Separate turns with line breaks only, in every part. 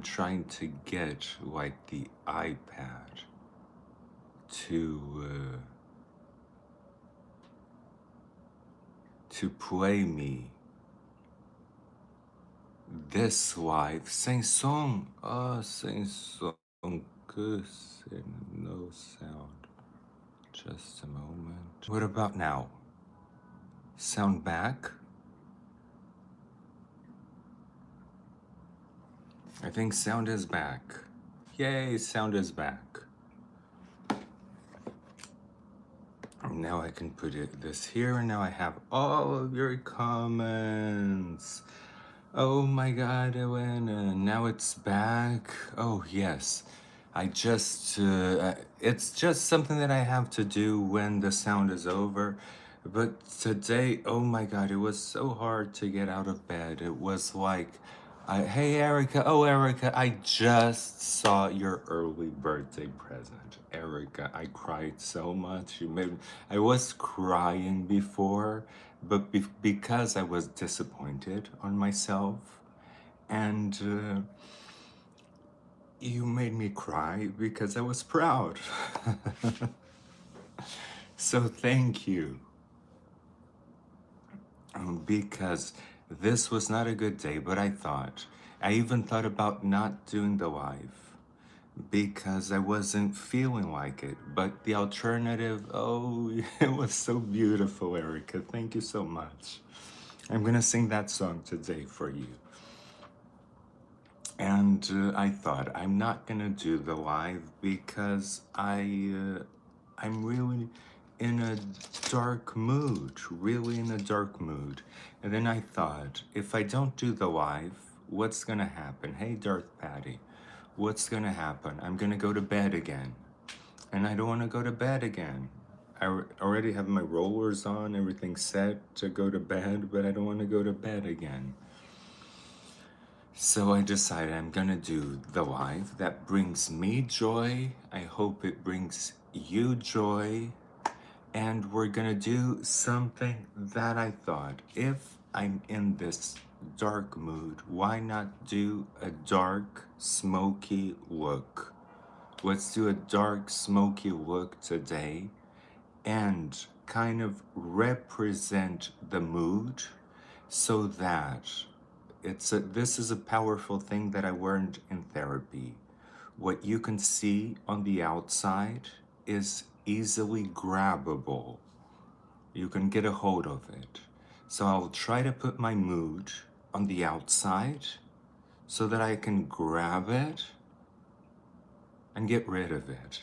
I'm trying to get like the iPad to play me this live sem som. Sem som. Good. No sound. Just a moment. What about now? Sound back? I think sound is back. Yay, sound is back. Now I can put this here, and now I have all of your comments. Oh my god, Elena, now it's back. Oh yes, it's just something that I have to do when the sound is over. But today, oh my god, it was so hard to get out of bed. It was like, hey Erica, oh Erica, I just saw your early birthday present. Erica, I cried so much. I was crying before, but because I was disappointed on myself, and you made me cry because I was proud. So thank you. Because this was not a good day, but I even thought about not doing the live because I wasn't feeling like it. But the alternative, oh, it was so beautiful, Erica. Thank you so much. I'm gonna sing that song today for you. And I thought I'm not gonna do the live because I'm really in a dark mood, And then I thought, if I don't do the live, what's gonna happen? Hey, Darth Patty, what's gonna happen? I'm gonna go to bed again. And I don't wanna go to bed again. I already have my rollers on, everything set to go to bed, but I don't wanna go to bed again. So I decided I'm gonna do the live. That brings me joy. I hope it brings you joy. And we're gonna do something that I thought, if I'm in this dark mood, why not do a dark, smoky look? Let's do a dark, smoky look today and kind of represent the mood so that this is a powerful thing that I learned in therapy. What you can see on the outside is easily grabbable. You can get a hold of it. So I'll try to put my mood on the outside so that I can grab it and get rid of it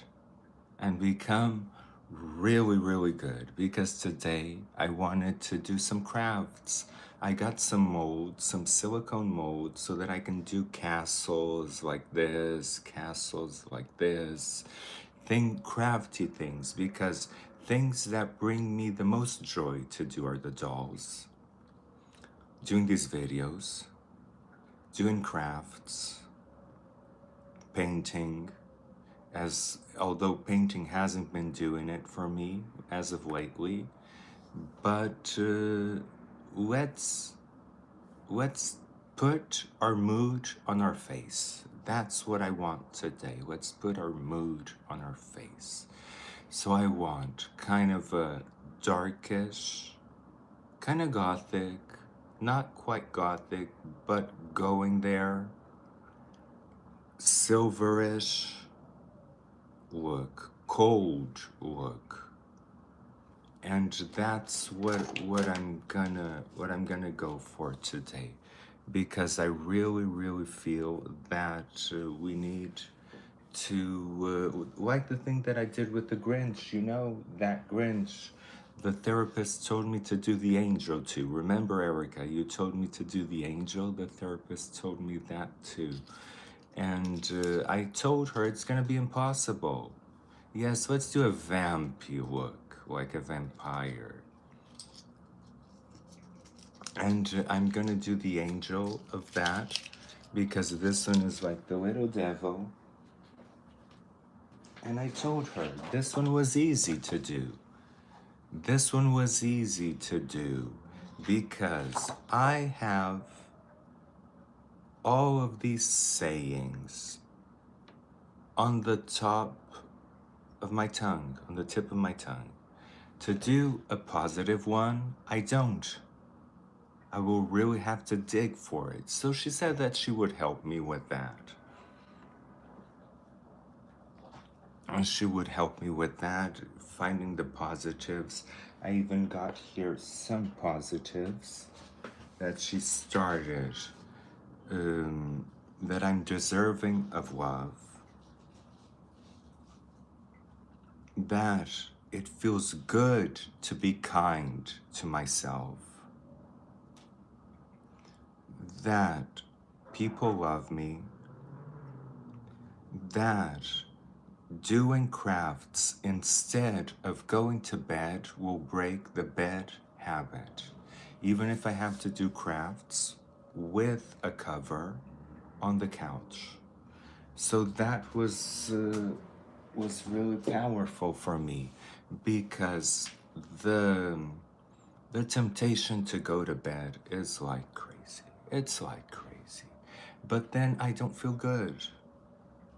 and become really, really good. Because today I wanted to do some crafts. I got some molds, some silicone molds, so that I can do castles like this, crafty things, because things that bring me the most joy to do are the dolls. Doing these videos, doing crafts, painting, although painting hasn't been doing it for me as of lately, but let's put our mood on our face. That's what I want today. Let's put our mood on our face. So I want kind of a darkish, kind of gothic, not quite gothic, but going there, silverish look, cold look. And that's what I'm gonna go for today, because I really feel that we need to like the thing that I did with the Grinch. You know, that Grinch, the therapist told me to do the angel too. Remember, Erica, you told me to do the angel. The therapist told me that too, and I told her it's gonna be impossible. Yes, let's do a vampy look, like a vampire. And I'm gonna do the angel of that, because this one is like the little devil. And I told her this one was easy to do. This one was easy to do because I have all of these sayings on the top of my tongue, on the tip of my tongue. To do a positive one, I don't. I will really have to dig for it. So she said that she would help me with that. And she would help me with that, finding the positives. I even got here some positives that she started, that I'm deserving of love, that it feels good to be kind to myself, that people love me, that doing crafts instead of going to bed will break the bed habit. Even if I have to do crafts with a cover on the couch. So that was really powerful for me, because the temptation to go to bed is like crazy. It's like crazy. But then I don't feel good.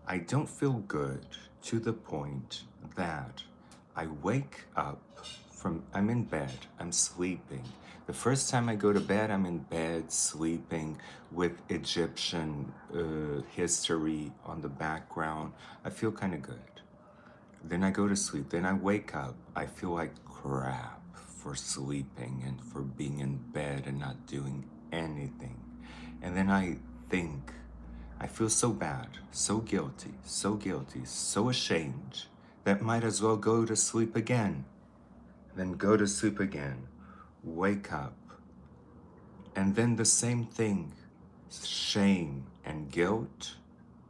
I don't feel good to the point that I wake up from, I'm in bed, I'm sleeping. The first time I go to bed, I'm in bed sleeping with Egyptian history on the background. I feel kind of good. Then I go to sleep. Then I wake up. I feel like crap for sleeping and for being in bed and not doing anything. And then I think, I feel so bad, so guilty, so ashamed that might as well go to sleep again. Then go to sleep again, wake up, and then the same thing, shame and guilt,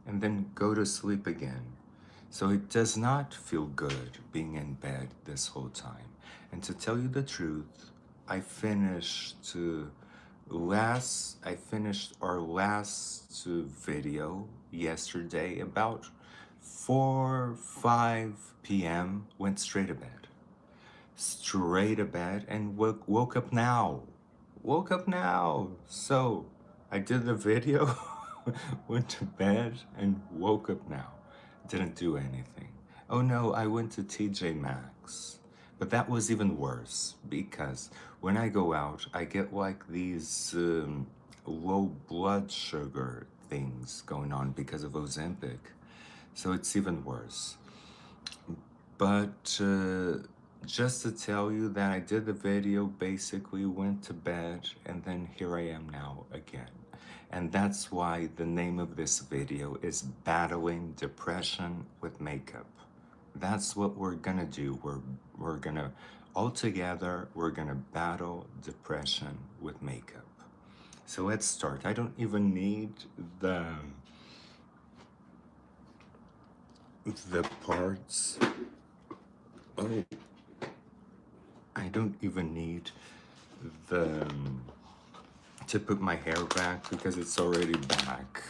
and then go to sleep again. So it does not feel good being in bed this whole time. And to tell you the truth, I finished our last video yesterday about 4-5 p.m. Went straight to bed. And woke up now. So I did the video, went to bed, and woke up now. Didn't do anything. Oh no, I went to TJ Maxx. But that was even worse, because when I go out, I get like these low blood sugar things going on because of Ozempic. So it's even worse. But just to tell you that I did the video, basically went to bed, and then here I am now again. And that's why the name of this video is Battling Depression with Makeup. That's what we're gonna do. We're gonna, all together, we're gonna battle depression with makeup. So let's start. I don't even need the parts. Oh, I don't even need to put my hair back because it's already back.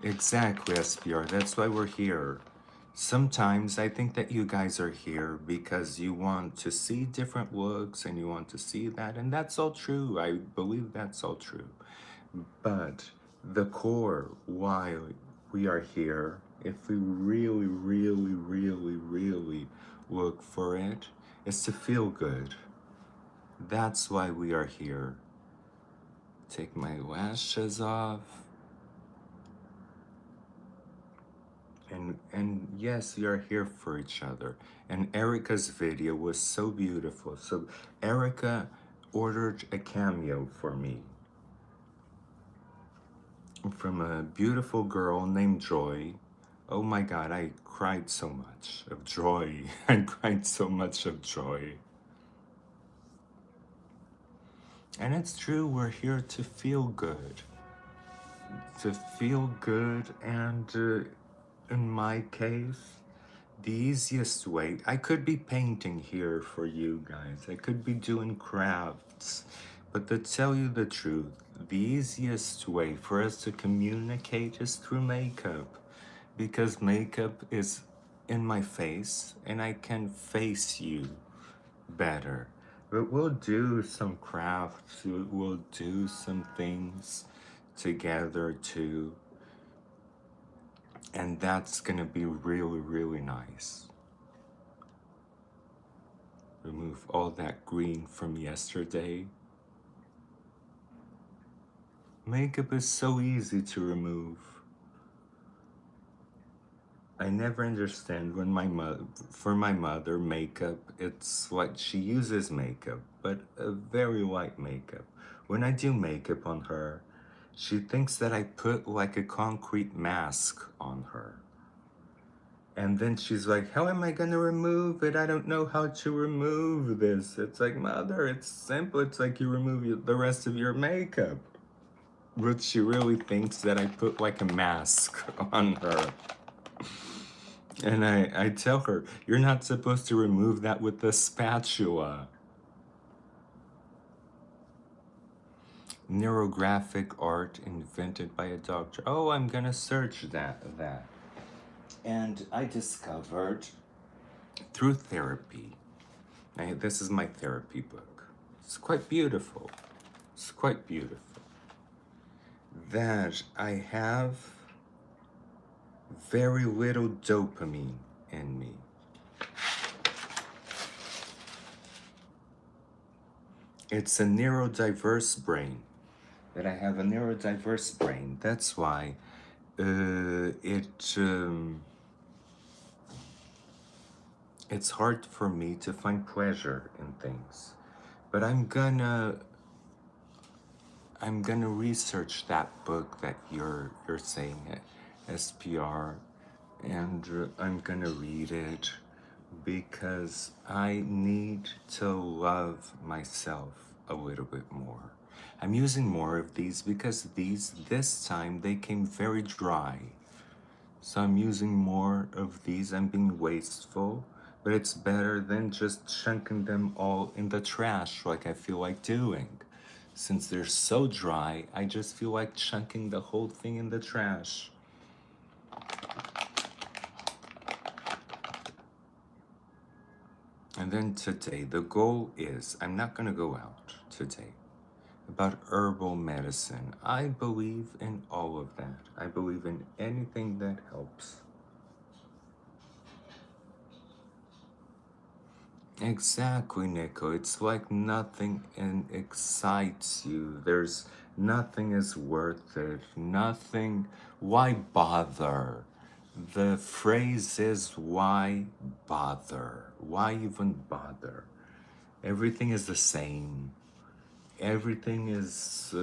Exactly, SPR. That's why we're here. Sometimes I think that you guys are here because you want to see different looks and you want to see that, and that's all true. I believe that's all true. But the core why we are here, if we really, really, really, really look for it, is to feel good. That's why we are here. Take my lashes off. And yes, we are here for each other. And Erica's video was so beautiful. So Erica ordered a cameo for me from a beautiful girl named Joy. Oh my God, I cried so much of joy. I cried so much of joy. And it's true, we're here to feel good. To feel good, and in my case, the easiest way, I could be painting here for you guys. I could be doing crafts. But to tell you the truth, the easiest way for us to communicate is through makeup. Because makeup is in my face and I can face you better. But we'll do some crafts, we'll do some things together too. And that's gonna be really, really nice. Remove all that green from yesterday. Makeup is so easy to remove. I never understand when for my mother, makeup, it's like she uses makeup, but a very light makeup. When I do makeup on her, she thinks that I put like a concrete mask on her. And then she's like, how am I gonna remove it? I don't know how to remove this. It's like, mother, it's simple. It's like you remove the rest of your makeup. But she really thinks that I put like a mask on her. And I tell her, you're not supposed to remove that with the spatula. Neurographic art invented by a doctor. Oh, I'm gonna search that. And I discovered through therapy. This is my therapy book. It's quite beautiful. It's quite beautiful. That I have very little dopamine in me. It's a neurodiverse brain. That I have a neurodiverse brain. That's why it's hard for me to find pleasure in things. But I'm gonna research that book that you're saying, SPR, and I'm gonna read it because I need to love myself a little bit more. I'm using more of these because this time they came very dry. So I'm using more of these. I'm being wasteful, but it's better than just chunking them all in the trash like I feel like doing. Since they're so dry, I just feel like chunking the whole thing in the trash. And then today, the goal is, I'm not gonna go out today. About herbal medicine. I believe in all of that. I believe in anything that helps. Exactly, Nico. It's like nothing excites you. There's nothing is worth it. Nothing. Why bother? The phrase is, why bother? Why even bother? Everything is the same. Everything is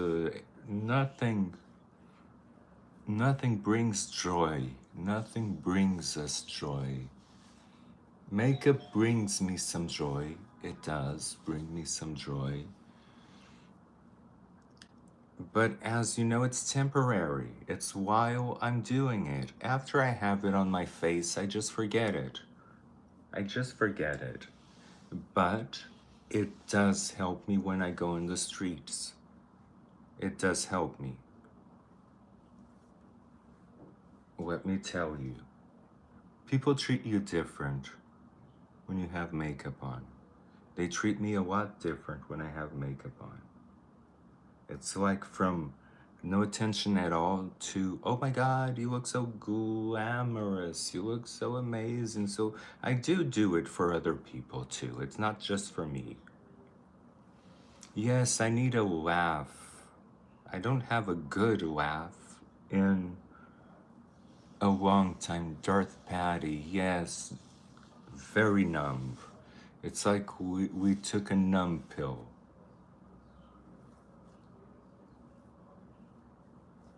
nothing. Nothing brings joy. Nothing brings us joy. Makeup brings me some joy. It does bring me some joy. But as you know, it's temporary. It's while I'm doing it. After I have it on my face, I just forget it. I just forget it. But it does help me when I go in the streets. It does help me. Let me tell you. People treat you different when you have makeup on. They treat me a lot different when I have makeup on. It's like from no attention at all to, oh my God, you look so glamorous. You look so amazing. So I do it for other people too. It's not just for me. Yes, I need a laugh. I don't have a good laugh in a long time. Darth Patty, yes, very numb. It's like we took a numb pill.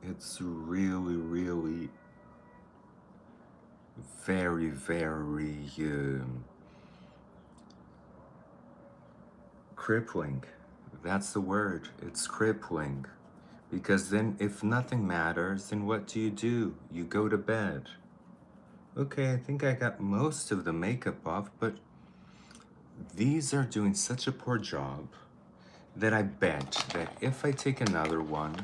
It's really, really very, very crippling. That's the word. It's crippling. Because then if nothing matters, then what do? You go to bed. Okay, I think I got most of the makeup off, but these are doing such a poor job that I bet that if I take another one,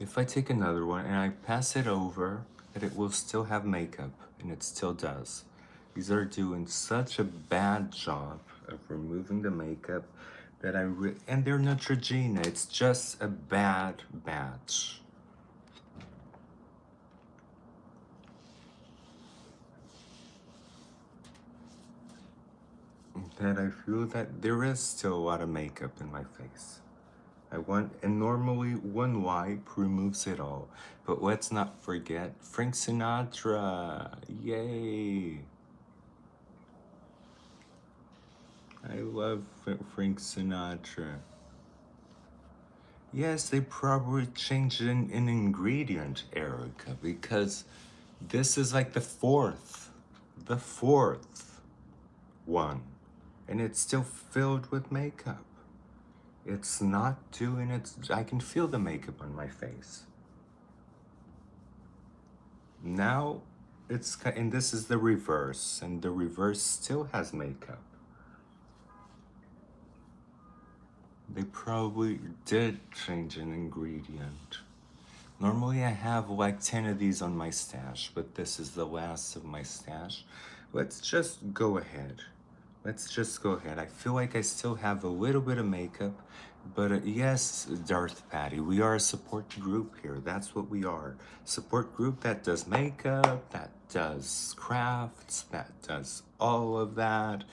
and I pass it over, that it will still have makeup, and it still does. These are doing such a bad job of removing the makeup that and they're Neutrogena. It's just a bad batch. That I feel that there is still a lot of makeup in my face. And normally one wipe removes it all. But let's not forget Frank Sinatra. Yay! I love Frank Sinatra. Yes, they probably changed an ingredient, Erica, because this is like the fourth one, and it's still filled with makeup. It's not doing it. I can feel the makeup on my face. Now and this is the reverse, and the reverse still has makeup. They probably did change an ingredient. Normally I have like 10 of these on my stash, but this is the last of my stash. Let's just go ahead. I feel like I still have a little bit of makeup, but yes, Darth Patty, we are a support group here. That's what we are. Support group that does makeup, that does crafts, that does all of that.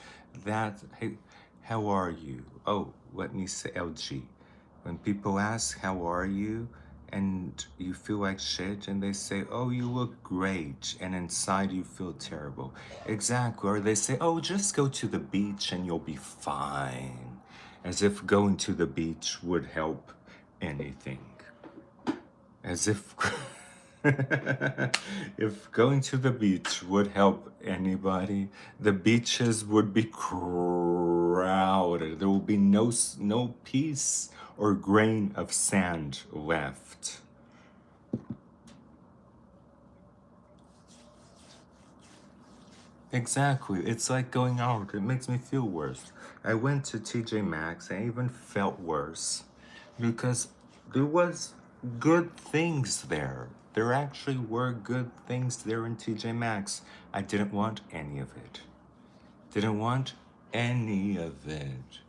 Hey, how are you? Oh, let me say LG. When people ask, how are you? And you feel like shit, and they say, oh, you look great, and inside you feel terrible. Exactly. Or they say, oh, just go to the beach and you'll be fine. As if going to the beach would help anything. As if if going to the beach would help anybody, the beaches would be crowded. There will be no piece or grain of sand left. Exactly. It's like going out. It makes me feel worse. I went to TJ Maxx. I even felt worse because there was good things there. There actually were good things there in TJ Maxx. I didn't want any of it. Didn't want any of it.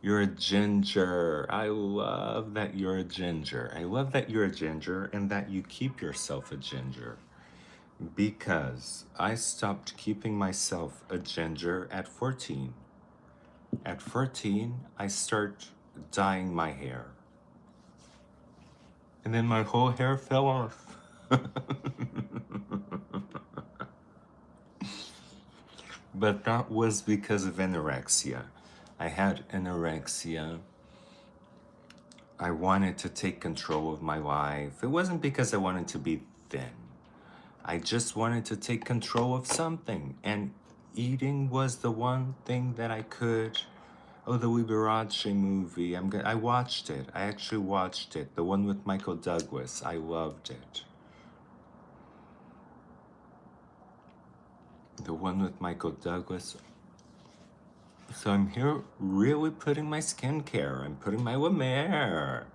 You're a ginger. I love that you're a ginger. I love that you're a ginger and that you keep yourself a ginger. Because I stopped keeping myself a ginger at 14. At 14, I start dyeing my hair. And then my whole hair fell off. But that was because of anorexia. I had anorexia. I wanted to take control of my life. It wasn't because I wanted to be thin. I just wanted to take control of something, and eating was the one thing that I could. Oh, the Liberace movie. I watched it. I actually watched it. The one with Michael Douglas. I loved it. The one with Michael Douglas. So I'm here really putting my skincare. I'm putting my La Mer.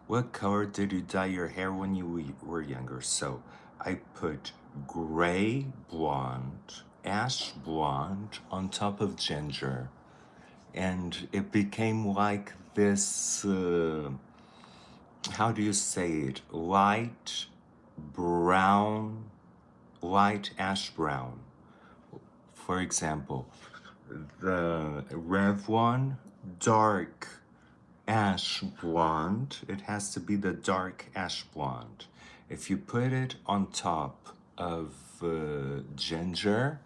What color did you dye your hair when you were younger? So I put gray blonde, ash blonde on top of ginger. And it became like this, how do you say it? Light brown, light ash brown. For example, the Rev one, dark ash blonde. It has to be the dark ash blonde. If you put it on top of ginger,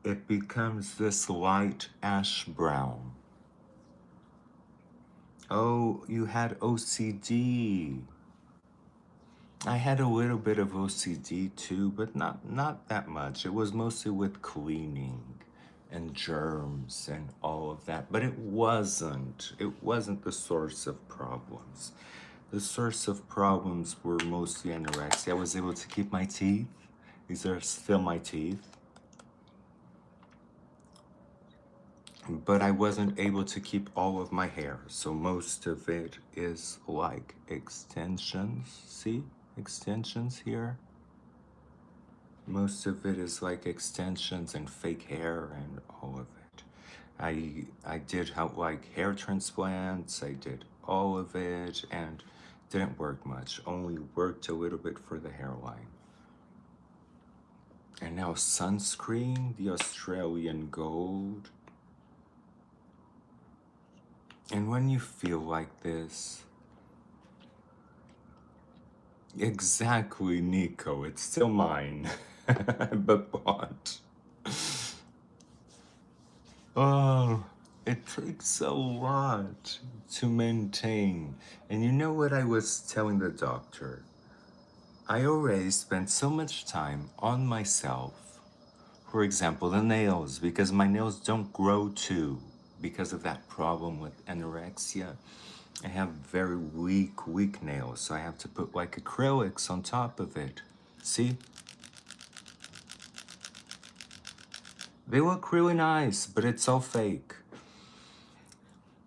it becomes this light ash brown. Oh, you had OCD. I had a little bit of OCD too, but not that much. It was mostly with cleaning and germs and all of that, but it wasn't the source of problems. The source of problems were mostly anorexia. I was able to keep my teeth. These are still my teeth. But I wasn't able to keep all of my hair. So most of it is like extensions. See? Extensions here. Most of it is like extensions and fake hair and all of it. I did like hair transplants. I did all of it and didn't work much. Only worked a little bit for the hairline. And now sunscreen, the Australian Gold. And when you feel like this, exactly, Nico, it's still mine, but bought. Oh, it takes a lot to maintain. And you know what I was telling the doctor? I already spent so much time on myself. For example, the nails, because my nails don't grow too. Because of that problem with anorexia, I have very weak nails, so I have to put like acrylics on top of it. See? They look really nice, but it's all fake.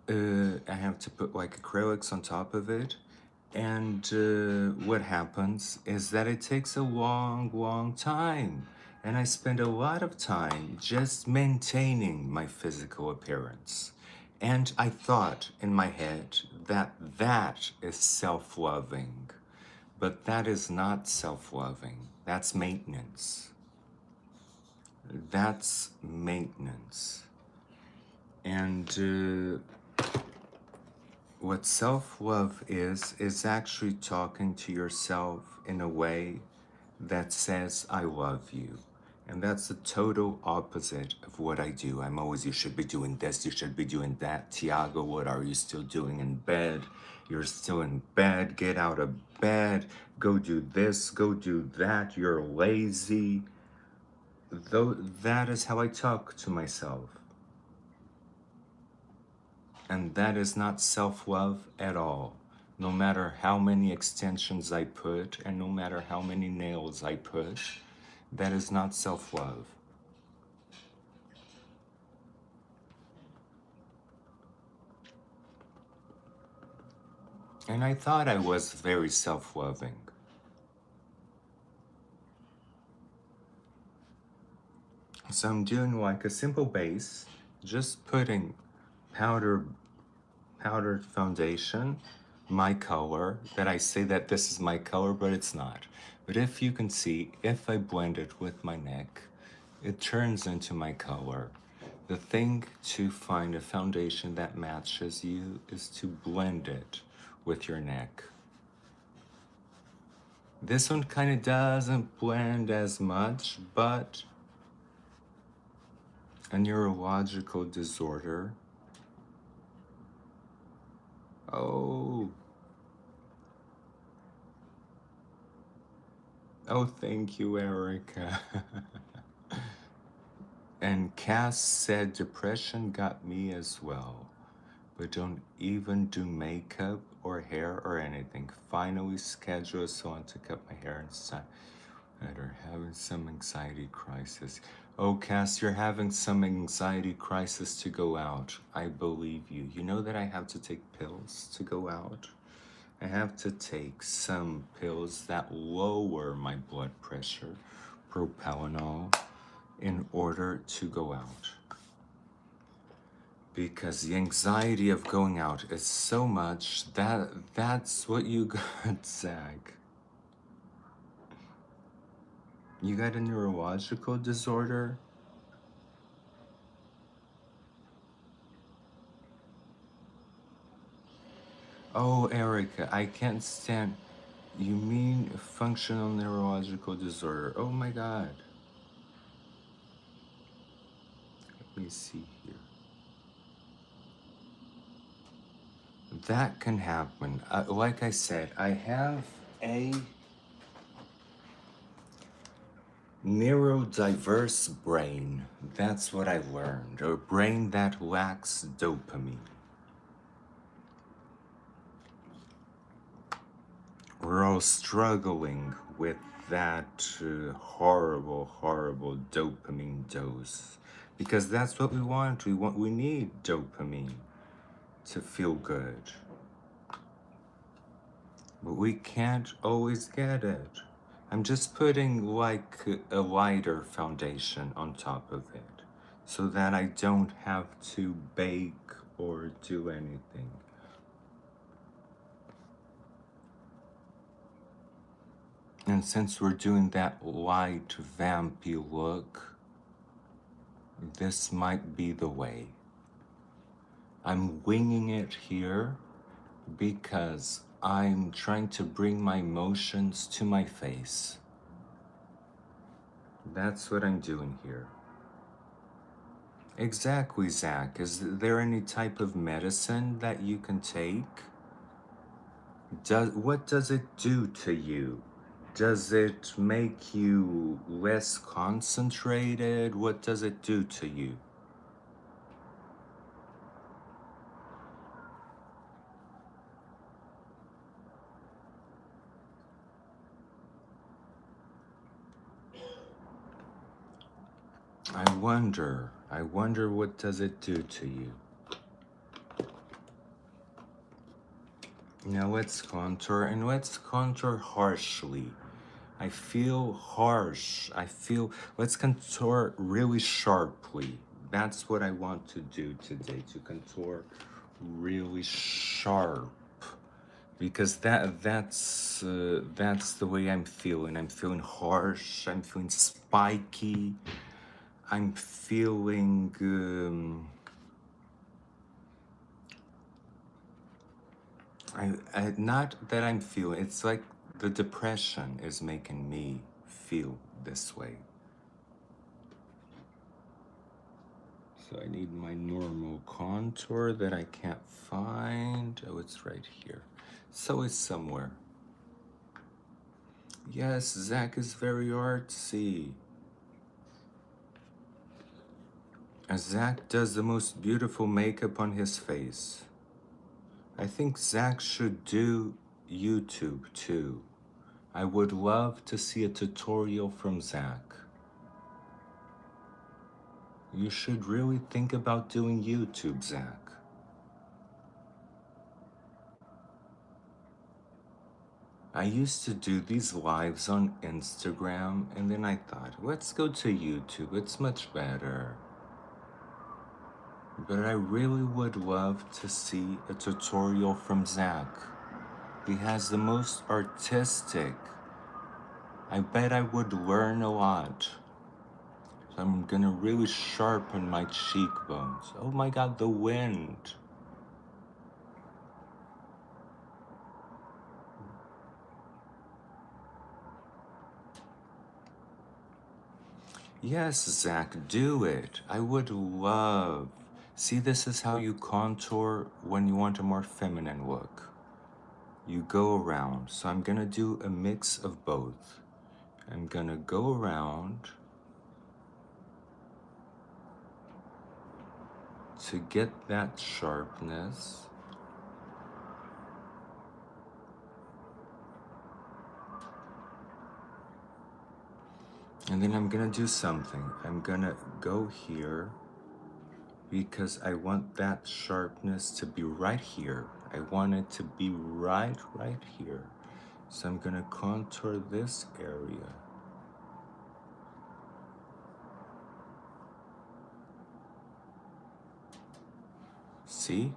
I have to put like acrylics on top of it. And what happens is that it takes a long time. And I spend a lot of time just maintaining my physical appearance. And I thought in my head that that is self-loving. But that is not self-loving. That's maintenance. That's maintenance. And what self-love is actually talking to yourself in a way that says, I love you. And that's the total opposite of what I do. I'm always, you should be doing this, you should be doing that. Tiago, what are you still doing in bed? You're still in bed, get out of bed, go do this, go do that, you're lazy. Though that is how I talk to myself. And that is not self-love at all. No matter how many extensions I put and no matter how many nails I put, that is not self-love. And I thought I was very self-loving. So I'm doing like a simple base, just putting powdered foundation, my color, that I say that this is my color, but it's not. But if you can see, if I blend it with my neck, it turns into my color. The thing to find a foundation that matches you is to blend it with your neck. This one kind of doesn't blend as much, but a neurological disorder. Oh, thank you, Erica. And Cass said depression got me as well, but don't even do makeup or hair or anything. Finally schedule a salon to cut my hair and style. Better having some anxiety crisis. Oh, Cass, you're having some anxiety crisis to go out. I believe you. You know that I have to take pills to go out? I have to take some pills that lower my blood pressure, propanol, in order to go out. Because the anxiety of going out is so much that that's what you got, Zach. You got a neurological disorder? Oh, Erica, I can't stand. You mean functional neurological disorder? Oh my God. Let me see here. That can happen. Like I said, I have a neurodiverse brain. That's what I learned. A brain that lacks dopamine. We're all struggling with that horrible dopamine dose. Because that's what we want. We need dopamine to feel good. But we can't always get it. I'm just putting like a lighter foundation on top of it so that I don't have to bake or do anything. And since we're doing that light vampy look, this might be the way. I'm winging it here because I'm trying to bring my emotions to my face. That's what I'm doing here. Exactly, Zach. Is there any type of medicine that you can take? What does it do to you? Does it make you less concentrated? What does it do to you? I wonder what does it do to you? Now let's contour, and let's contour harshly. I feel harsh. Let's contour really sharply. That's what I want to do today, to contour really sharp. Because that's the way I'm feeling. I'm feeling harsh. I'm feeling spiky. I'm feeling not that I'm feeling. It's like the depression is making me feel this way. So I need my normal contour that I can't find. Oh, it's right here. So it's somewhere. Yes, Zach is very artsy. Zach does the most beautiful makeup on his face. I think Zach should do YouTube too. I would love to see a tutorial from Zach. You should really think about doing YouTube, Zach. I used to do these lives on Instagram, and then I thought, let's go to YouTube, it's much better. But I really would love to see a tutorial from Zach. He has the most artistic. I bet I would learn a lot. So I'm gonna really sharpen my cheekbones. Oh my god, the wind. Yes, Zach, do it. I would love. See, this is how you contour when you want a more feminine look. You go around. So I'm gonna do a mix of both. I'm gonna go around to get that sharpness. And then I'm gonna do something. I'm gonna go here because I want that sharpness to be right here. I want it to be right here. So I'm gonna contour this area. See?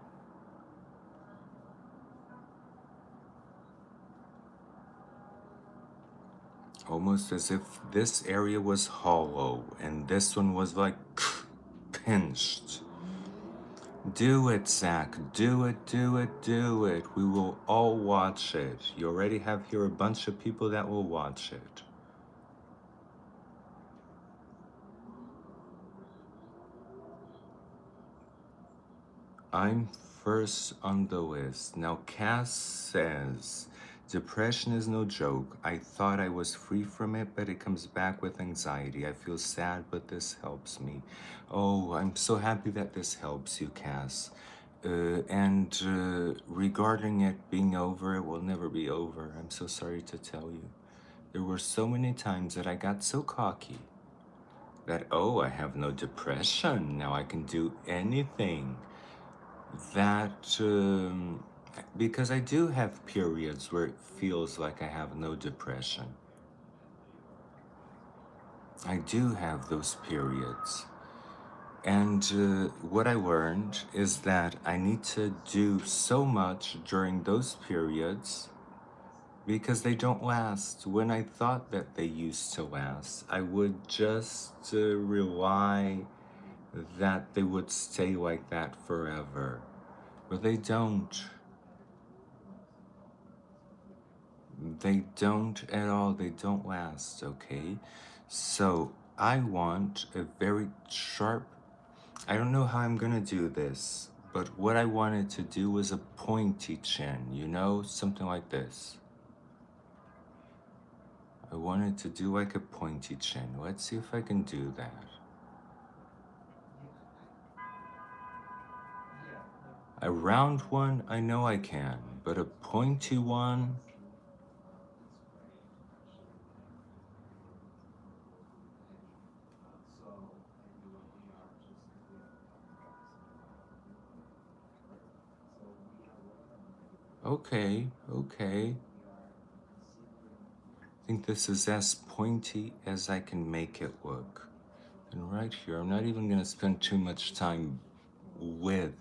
Almost as if this area was hollow and this one was like pinched. Do it, Zach. Do it, do it, do it. We will all watch it. You already have here a bunch of people that will watch it. I'm first on the list. Now, Cass says, depression is no joke. I thought I was free from it, but it comes back with anxiety. I feel sad, but this helps me. Oh, I'm so happy that this helps you, Cass. Regarding it being over, it will never be over. I'm so sorry to tell you. There were so many times that I got so cocky that, oh, I have no depression. Now I can do anything. Because I do have periods where it feels like I have no depression. I do have those periods. And what I learned is that I need to do so much during those periods because they don't last. When I thought that they used to last, I would just rely that they would stay like that forever. But they don't. They don't at all. They don't last, okay? So I want a very sharp. I don't know how I'm gonna do this, but what I wanted to do was a pointy chin, you know? Something like this. I wanted to do like a pointy chin. Let's see if I can do that. A round one, I know I can, but a pointy one, okay, okay. I think this is as pointy as I can make it look. And right here, I'm not even gonna spend too much time with.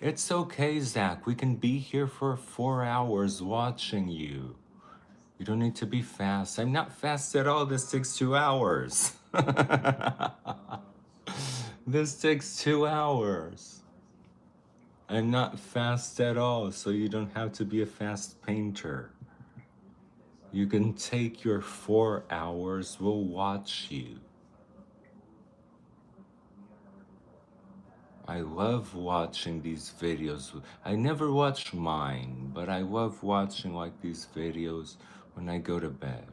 It's okay, Zach. We can be here for 4 hours watching you. You don't need to be fast. I'm not fast at all. This takes 2 hours. This takes 2 hours. I'm not fast at all, so you don't have to be a fast painter. You can take your 4 hours. We'll watch you. I love watching these videos. I never watch mine, but I love watching like these videos when I go to bed.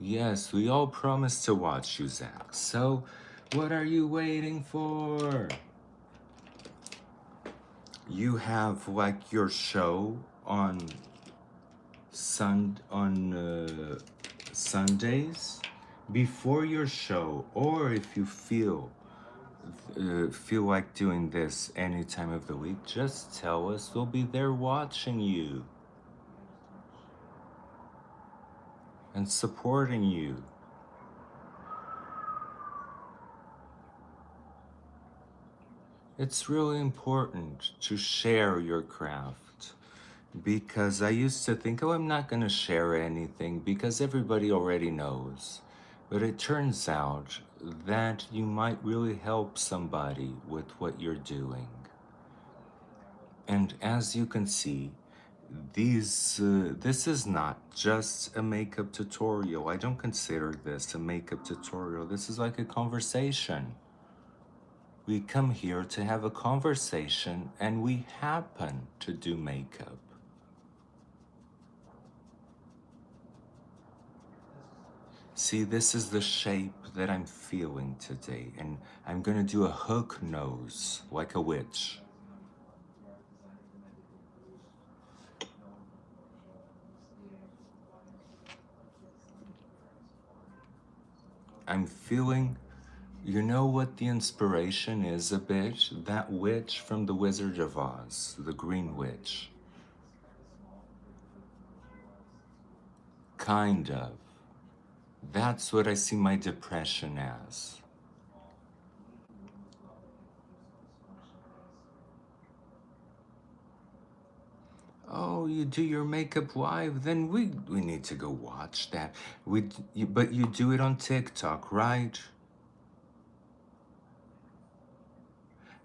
Yes, we all promised to watch you, Zach. So, what are you waiting for? You have like your show on Sundays before your show, or if you feel like doing this any time of the week, just tell us. We'll be there watching you and supporting you. It's really important to share your craft because I used to think, oh, I'm not going to share anything because everybody already knows. But it turns out that you might really help somebody with what you're doing. And as you can see, this is not just a makeup tutorial. I don't consider this a makeup tutorial. This is like a conversation. We come here to have a conversation and we happen to do makeup. See, this is the shape that I'm feeling today, and I'm gonna do a hook nose like a witch. I'm feeling, you know what the inspiration is a bit? That witch from The Wizard of Oz, the Green Witch. Kind of. That's what I see my depression as. Oh, you do your makeup live? Then we need to go watch that. But you do it on TikTok, right?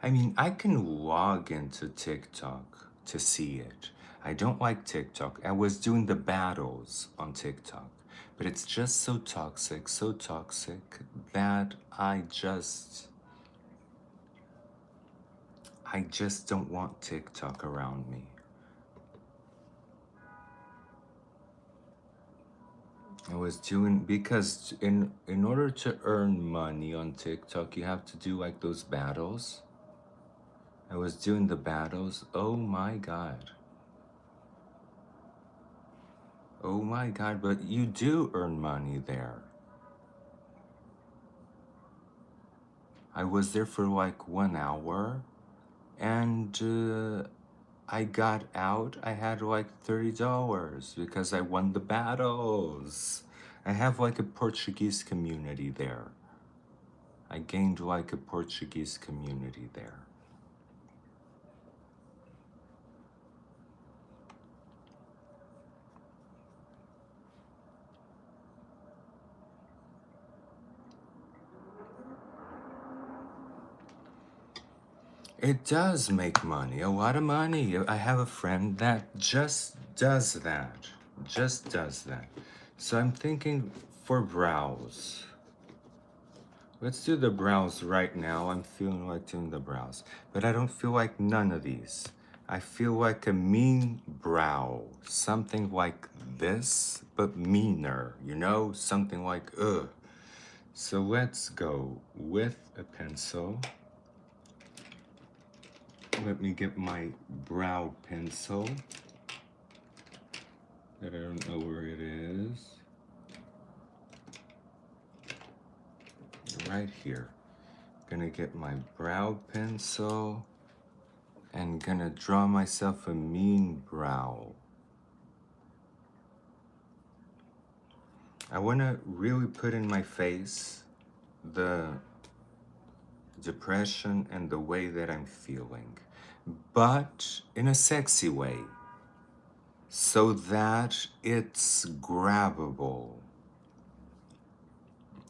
I mean, I can log into TikTok to see it. I don't like TikTok. I was doing the battles on TikTok, but it's just so toxic that I just don't want TikTok around me. I was doing because in order to earn money on TikTok, you have to do like those battles. I was doing the battles. Oh my god. Oh my god, but you do earn money there. I was there for like 1 hour and I got out, I had like $30 because I won the battles. I have like a Portuguese community there. I gained like a Portuguese community there. It does make money, a lot of money. I have a friend that just does that. Just does that. So I'm thinking for brows. Let's do the brows right now. I'm feeling like doing the brows. But I don't feel like none of these. I feel like a mean brow. Something like this, but meaner, you know? Something like, ugh. So let's go with a pencil. Let me get my brow pencil. That I don't know where it is. Right here. Gonna get my brow pencil and gonna draw myself a mean brow. I wanna really put in my face the depression and the way that I'm feeling, but in a sexy way, so that it's grabbable.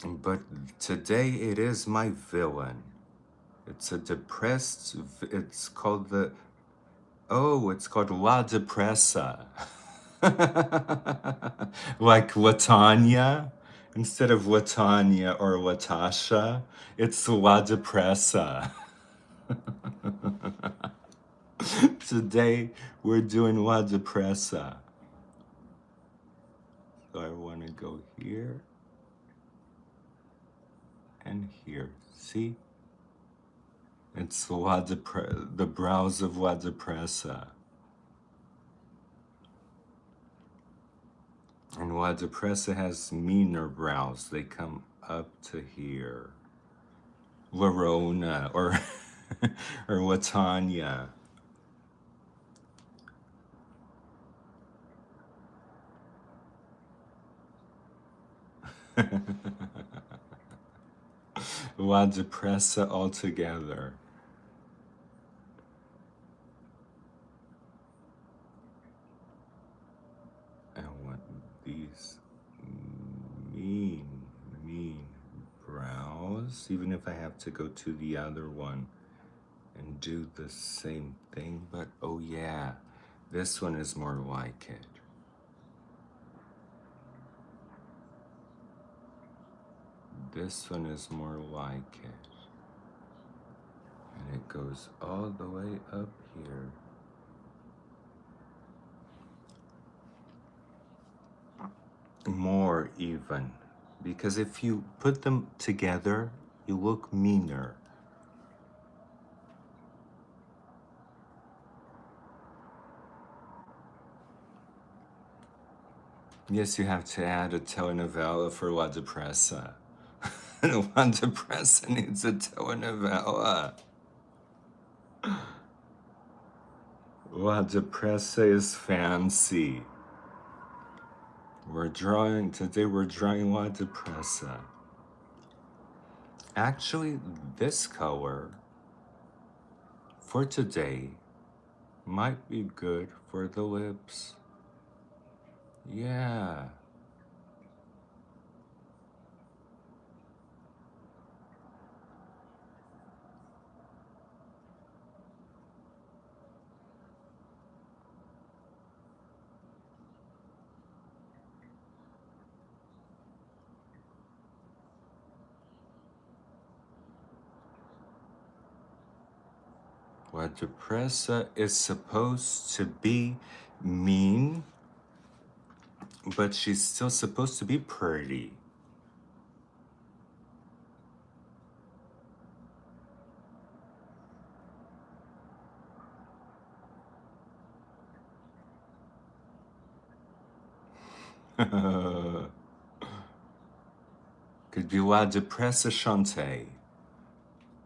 But today it is my villain. It's a depressed, it's called it's called La Depressa. Like Latanya. Instead of Latanya or Latasha, it's La Depressa. Today we're doing La Depressa. So I want to go here and here. See? It's the brows of La Depressa. And La Depressa has meaner brows. They come up to here. Lorona or or Latanya. La Depressa all together. I want these mean brows, even if I have to go to the other one and do the same thing. But oh yeah, this one is more like it. This one is more like it. And it goes all the way up here. More even. Because if you put them together, you look meaner. Yes, you have to add a telenovela for La Depressa. La Depressa needs a telenovela. La Depressa is fancy. Today we're drawing La Depressa. Actually, this color for today might be good for the lips. Yeah. La Depressa is supposed to be mean, but she's still supposed to be pretty. Could be La Depressa Chante.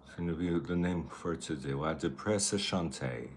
It's gonna be the name for today. La Depressa Chante.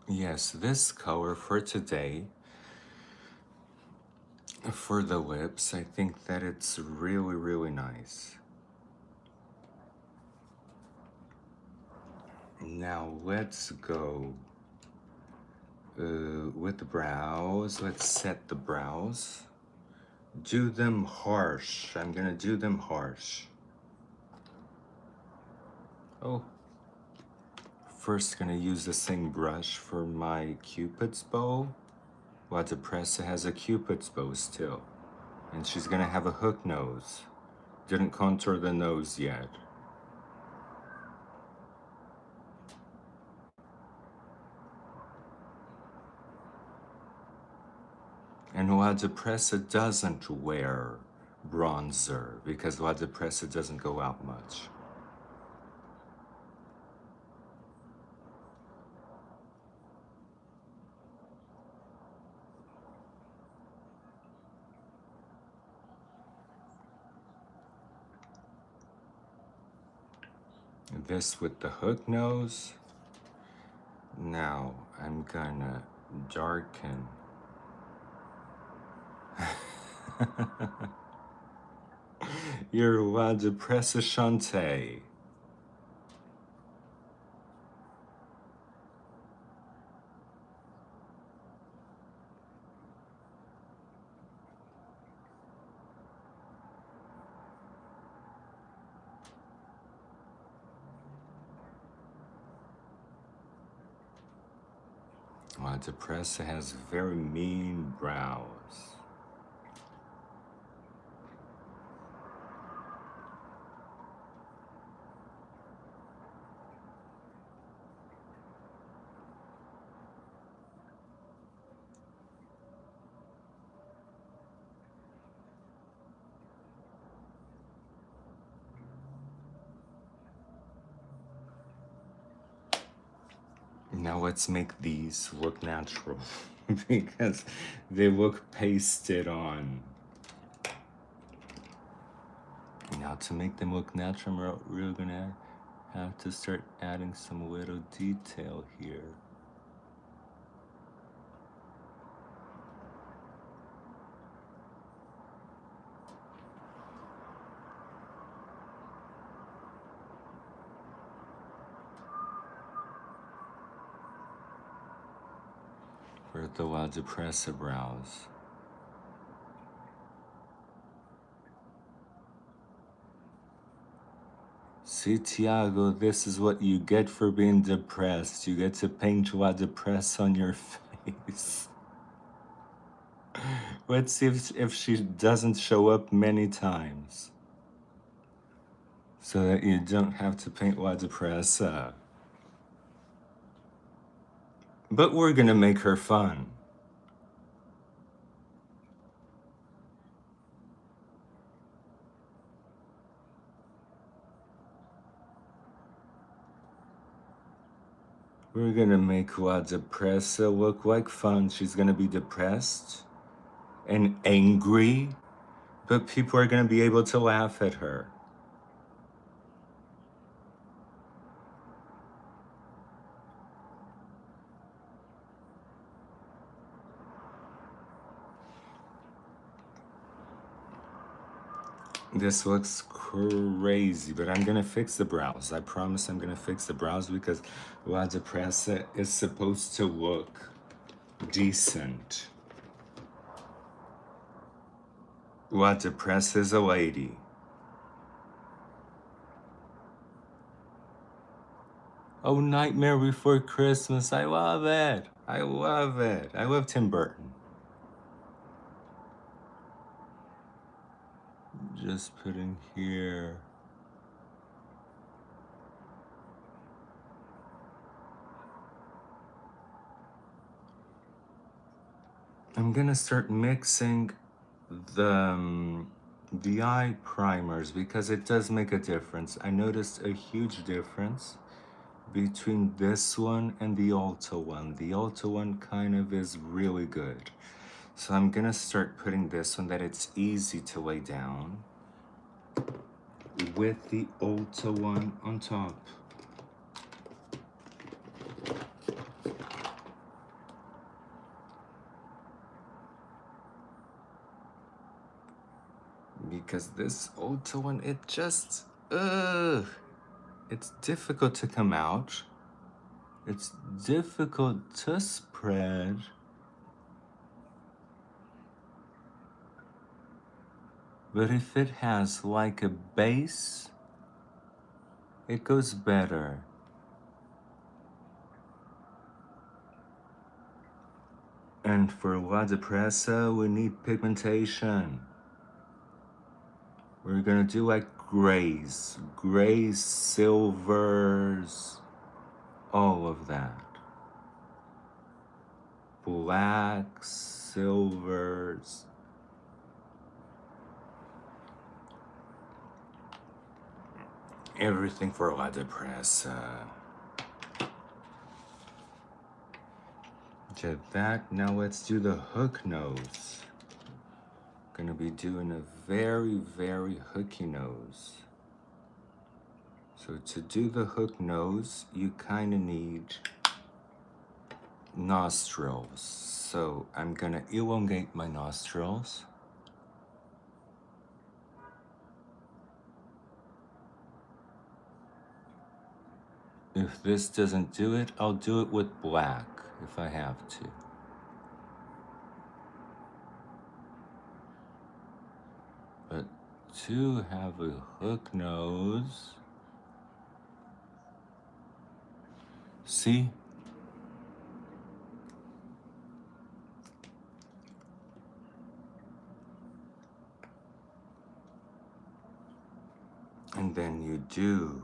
Yes, this color for today, for the lips, I think that it's really, really nice. Now let's go with the brows. Let's set the brows. Do them harsh. I'm gonna do them harsh. Oh. First gonna use the same brush for my Cupid's bow. Waterpressa has a Cupid's bow still. And she's gonna have a hook nose. Didn't contour the nose yet. And Waterpressa doesn't wear bronzer because Waterpressa doesn't go out much. This with the hook nose. Now I'm gonna darken. Your Waterpressa Shante. Waterpressa has very mean brows. Now let's make these look natural because they look pasted on. Now to make them look natural, we're gonna have to start adding some little detail here. For the Waterpressa brows. See, Tiago, this is what you get for being depressed. You get to paint Waterpressa on your face. Let's see if she doesn't show up many times. So that you don't have to paint Waterpressa. But we're gonna make her fun. We're gonna make Waterpressa look like fun. She's gonna be depressed and angry, but people are gonna be able to laugh at her. This looks crazy, but I'm gonna fix the brows. I promise I'm gonna fix the brows because Waterpressa is supposed to look decent. Waterpressa is a lady. Oh, Nightmare Before Christmas. I love it. I love it. I love Tim Burton. Just putting here. I'm gonna start mixing the eye primers because it does make a difference. I noticed a huge difference between this one and the Ulta one. The Ulta one kind of is really good. So I'm gonna start putting this one that it's easy to lay down with the Ulta one on top. because this Ulta one, it just, it's difficult to come out. It's difficult to spread. But if it has like a base, it goes better. And for La Depressa, we need pigmentation. We're gonna do like grays, silvers, all of that. Blacks, silvers. Everything for La Depressa. Did that. Now let's do the hook nose. Gonna be doing a very, very hooky nose. So to do the hook nose, you kind of need nostrils. So I'm gonna elongate my nostrils. If this doesn't do it, I'll do it with black if I have to. But to have a hook nose, see? And then you do.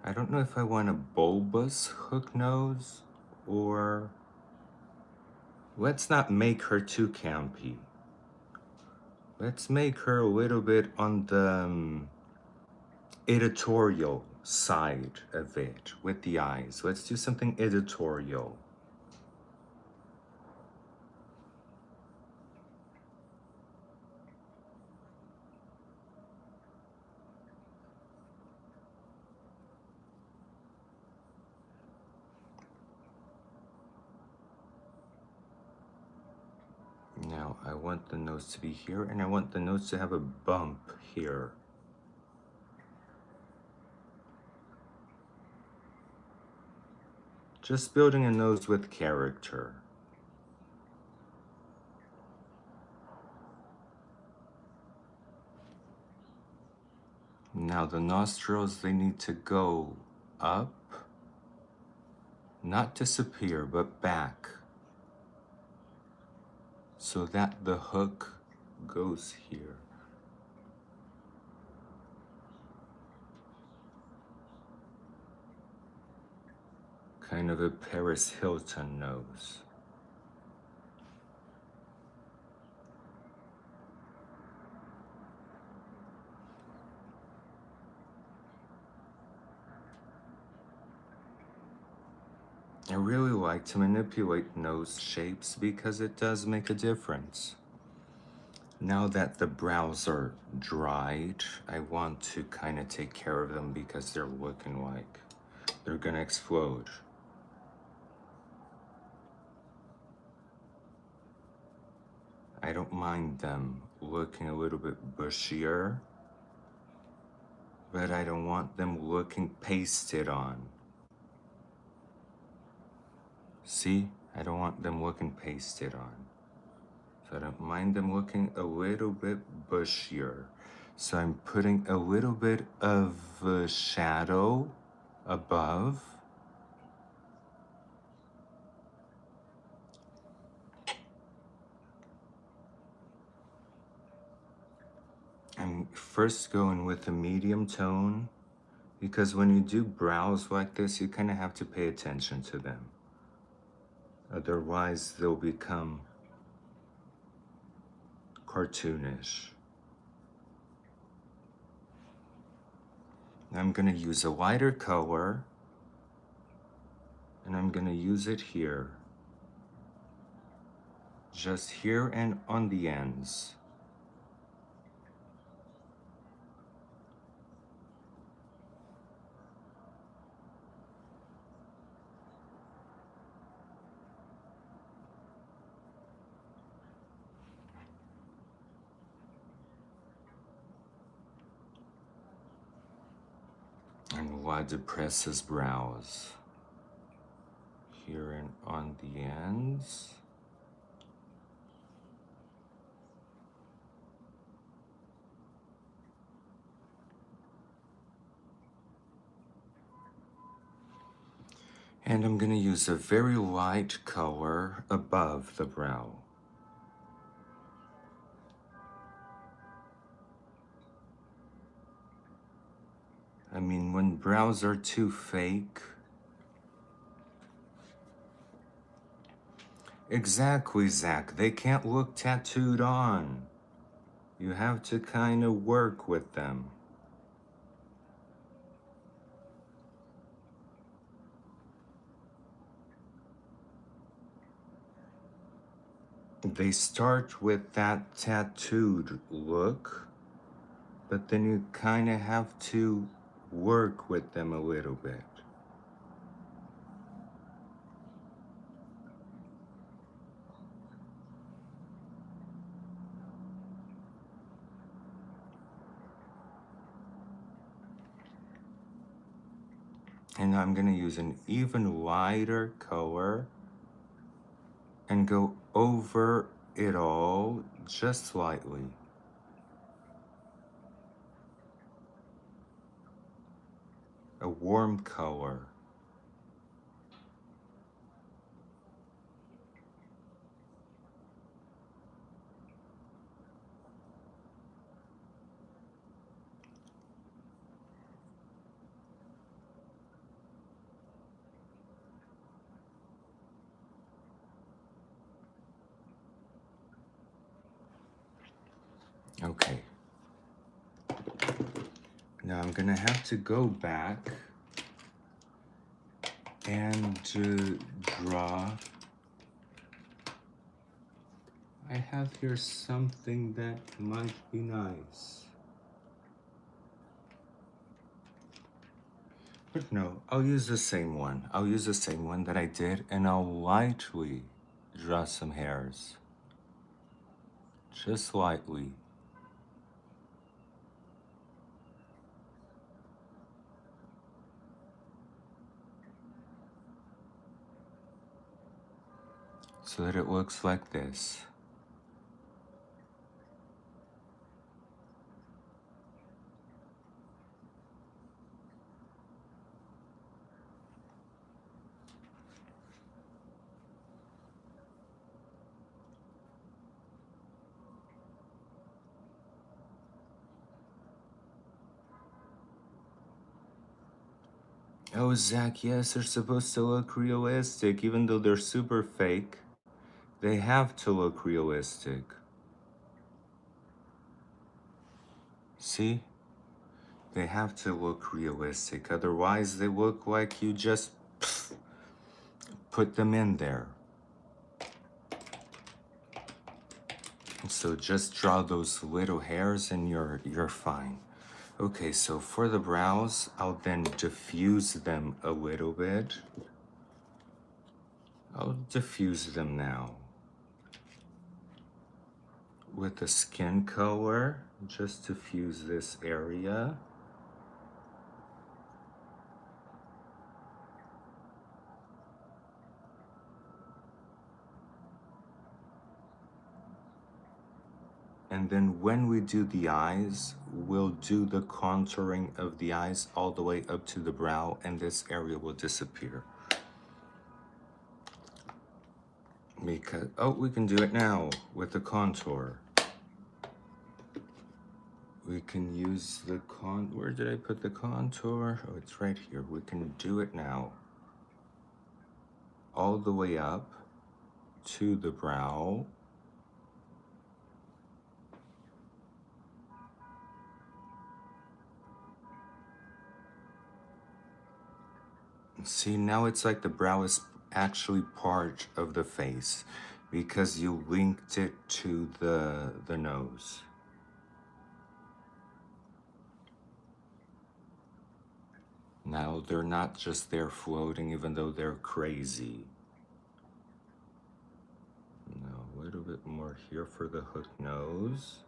I don't know if I want a bulbous hook nose or let's not make her too campy. Let's make her a little bit on the editorial side of it with the eyes. Let's do something editorial. Now I want the nose to be here and I want the nose to have a bump here. Just building a nose with character. Now the nostrils, they need to go up, not disappear, but back, so that the hook goes here. Kind of a Paris Hilton nose. I really like to manipulate nose shapes because it does make a difference. Now that the brows are dried, I want to kind of take care of them because they're looking like they're gonna explode. I don't mind them looking a little bit bushier, but I don't want them looking pasted on. See? I don't want them looking pasted on. So I don't mind them looking a little bit bushier. So I'm putting a little bit of shadow above. I'm first going with a medium tone because when you do brows like this, you kind of have to pay attention to them. Otherwise, they'll become cartoonish. I'm gonna use a lighter color and I'm gonna use it here. Just here and on the ends. And we'll depress his brows here and on the ends. And I'm going to use a very light color above the brow. I mean, when brows are too fake. Exactly, Zach. They can't look tattooed on. You have to kind of work with them. They start with that tattooed look, but then you kind of have to work with them a little bit. And I'm going to use an even lighter color and go over it all just slightly. A warm color. Okay. Now I'm gonna have to go back and draw. I have here something that might be nice. But no, I'll use the same one. I'll use the same one that I did, and I'll lightly draw some hairs. Just lightly. So that it looks like this. Oh, Zach, yes, they're supposed to look realistic, even though they're super fake. They have to look realistic. See? They have to look realistic, otherwise they look like you just put them in there. So just draw those little hairs and you're fine. Okay, so for the brows, I'll then diffuse them a little bit. I'll diffuse them now with the skin color. Just diffuse this area. And then when we do the eyes, we'll do the contouring of the eyes all the way up to the brow, and this area will disappear. Because, oh, we can do it now with the contour. We can use the where did I put the contour? Oh, it's right here. We can do it now. All the way up to the brow. See, now it's like the brow is actually part of the face because you linked it to the nose. Now they're not just there floating, even though they're crazy. Now a little bit more here for the hook nose.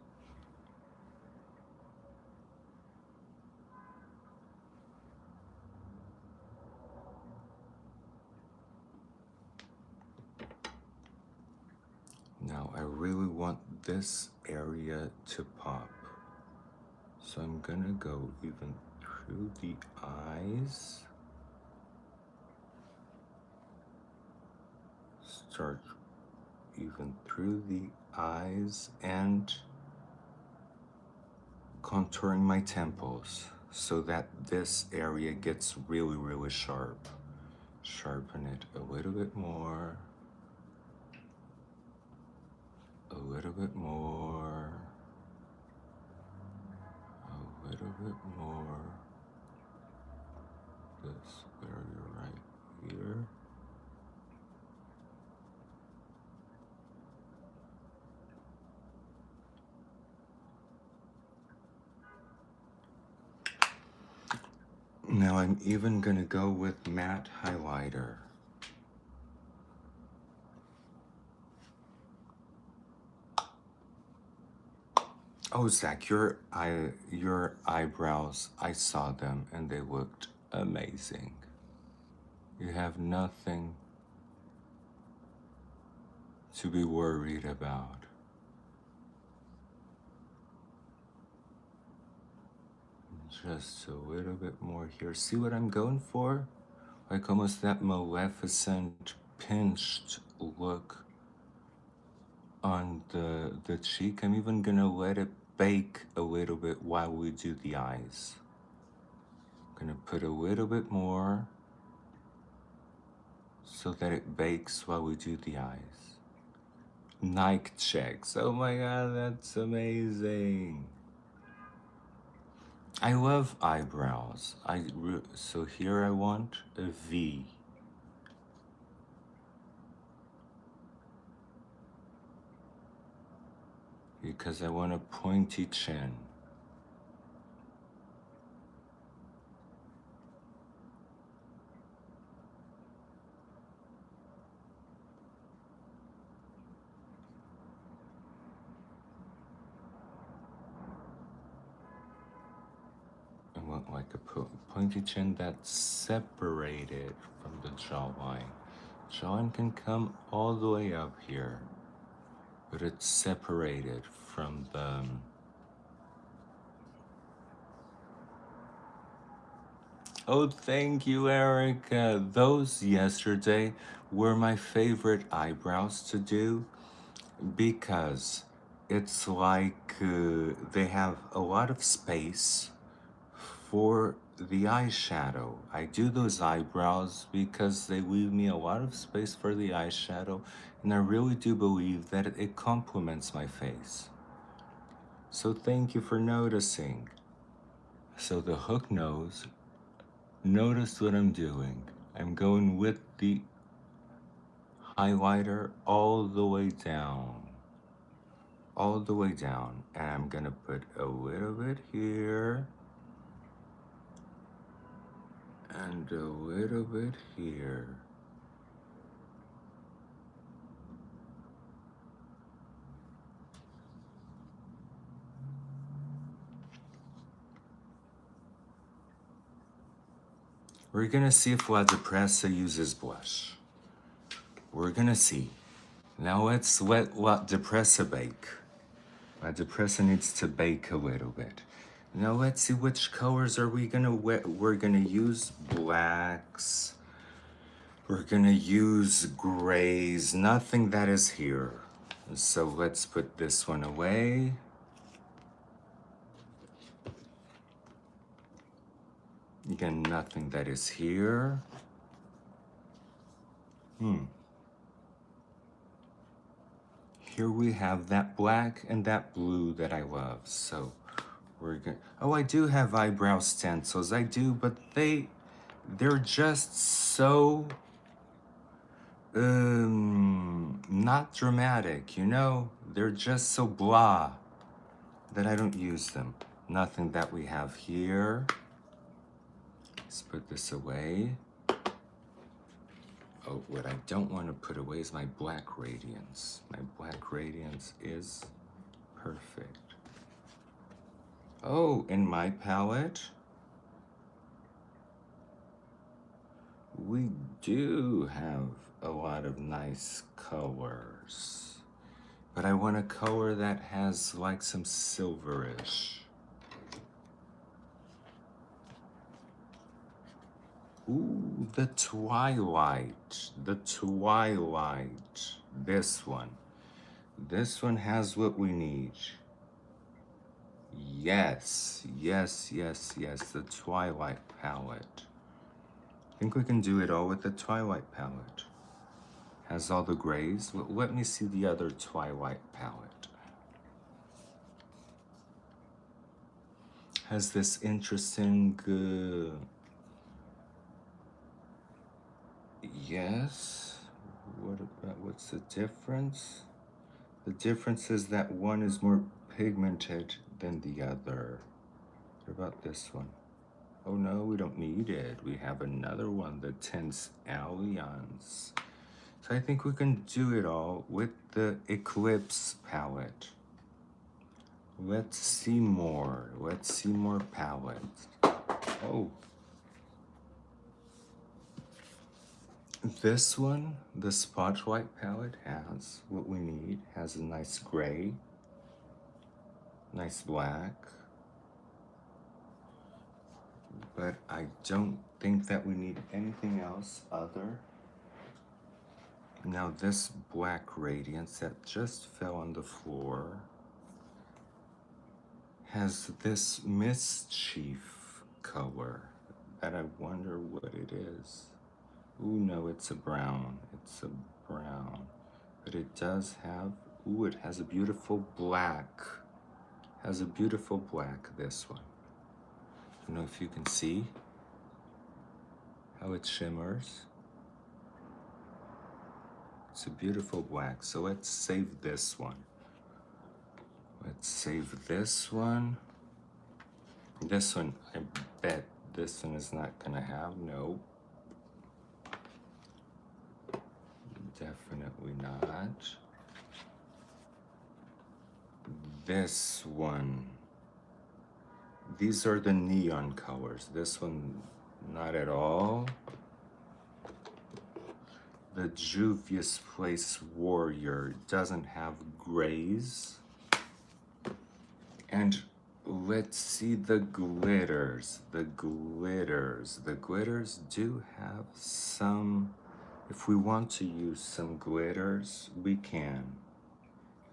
Now I really want this area to pop. So I'm gonna go even through the eyes. Start even through the eyes and contouring my temples so that this area gets really, really sharp. Sharpen it a little bit more. A little bit more. A little bit more. This area right here. Now I'm even gonna go with matte highlighter. Oh, Zach, your eyebrows, I saw them and they looked amazing. You have nothing to be worried about. Just a little bit more here. See what I'm going for? Like almost that Maleficent pinched look on the cheek. I'm even gonna let it bake a little bit while we do the eyes. I'm gonna put a little bit more so that it bakes while we do the eyes. Nike checks. Oh my god, that's amazing. I love eyebrows. So here I want a V. Because I want a pointy chin. I want like a pointy chin that's separated from the jawline. Jawline can come all the way up here, but it's separated from the... Oh, thank you, Erica. Those yesterday were my favorite eyebrows to do because it's like they have a lot of space for the eyeshadow. I do those eyebrows because they leave me a lot of space for the eyeshadow, and I really do believe that it complements my face. So thank you for noticing. So the hook nose, notice what I'm doing. I'm going with the highlighter all the way down. All the way down. And I'm gonna put a little bit here. And a little bit here. We're gonna see if La Depressa uses blush. We're gonna see. Now let's let La Depressa bake. La Depressa needs to bake a little bit. Now let's see which colors are we gonna we're gonna use blacks. We're gonna use grays, nothing that is here. So let's put this one away. Again, nothing that is here. Here we have that black and that blue that I love. So we're gonna, oh, I do have eyebrow stencils. I do, but they're just so, not dramatic, you know? They're just so blah that I don't use them. Nothing that we have here. Let's put this away. Oh, what I don't want to put away is my black radiance. My black radiance is perfect. Oh, in my palette, we do have a lot of nice colors. But I want a color that has like some silverish. Ooh, the twilight. The twilight. This one. This one has what we need. Yes, yes, yes, yes, the Twilight palette. I think we can do it all with the Twilight palette. Has all the grays. Let me see the other Twilight palette. Has this interesting, yes. What's the difference? The difference is that one is more pigmented than the other. What about this one? Oh no, we don't need it. We have another one, the Tense Alliance. So I think we can do it all with the Eclipse palette. Let's see more. Let's see more palettes. Oh. This one, the Spotlight palette, has what we need. Has a nice gray, nice black. But I don't think that we need anything else other. Now this black radiance that just fell on the floor has this mischief color that I wonder what it is. Ooh, no, it's a brown. It's a brown. But it does have, ooh, it has a beautiful black. Has a beautiful black, this one. I don't know if you can see how it shimmers. It's a beautiful black. So let's save this one. Let's save this one. This one, I bet this one is not gonna have, no. Definitely not. This one. These are the neon colors. This one, not at all. The Juvia's Place Warrior doesn't have grays. And let's see the glitters. The glitters. The glitters do have some. If we want to use some glitters, we can.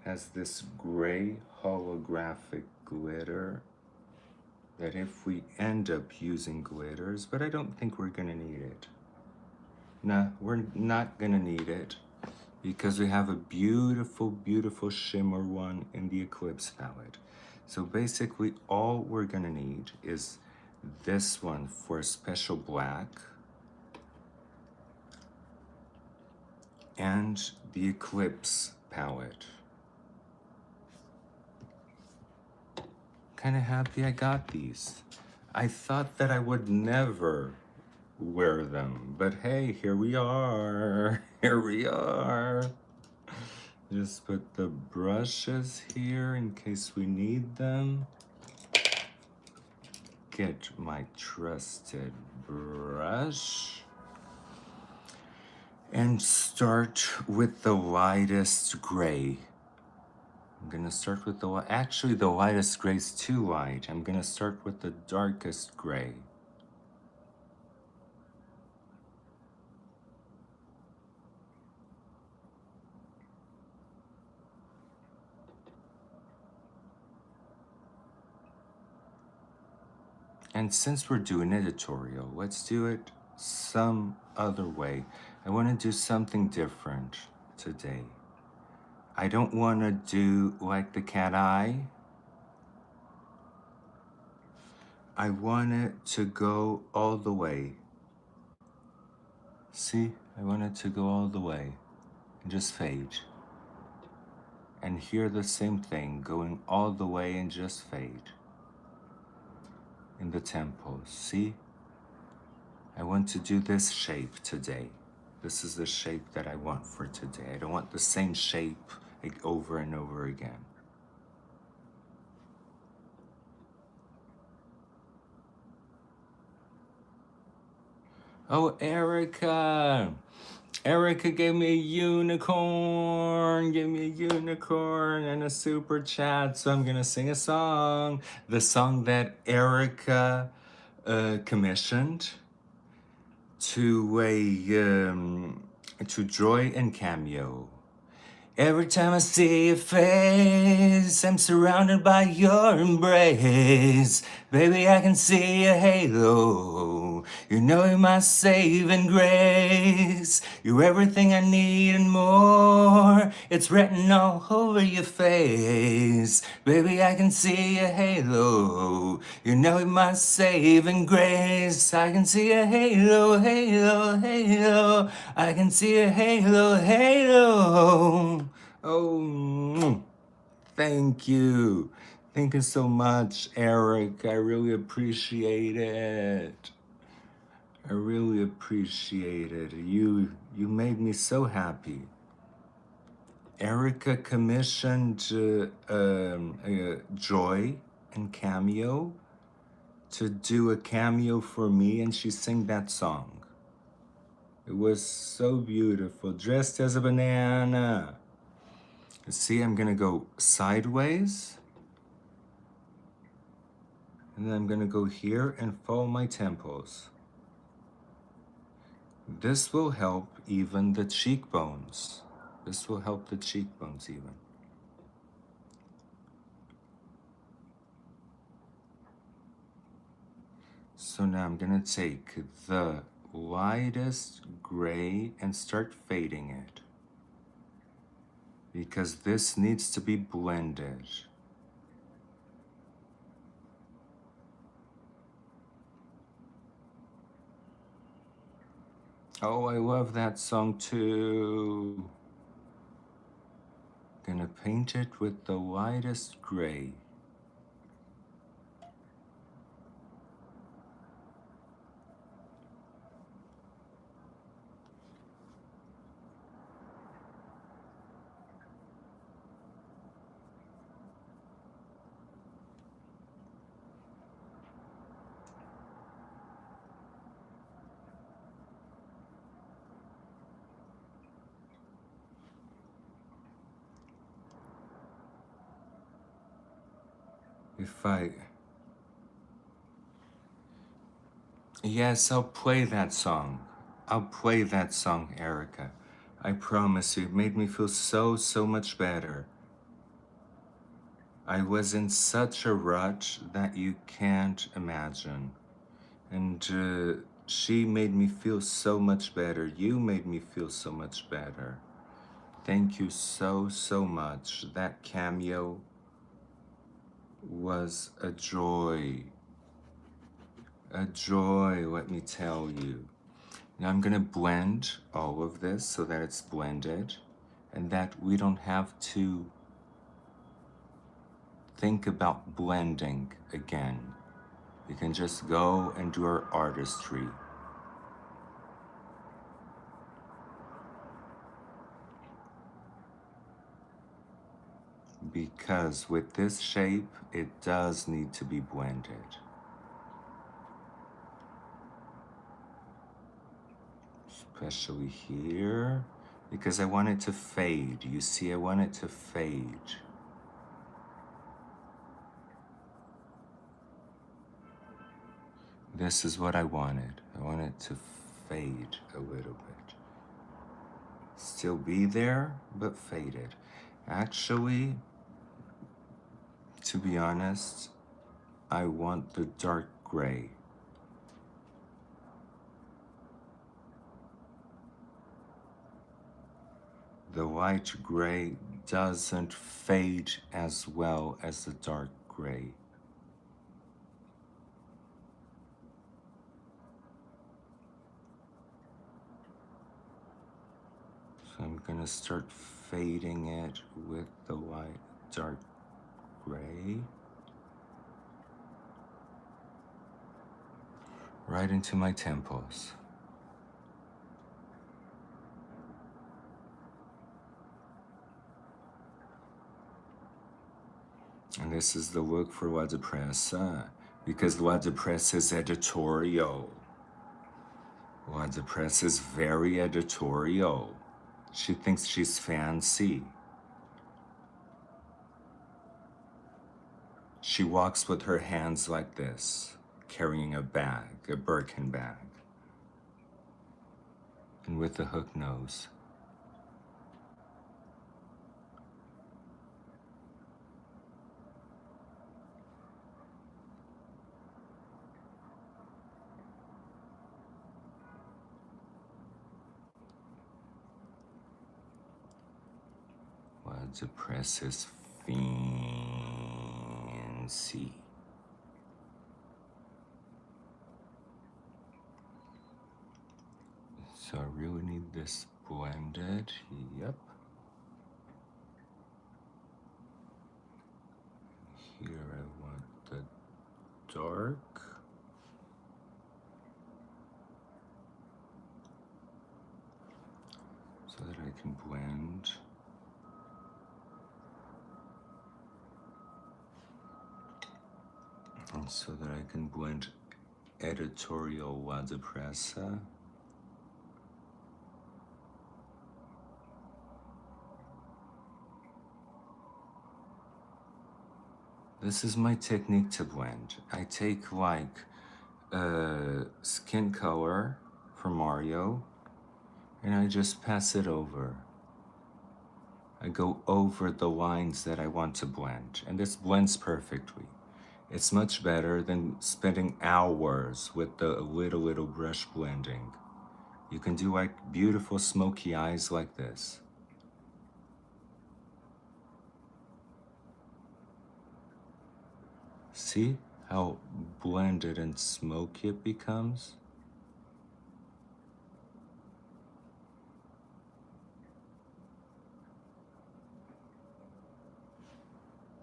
Has this gray holographic glitter that if we end up using glitters, but I don't think we're gonna need it. Nah, we're not gonna need it because we have a beautiful, beautiful shimmer one in the Eclipse palette. So basically all we're gonna need is this one for a special black and the Eclipse palette. Kind of happy I got these. I thought that I would never wear them, but hey, here we are. Here we are. Just put the brushes here in case we need them. Get my trusted brush. And start with the lightest gray. I'm gonna start with the, actually the lightest gray is too light. I'm gonna start with the darkest gray. And since we're doing an editorial, let's do it some other way. I wanna do something different today. I don't wanna do like the cat eye. I want it to go all the way. See, I want it to go all the way and just fade. And here the same thing, going all the way and just fade. In the temples, see? I want to do this shape today. This is the shape that I want for today. I don't want the same shape like over and over again. Oh, Erica! Erica gave me a unicorn, and a super chat, so I'm gonna sing a song. The song that Erica commissioned to Joy and Cameo. Every time I see your face, I'm surrounded by your embrace. Baby, I can see a halo. You know you're my saving grace. You're everything I need and more. It's written all over your face. Baby, I can see a halo. You know you're my saving grace. I can see a halo, halo, halo. I can see a halo, halo. Oh, thank you. Thank you so much, Eric. I really appreciate it. I really appreciate it. You made me so happy. Erica commissioned Joy and Cameo to do a cameo for me, and she sang that song. It was so beautiful. Dressed as a banana. See, I'm gonna go sideways, and then I'm gonna go here and follow my temples. This will help even the cheekbones. This will help the cheekbones even. So now I'm gonna take the lightest gray and start fading it, because this needs to be blended. Oh, I love that song too. Gonna paint it with the lightest gray. Yes, I'll play that song. I'll play that song, Erica. I promise you, it made me feel so much better. I was in such a rut that you can't imagine. And she made me feel so much better. You made me feel so much better. Thank you so much. That cameo was a joy. A joy, let me tell you. Now I'm gonna blend all of this so that it's blended and that we don't have to think about blending again. We can just go and do our artistry. Because with this shape, it does need to be blended. Especially here, because I want it to fade. You see, I want it to fade. This is what I wanted. I want it to fade a little bit. Still be there, but faded. Actually, to be honest, I want the dark gray. The light gray doesn't fade as well as the dark gray. So I'm gonna start fading it with the light dark gray. Right into my temples. And this is the look for La Depressa, because La Depressa is editorial. Well, the press is very editorial. She thinks she's fancy. She walks with her hands like this, carrying a bag, a Birkin bag, and with a hook nose. Well, the press is fancy. So I really need this blended. Yep. Here I want the dark. So that I can blend. And so that I can blend editorial waterpressa. This is my technique to blend. I take like skin color from Mario and I just pass it over. I go over the lines that I want to blend, and this blends perfectly. It's much better than spending hours with the little brush blending. You can do like beautiful smoky eyes like this. See how blended and smoky it becomes?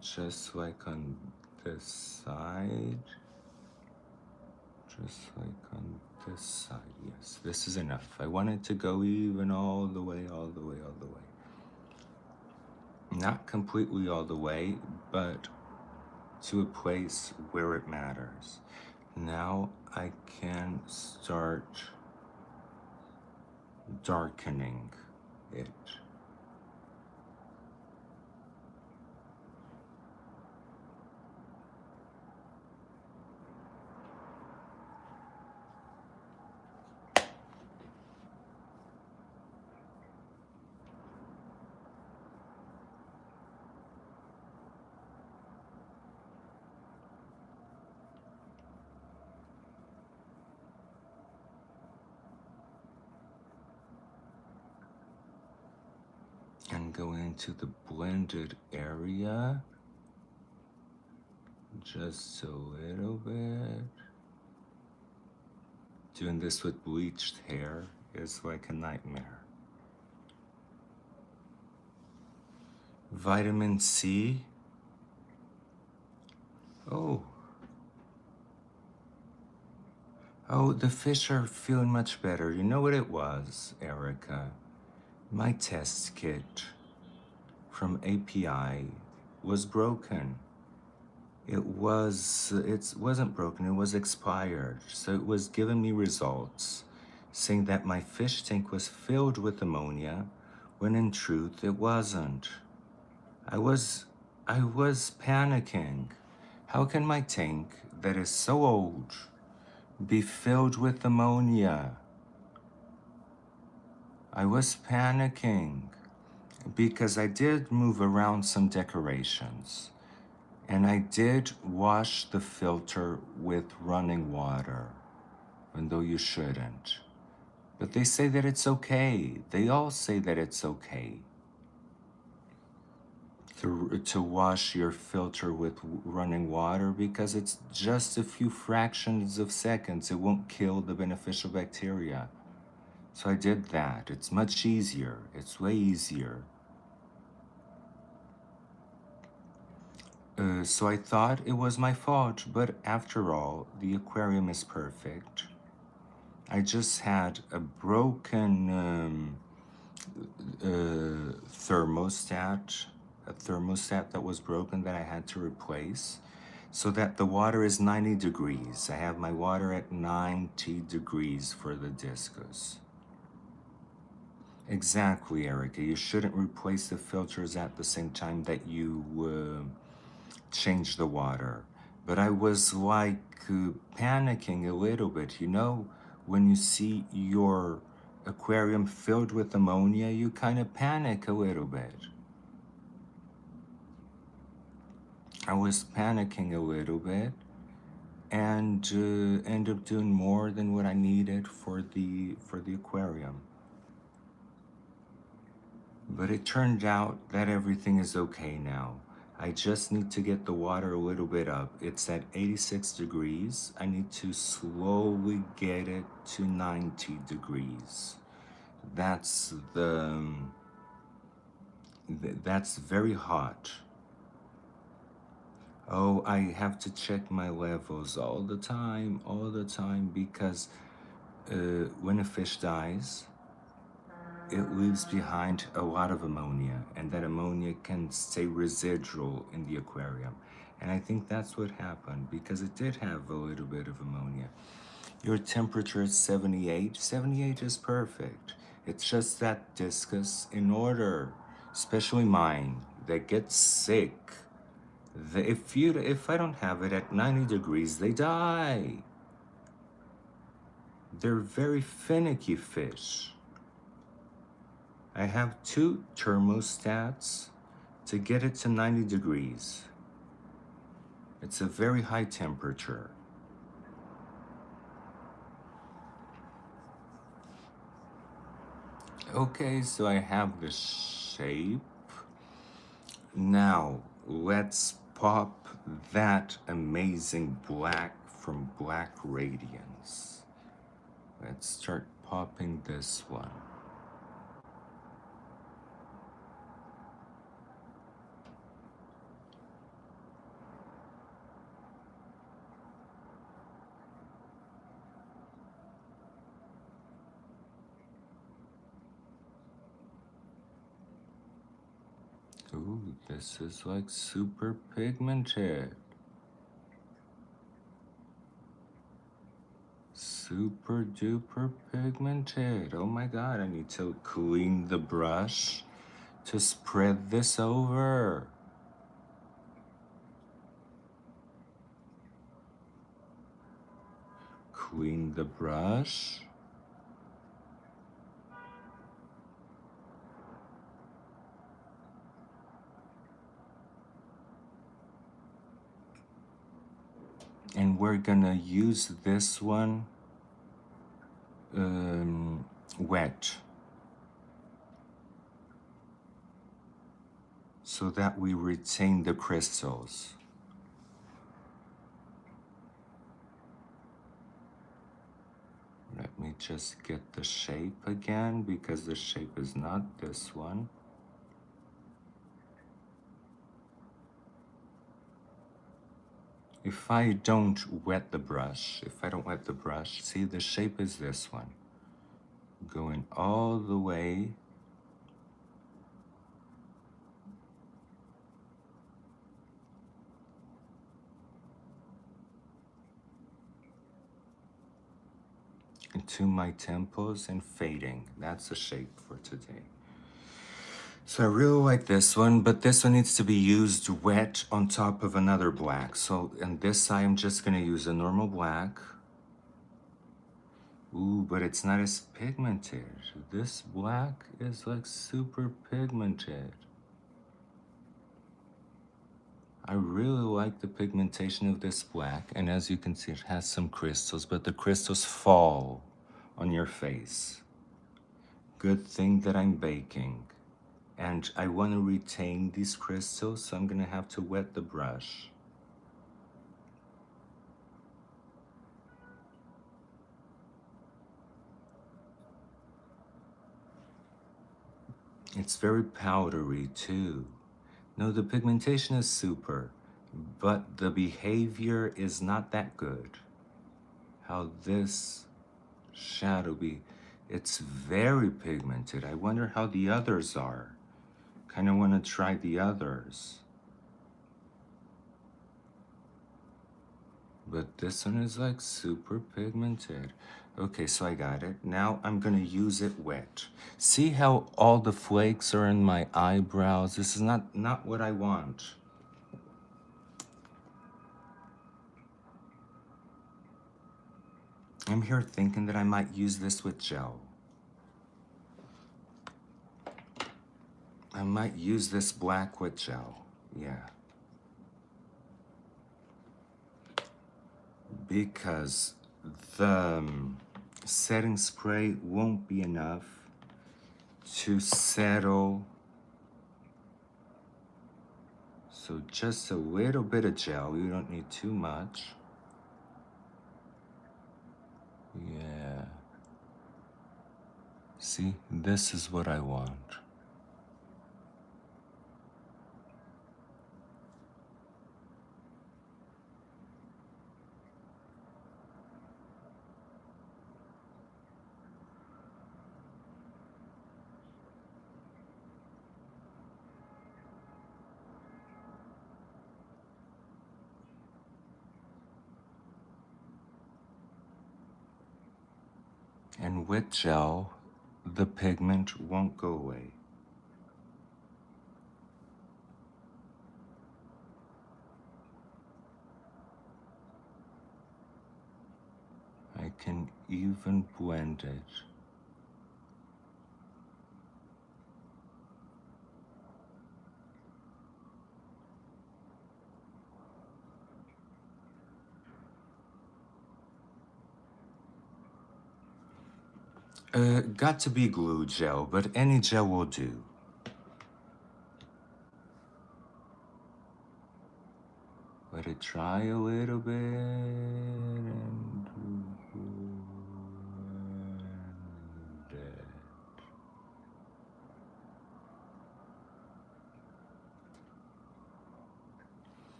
Just like on this side. Just like on this side, yes. This is enough. I want it to go even all the way, all the way, all the way. Not completely all the way, but to a place where it matters. Now I can start darkening it. And go into the blended area just a little bit. Doing this with bleached hair is like a nightmare. Vitamin C. Oh, the fish are feeling much better. You know what it was, Erica? My test kit from API was broken. It wasn't broken, it was expired. So it was giving me results saying that my fish tank was filled with ammonia, when in truth it wasn't. I was panicking. How can my tank that is so old be filled with ammonia? I was panicking because I did move around some decorations and I did wash the filter with running water, even though you shouldn't. But they say that it's okay. They all say that it's okay to wash your filter with running water because it's just a few fractions of seconds. It won't kill the beneficial bacteria. So I did that. It's much easier. It's way easier. So I thought it was my fault, but after all, the aquarium is perfect. I just had a broken thermostat, a thermostat that was broken that I had to replace. so that the water is 90 degrees. I have my water at 90 degrees for the discus. Exactly, Erica. You shouldn't replace the filters at the same time that you change the water. But I was like panicking a little bit. You know, when you see your aquarium filled with ammonia, you kind of panic a little bit. I was panicking a little bit and ended up doing more than what I needed for the aquarium. But it turned out that everything is okay now. I just need to get the water a little bit up. It's at 86 degrees. I need to slowly get it to 90 degrees. That's that's very hot. Oh, I have to check my levels all the time, because when a fish dies, it leaves behind a lot of ammonia, and that ammonia can stay residual in the aquarium. And I think that's what happened, because it did have a little bit of ammonia. Your temperature is 78. 78 is perfect. It's just that discus, in order, especially mine, that gets sick. If I don't have it at 90 degrees, they die. They're very finicky fish. I have 2 thermostats to get it to 90 degrees. It's a very high temperature. Okay, so I have the shape. Now, let's pop that amazing black from Black Radiance. Let's start popping this one. Ooh, this is like super pigmented. Super duper pigmented. Oh my god, I need to clean the brush to spread this over. Clean the brush. And we're gonna use this one wet, so that we retain the crystals. Let me just get the shape again, because the shape is not this one. If I don't wet the brush, see, the shape is this one. Going all the way into my temples and fading. That's the shape for today. So I really like this one, but this one needs to be used wet on top of another black. So in this I'm just gonna use a normal black. Ooh, but it's not as pigmented. This black is like super pigmented. I really like the pigmentation of this black, and as you can see, it has some crystals, but the crystals fall on your face. Good thing that I'm baking. And I want to retain these crystals, so I'm gonna have to wet the brush. It's very powdery too. No, the pigmentation is super, but the behavior is not that good. How this shadow it's very pigmented. I wonder how the others are. Kind of want to try the others. But this one is like super pigmented. Okay, so I got it. Now I'm gonna use it wet. See how all the flakes are in my eyebrows? This is not what I want. I'm here thinking that I might use this with gel. I might use this black with gel. Yeah. Because the setting spray won't be enough to settle. So just a little bit of gel. You don't need too much. Yeah. See, this is what I want. And with gel, the pigment won't go away. I can even blend it. Got to be glue gel, but any gel will do. Let it dry a little bit and blend it.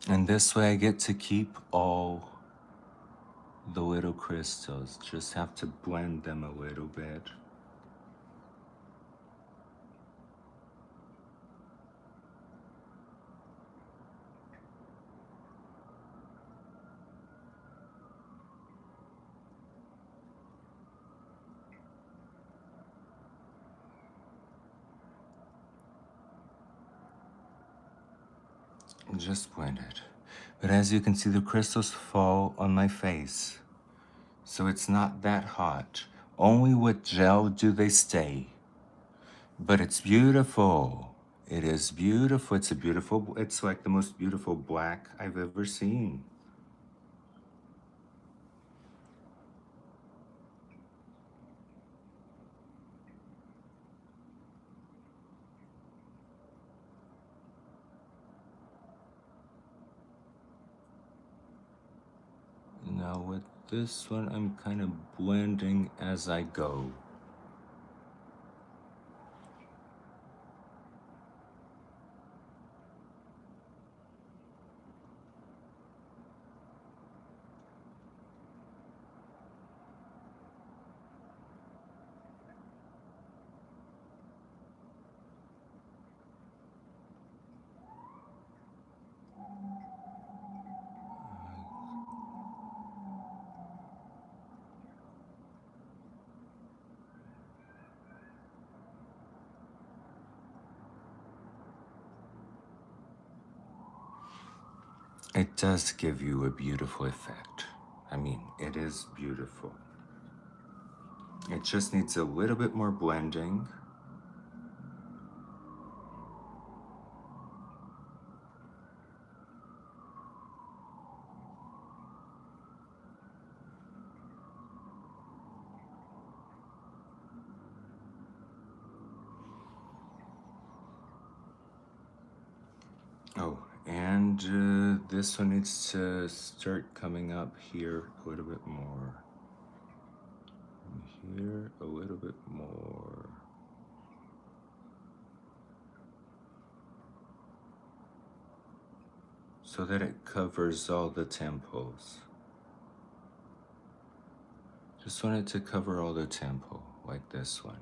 And this way I get to keep all the little crystals. Just have to blend them a little bit. Just blend it. But as you can see, the crystals fall on my face. So it's not that hot. Only with gel do they stay. But it's beautiful. It is beautiful. It's like the most beautiful black I've ever seen. Now with this one, I'm kind of blending as I go. It does give you a beautiful effect. I mean, it is beautiful. It just needs a little bit more blending. Oh, and this one needs to start coming up here a little bit more. And here a little bit more. So that it covers all the temples. Just want it to cover all the temple, like this one.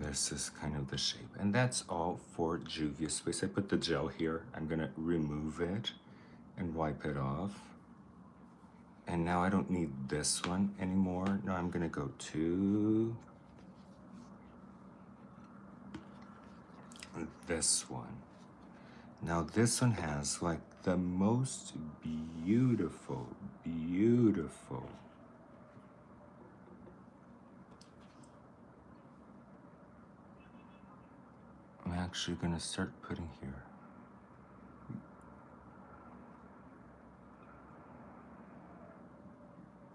this is kind of the shape. And that's all for Juvia Space. I put the gel here. I'm gonna remove it and wipe it off. And now I don't need this one anymore. Now I'm gonna go to this one. Now this one has like the most beautiful, beautiful I'm actually gonna start putting here.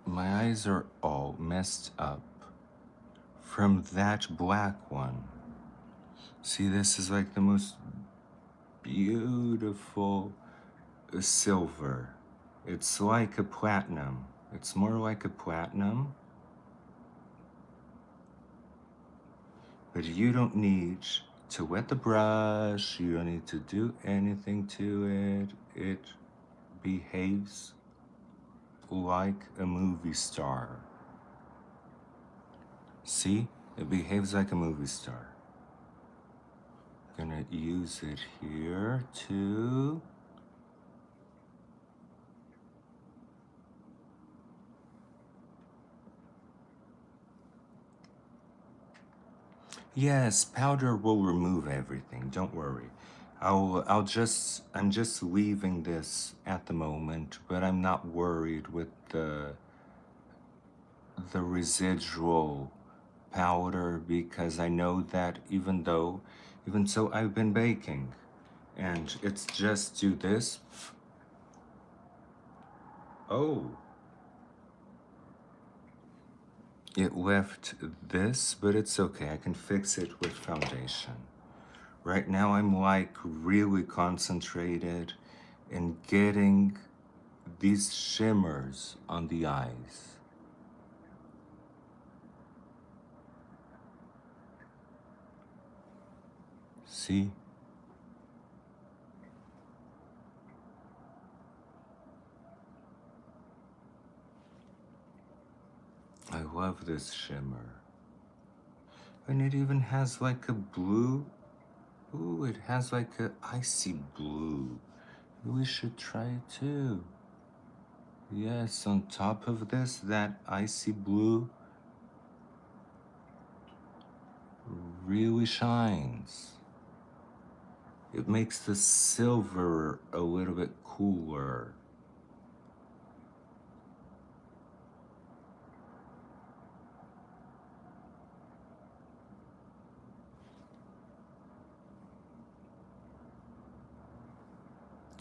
My eyes are all messed up from that black one. See, this is like the most beautiful silver. It's like a platinum. It's more like a platinum. But you don't need to wet the brush. You don't need to do anything to it. It behaves like a movie star. See? It behaves like a movie star. Gonna use it here too. Yes, powder will remove everything. Don't worry. I'm just leaving this at the moment, but I'm not worried with the residual powder because I know that even so I've been baking and it's just do this. Oh. It left this, but it's okay. I can fix it with foundation. Right now I'm like really concentrated in getting these shimmers on the eyes. See? I love this shimmer. And it even has like a blue. Ooh, it has like a icy blue. We should try it too. Yes, on top of this, that icy blue really shines. It makes the silver a little bit cooler.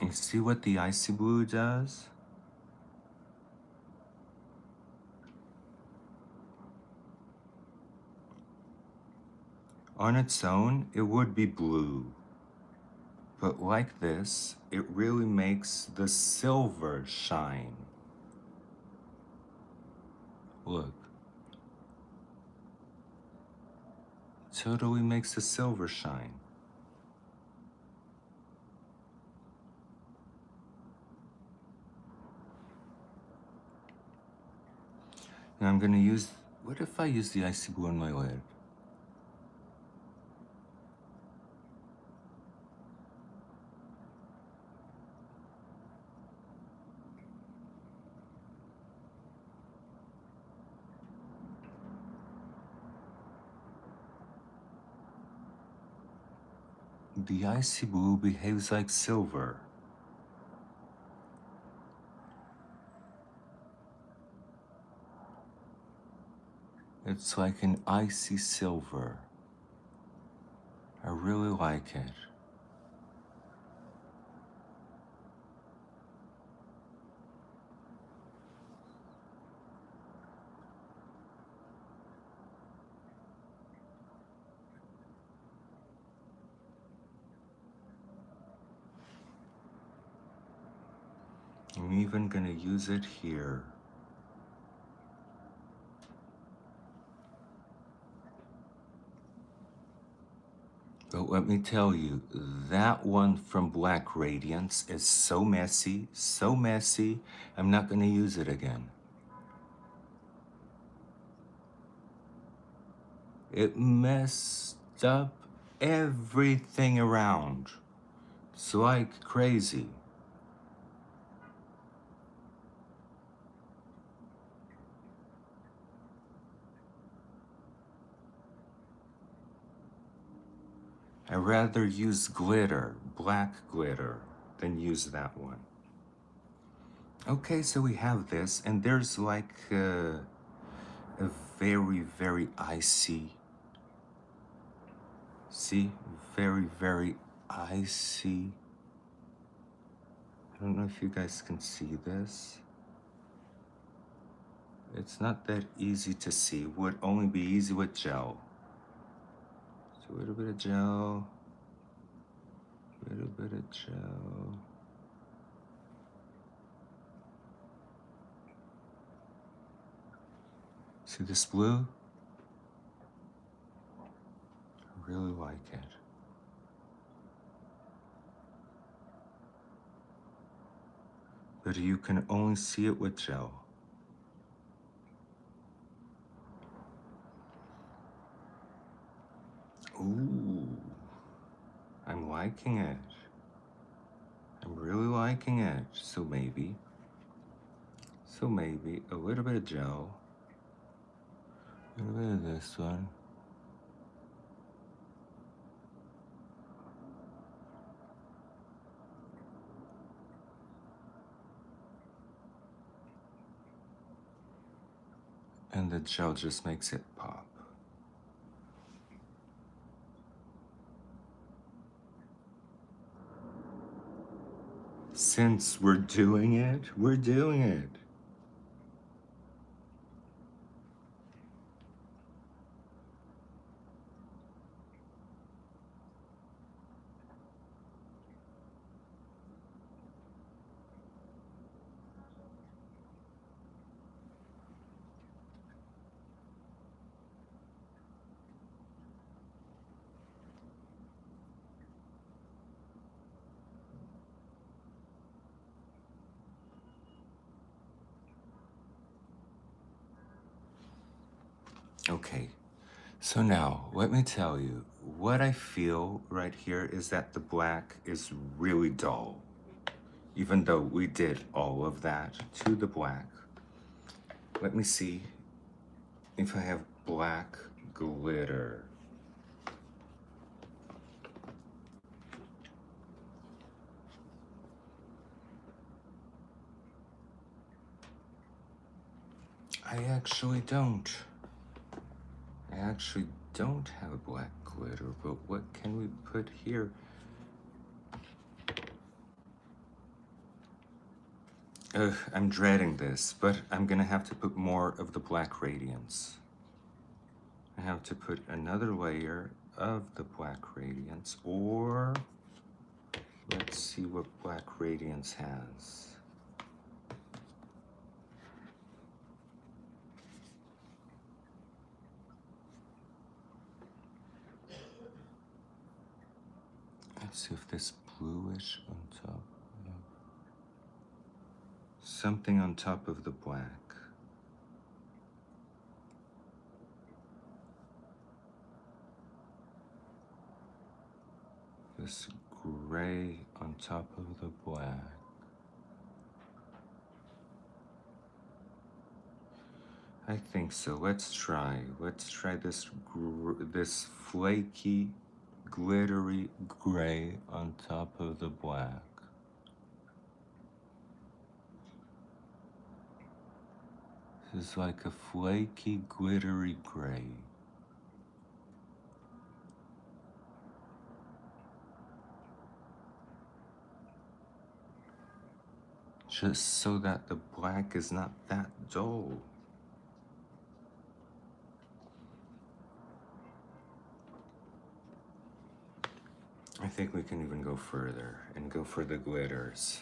You see what the icy blue does? On its own, it would be blue. But like this, it really makes the silver shine. Look. Totally makes the silver shine. Now I'm gonna use, what if I use the icy blue on my lid? The icy blue behaves like silver. It's like an icy silver. I really like it. I'm even gonna use it here. But let me tell you, that one from Black Radiance is so messy, I'm not gonna use it again. It messed up everything around. It's like crazy. I'd rather use glitter, black glitter, than use that one. Okay, so we have this, and there's like a very, very icy. See? Very, very icy. I don't know if you guys can see this. It's not that easy to see. Would only be easy with gel. So a little bit of gel. A little bit of gel. See this blue? I really like it. But you can only see it with gel. Ooh, I'm liking it. I'm really liking it. So maybe a little bit of gel, a little bit of this one. And the gel just makes it pop. Since we're doing it, we're doing it. Okay, so now let me tell you, what I feel right here is that the black is really dull. Even though we did all of that to the black. Let me see if I have black glitter. I actually don't. I actually don't have black glitter, but what can we put here? I'm dreading this, but I'm gonna have to put more of the black radiance. I have to put another layer of the black radiance, or let's see what black radiance has. Let's see if this bluish on top. Something on top of the black. This gray on top of the black. I think so. Let's try. Let's try this this flaky, glittery gray on top of the black. This is like a flaky, glittery gray. Just so that the black is not that dull. I think we can even go further and go for the glitters.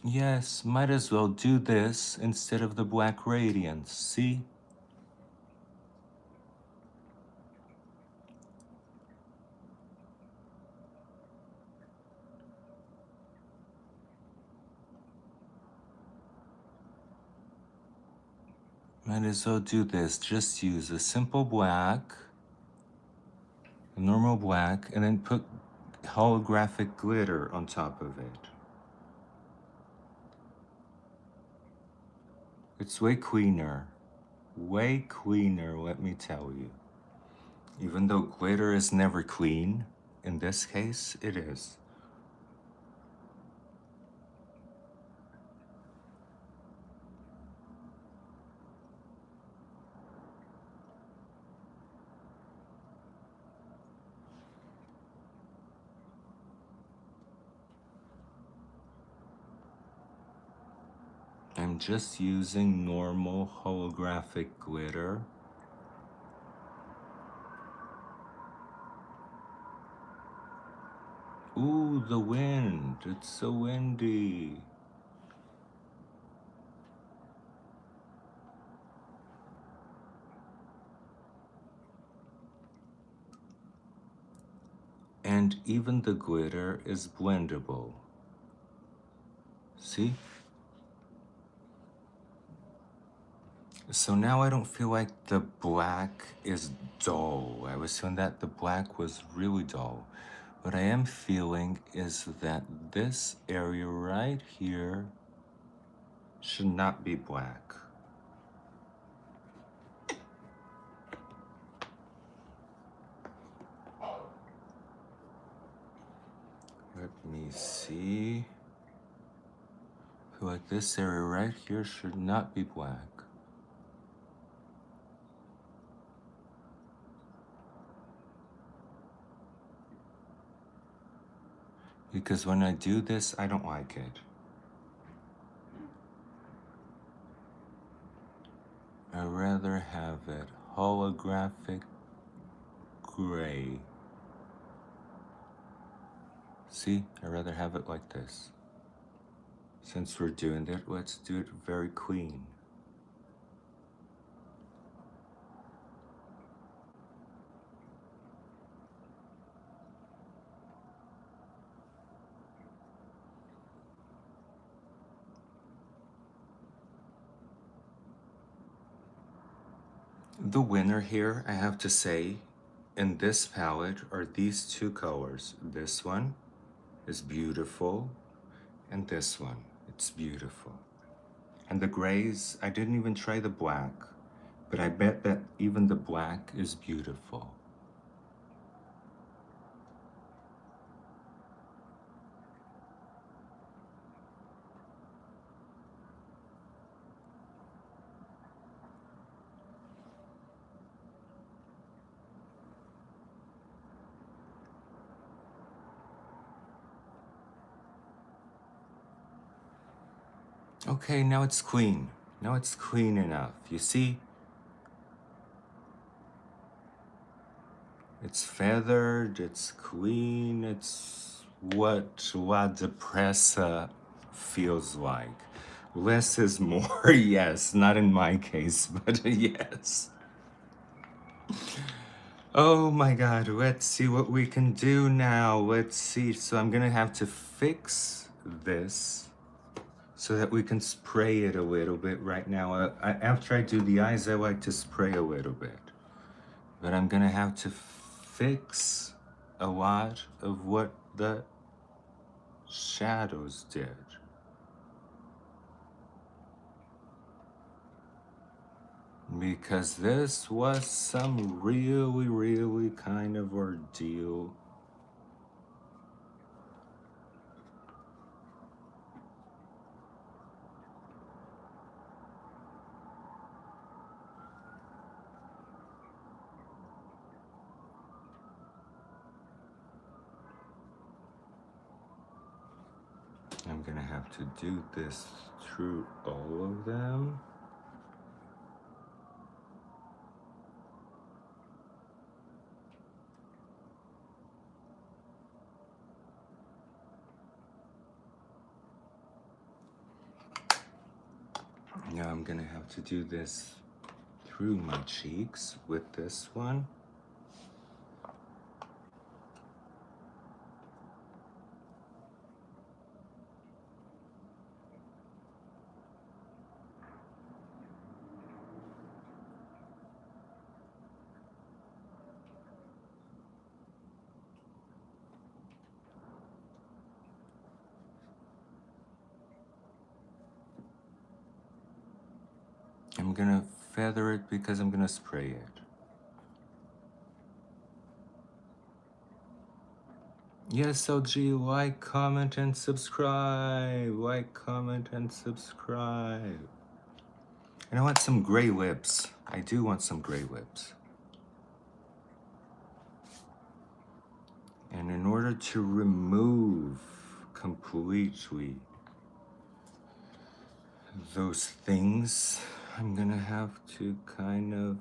Yes, might as well do this instead of the black radiance, see? Might as well do this. Just use a simple black, a normal black, and then put holographic glitter on top of it. It's way cleaner. Way cleaner, let me tell you. Even though glitter is never clean, in this case, it is. I'm just using normal holographic glitter. Ooh, the wind. It's so windy. And even the glitter is blendable. See? So now I don't feel like the black is dull. I was feeling that the black was really dull. What I am feeling is that this area right here should not be black. Let me see. I feel like this area right here should not be black. Because when I do this, I don't like it. I'd rather have it holographic gray. See, I'd rather have it like this. Since we're doing it, let's do it very clean. The winner here, I have to say, in this palette are these two colors. This one is beautiful, and this one, it's beautiful. And the grays, I didn't even try the black, but I bet that even the black is beautiful. Okay, now it's clean. Now it's clean enough. You see? It's feathered, it's clean, it's what La Depressa feels like. Less is more, yes. Not in my case, but yes. Oh my god, let's see what we can do now. Let's see. So I'm gonna have to fix this so that we can spray it a little bit right now. After I do the eyes, I like to spray a little bit. But I'm gonna have to fix a lot of what the shadows did. Because this was some really kind of ordeal. I'm gonna have to do this through all of them. I'm gonna have to do this through my cheeks with this one. I'm gonna feather it because I'm gonna spray it. Yes, LG, like, comment, and subscribe. Like, comment, and subscribe. And I want some gray lips. I do want some gray lips. And in order to remove completely those things, I'm gonna have to kind of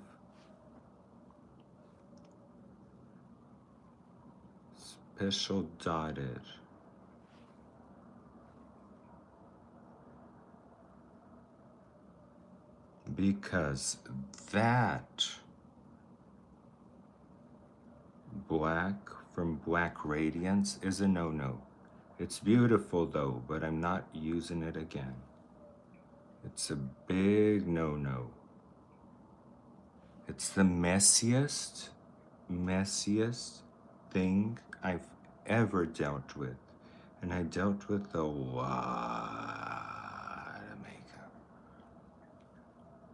special dot it. Because that black from Black Radiance is a no-no. It's beautiful though, but I'm not using it again. It's a big no-no. It's the messiest thing I've ever dealt with. And I dealt with a lot of makeup.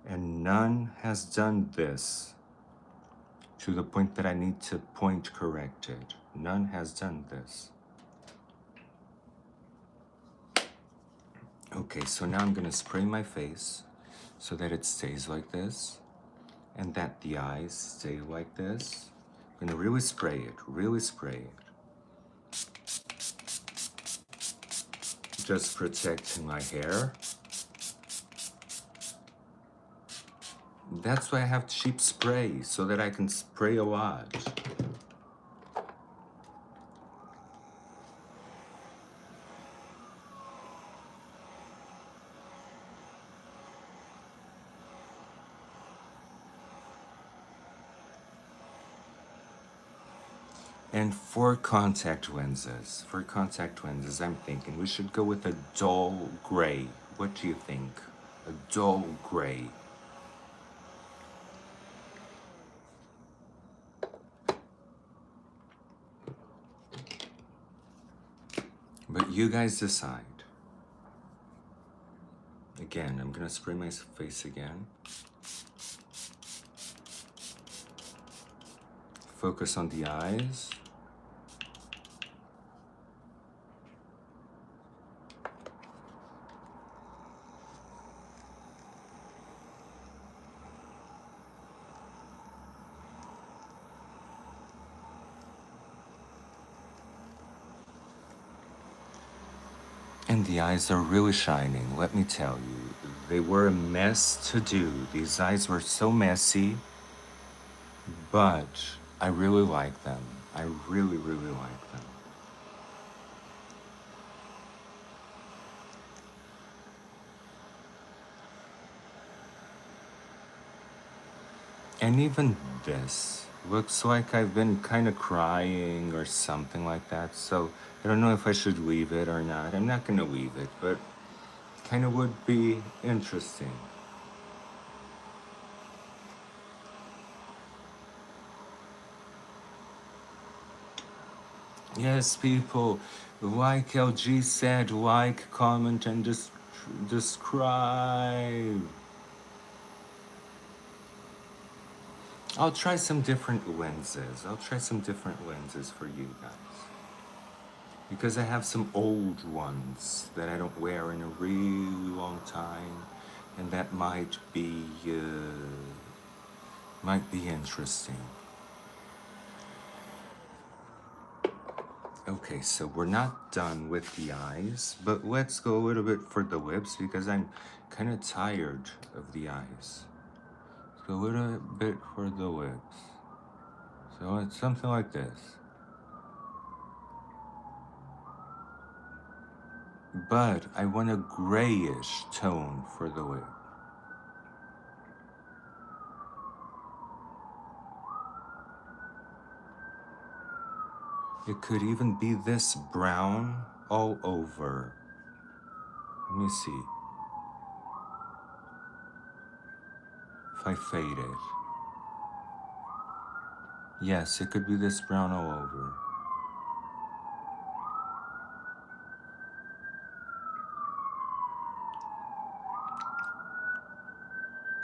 And none has done this to the point that I need to point correct it. None has done this. Okay, so now I'm gonna spray my face so that it stays like this and that the eyes stay like this. I'm gonna really spray it, Just protecting my hair. That's why I have cheap spray, so that I can spray a lot. And for contact lenses, I'm thinking we should go with a dull gray. What do you think? A dull gray. But you guys decide. Again, I'm gonna spray my face again. Focus on the eyes. And the eyes are really shining, let me tell you. They were a mess to do. These eyes were so messy, but I really like them. I really, really like them. And even this looks like I've been kind of crying or something like that, so I don't know if I should leave it or not. I'm not gonna leave it, but kind of would be interesting. Yes, people, like LG said, like, comment, and describe. I'll try some different lenses. For you guys. Because I have some old ones that I don't wear in a really long time, and that might be interesting. Okay, so we're not done with the eyes, but let's go a little bit for the lips because I'm kind of tired of the eyes. Let's go a little bit for the lips. So it's something like this. But I want a grayish tone for the lip. It could even be this brown all over. Let me see. If I fade it. Yes, it could be this brown all over.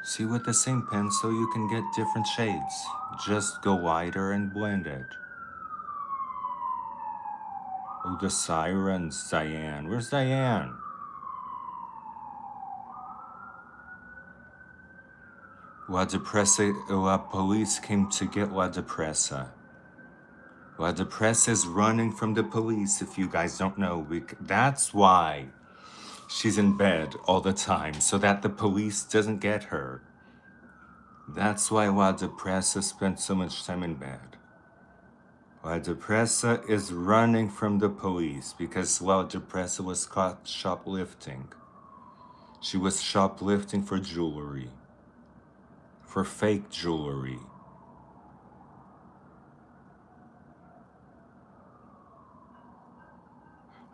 See, with the same pencil, you can get different shades. Just go wider and blend it. Oh, the sirens, Diane. Where's Diane? La Depressa, la police came to get La Depressa. La Depressa is running from the police, if you guys don't know. That's why she's in bed all the time, so that the police doesn't get her. That's why La Depressa spent so much time in bed. La Depressa is running from the police because La Depressa was caught shoplifting. She was shoplifting for jewelry. For fake jewelry.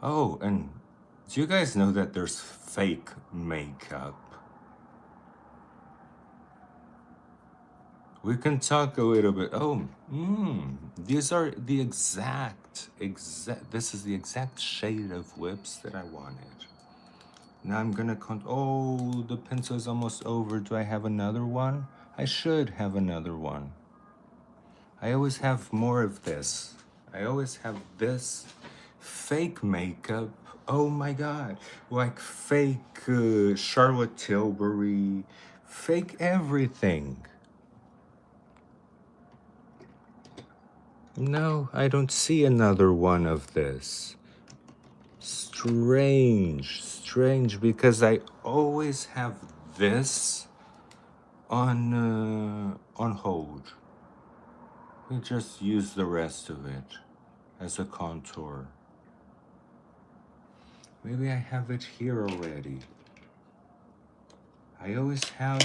Oh, and do you guys know that there's fake makeup? We can talk a little bit. Oh, these are the exact, this is the exact shade of lips that I wanted. Now I'm gonna oh, the pencil is almost over. Do I have another one? I should have another one. I always have more of this. I always have this fake makeup. Oh my God. Like fake Charlotte Tilbury, fake everything. No, I don't see another one of this. Strange, because I always have this on hold. We just use the rest of it as a contour. Maybe I have it here already. I always have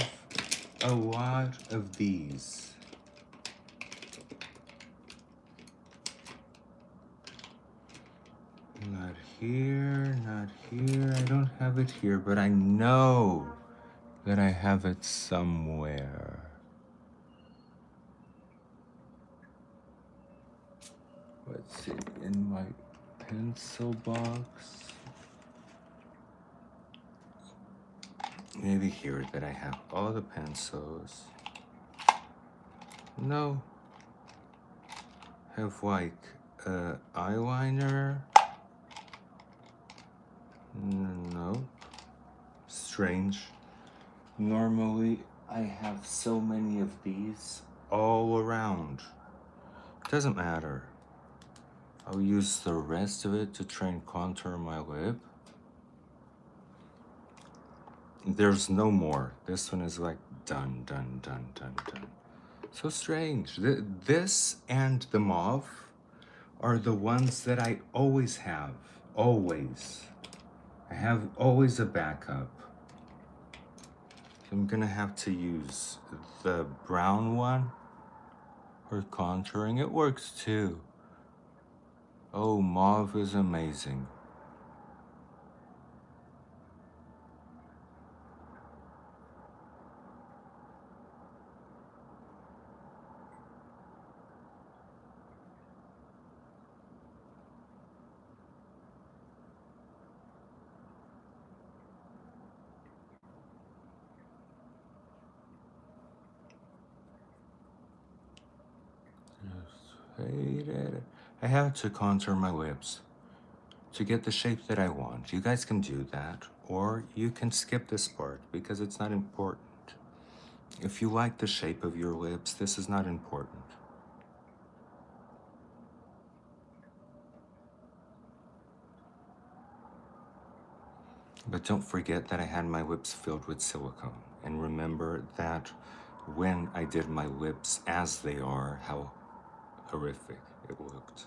a lot of these. Not here, not here. I don't have it here, but I know that I have it somewhere. Let's see, in my pencil box. Maybe here that I have all the pencils. No. I have like eyeliner. No. Strange. Normally I have so many of these all around. Doesn't matter. I'll use the rest of it to try and contour my lip. There's no more. This one is like done. So strange. This and the mauve are the ones that I always have. Always. I have always a backup. So I'm gonna have to use the brown one for contouring. It works too. Oh, mauve is amazing. I have to contour my lips to get the shape that I want. You guys can do that, or you can skip this part because it's not important. If you like the shape of your lips, this is not important. But don't forget that I had my lips filled with silicone. And remember that when I did my lips as they are, how horrific it looked.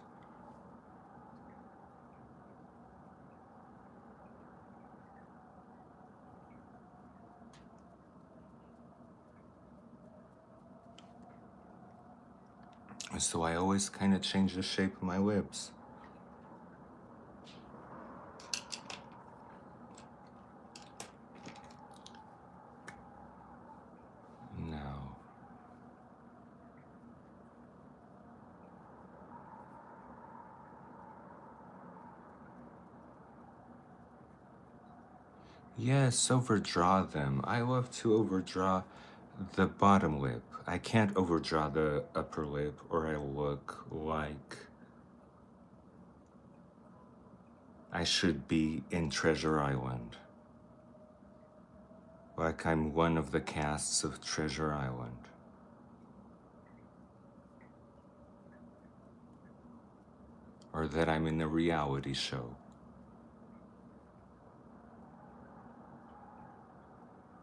So I always kind of change the shape of my lips. Now, yes, overdraw them. I love to overdraw the bottom lip. I can't overdraw the upper lip or I look like I should be in Treasure Island. Like I'm one of the casts of Treasure Island. Or that I'm in a reality show.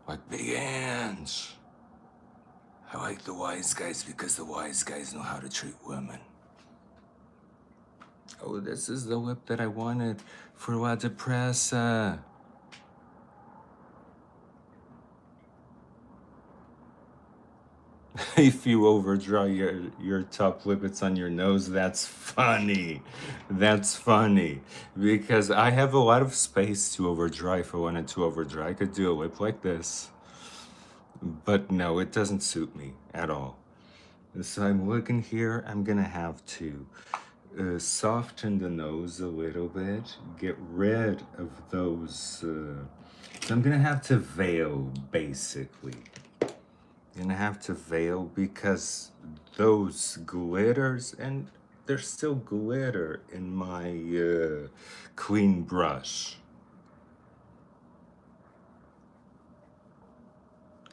Like big hands. I like the wise guys because the wise guys know how to treat women. Oh, this is the whip that I wanted for La Depressa. If you overdraw your top lip, it's on your nose. That's funny. That's funny. Because I have a lot of space to overdraw if I wanted to overdraw. I could do a lip like this. But no, it doesn't suit me at all. So I'm looking here, I'm gonna have to soften the nose a little bit, get rid of those, so I'm gonna have to veil, basically. I'm gonna have to veil because those glitters, and there's still glitter in my clean brush.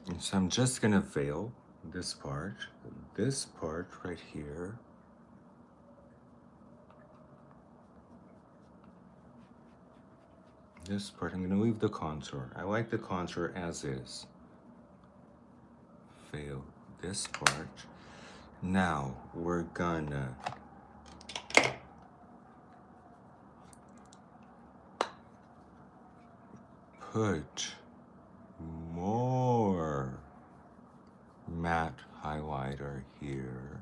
And so I'm just gonna veil this part right here. This part, I'm gonna leave the contour. I like the contour as is. Veil this part. Now we're gonna put more matte highlighter here.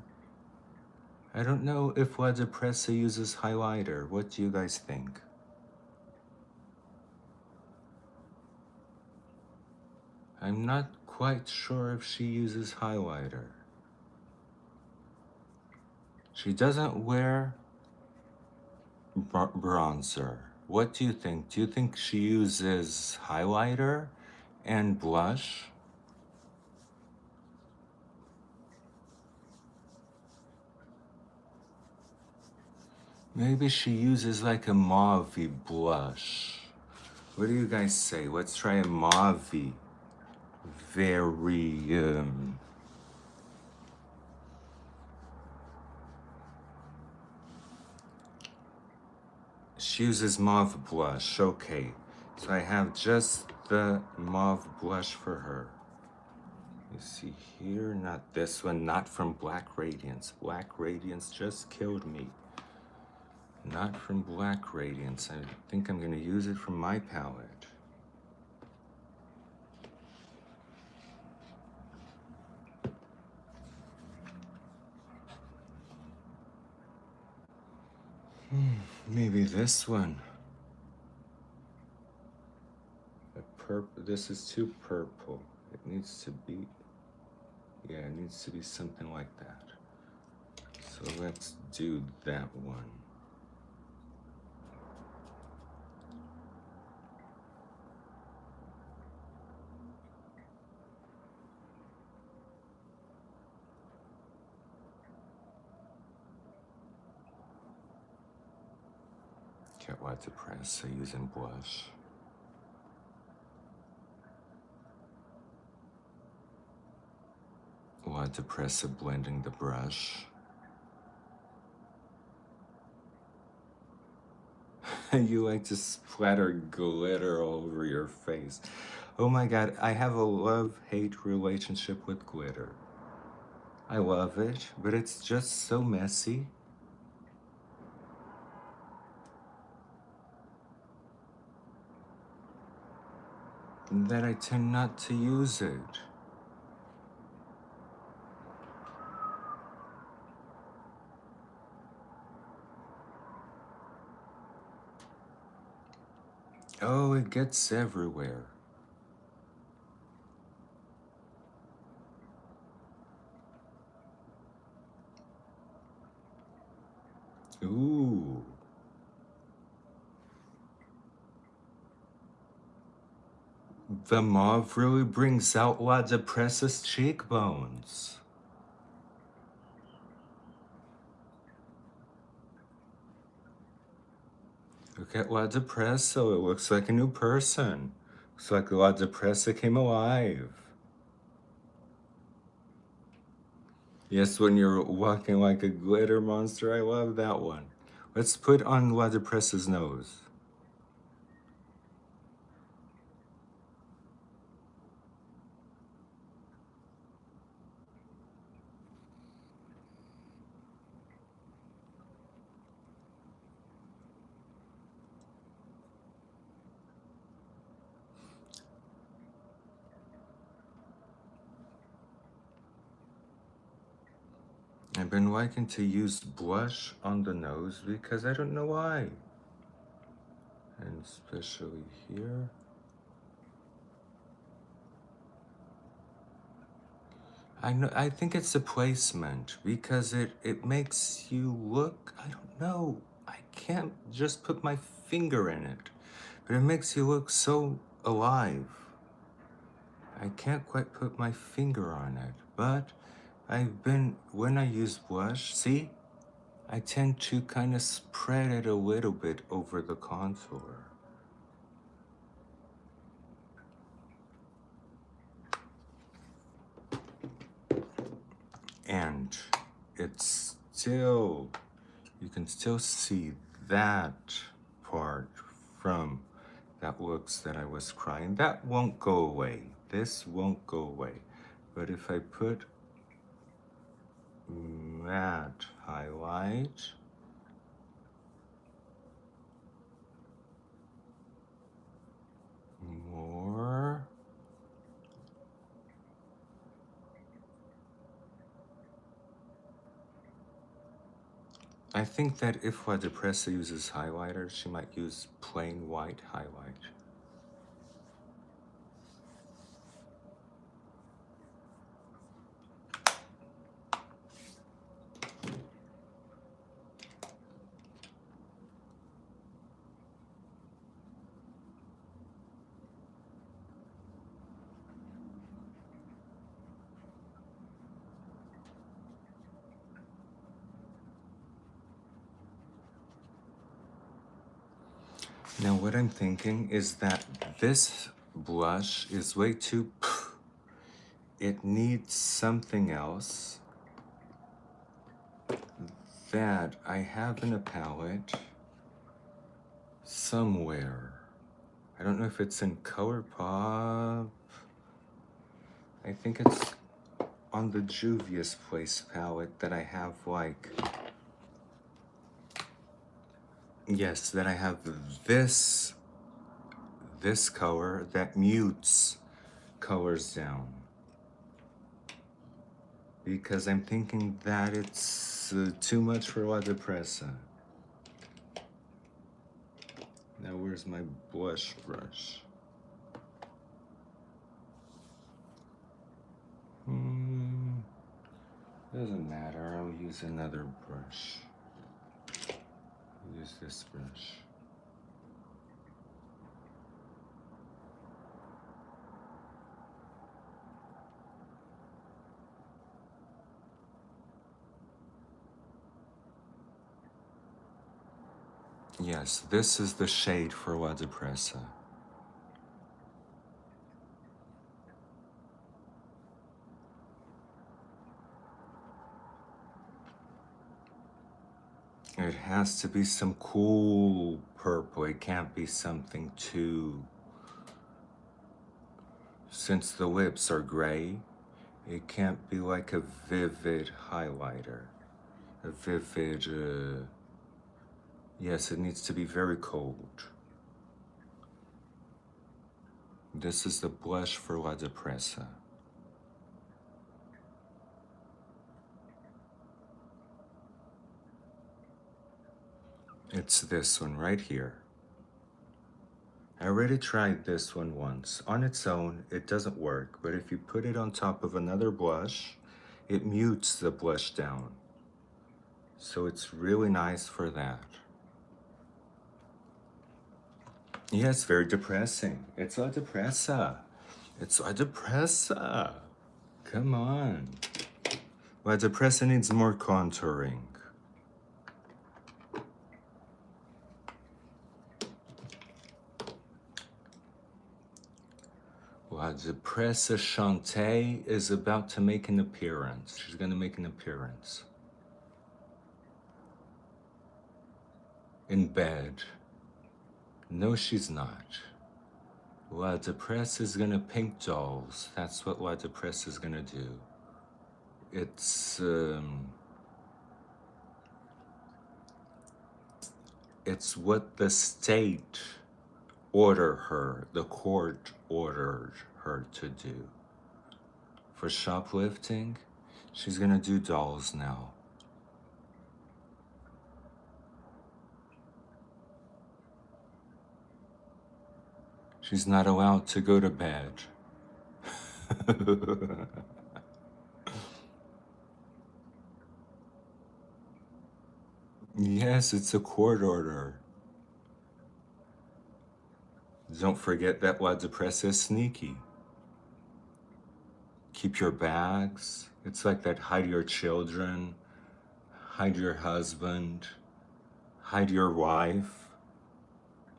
I don't know if La Depressa uses highlighter. What do you guys think? I'm not quite sure if she uses highlighter. She doesn't wear bronzer. What do you think? Do you think she uses highlighter and blush? Maybe she uses like a mauve-y blush. What do you guys say? Let's try a mauve-y. Very, she uses mauve blush. Okay, so I have just the mauve blush for her. You see here, not this one, not from Black Radiance. Black Radiance just killed me. Not from Black Radiance. I think I'm gonna use it from my palette. Maybe this one. This is too purple. It needs to be, yeah, it needs to be something like that. So let's do that one. Get what to press, so using blush. What to press, so blending the brush. You like to splatter glitter all over your face. Oh my god, I have a love-hate relationship with glitter. I love it, but it's just so messy. That I tend not to use it. Oh, it gets everywhere. Ooh. The mauve really brings out La Depressa's cheekbones. Look at La Depressa, it looks like a new person. Looks like La Depressa came alive. Yes, when you're walking like a glitter monster, I love that one. Let's put on La Depressa's nose. I've been liking to use blush on the nose because I don't know why. And especially here. I think it's a placement because it makes you look, I don't know. I can't just put my finger in it. But it makes you look so alive. I can't quite put my finger on it, but when I use blush, see? I tend to kind of spread it a little bit over the contour. And it's still, you can still see that part from that looks that I was crying. That won't go away. This won't go away. But if I put matte highlight, more, I think that if La Depressa uses highlighter, she might use plain white highlight. Now what I'm thinking is that this blush is way too, it needs something else that I have in a palette somewhere. I don't know if it's in ColourPop. I think it's on the Juvia's Place palette that I have like, yes, that I have this color that mutes colors down. Because I'm thinking that it's too much for La Depressa. Now where's my blush brush? Doesn't matter, I'll use another brush. Use this brush. Yes, this is the shade for La Depressa. It has to be some cool purple. It can't be something too... Since the lips are gray, it can't be like a vivid highlighter. A vivid, yes, it needs to be very cold. This is the blush for La Depressa. It's this one right here. I already tried this one once. On its own, it doesn't work, but if you put it on top of another blush, it mutes the blush down. So it's really nice for that. Yes, very depressing. It's a depressor. It's a depressor. Come on. Well, depressor needs more contouring. Well, depressor Shantae is about to make an appearance. She's going to make an appearance. In bed. No, she's not. La Depresse is gonna paint dolls. That's what La Depresse is gonna do. It's what the state ordered her, the court ordered her to do. For shoplifting, she's gonna do dolls now. She's not allowed to go to bed. Yes, it's a court order. Don't forget that La Depresse is sneaky. Keep your bags. It's like that hide your children, hide your husband, hide your wife.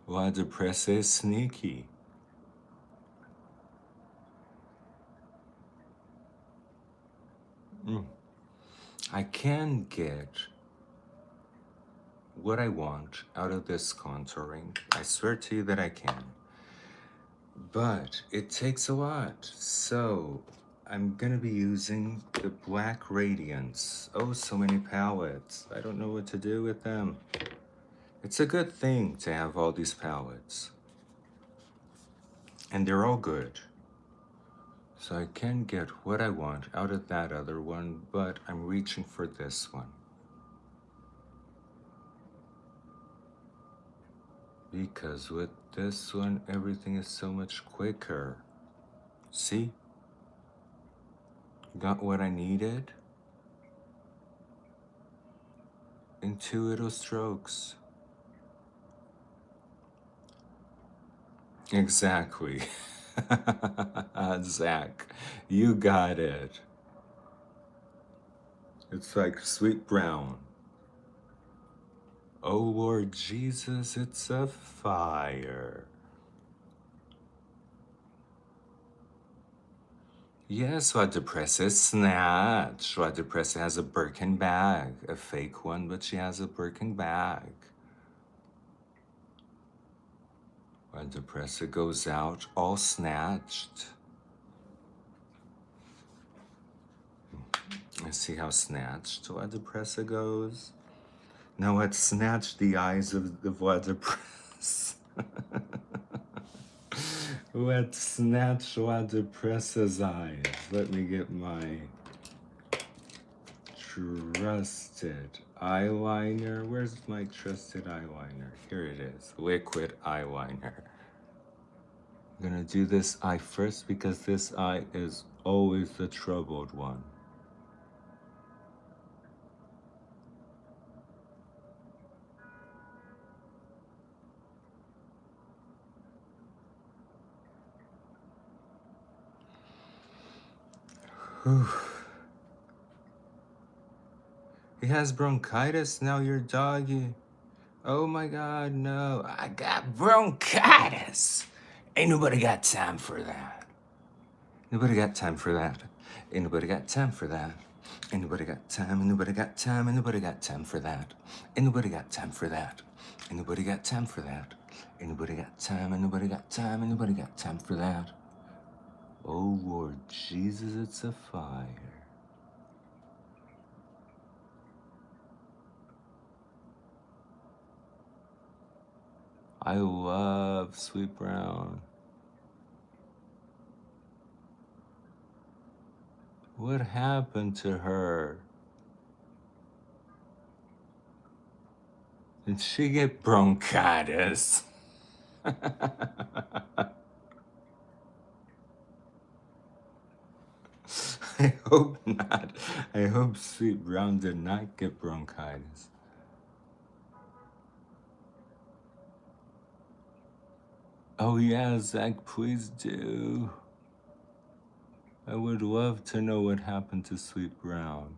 La Depresse is sneaky. I can get what I want out of this contouring. I swear to you that I can. But it takes a lot. So I'm gonna be using the Black Radiance. Oh, so many palettes. I don't know what to do with them. It's a good thing to have all these palettes. And they're all good. So I can get what I want out of that other one, but I'm reaching for this one. Because with this one, everything is so much quicker. See? Got what I needed in 2 little strokes. Exactly. Zach, you got it. It's like sweet brown. Oh Lord Jesus, it's a fire. Yes, La Depresse is snatch. La Depresse has a Birkin bag. A fake one, but she has a Birkin bag. La Depresse goes out all snatched. I see how snatched La Depresse goes. Now let's snatch the eyes of La Depresse. Let's snatch La Depresse's eyes. Let me get my trusted eyeliner. Where's my trusted eyeliner? Here it is, liquid eyeliner. I'm gonna do this eye first because this eye is always the troubled one. Whew. He has bronchitis now, your doggy. Oh my God, no. I got bronchitis. Ain't nobody got time for that. Nobody got time for that. Ain't nobody got time for that. Ain't nobody got time, ain't nobody got time, ain't nobody got time for that. Ain't nobody got time for that. Ain't nobody got time for that. Ain't nobody got time, ain't nobody got time, ain't nobody got time for that. Oh Lord Jesus, it's a fire. I love Sweet Brown. What happened to her? Did she get bronchitis? I hope not. I hope Sweet Brown did not get bronchitis. Oh yeah, Zach, please do. I would love to know what happened to Sweet Brown.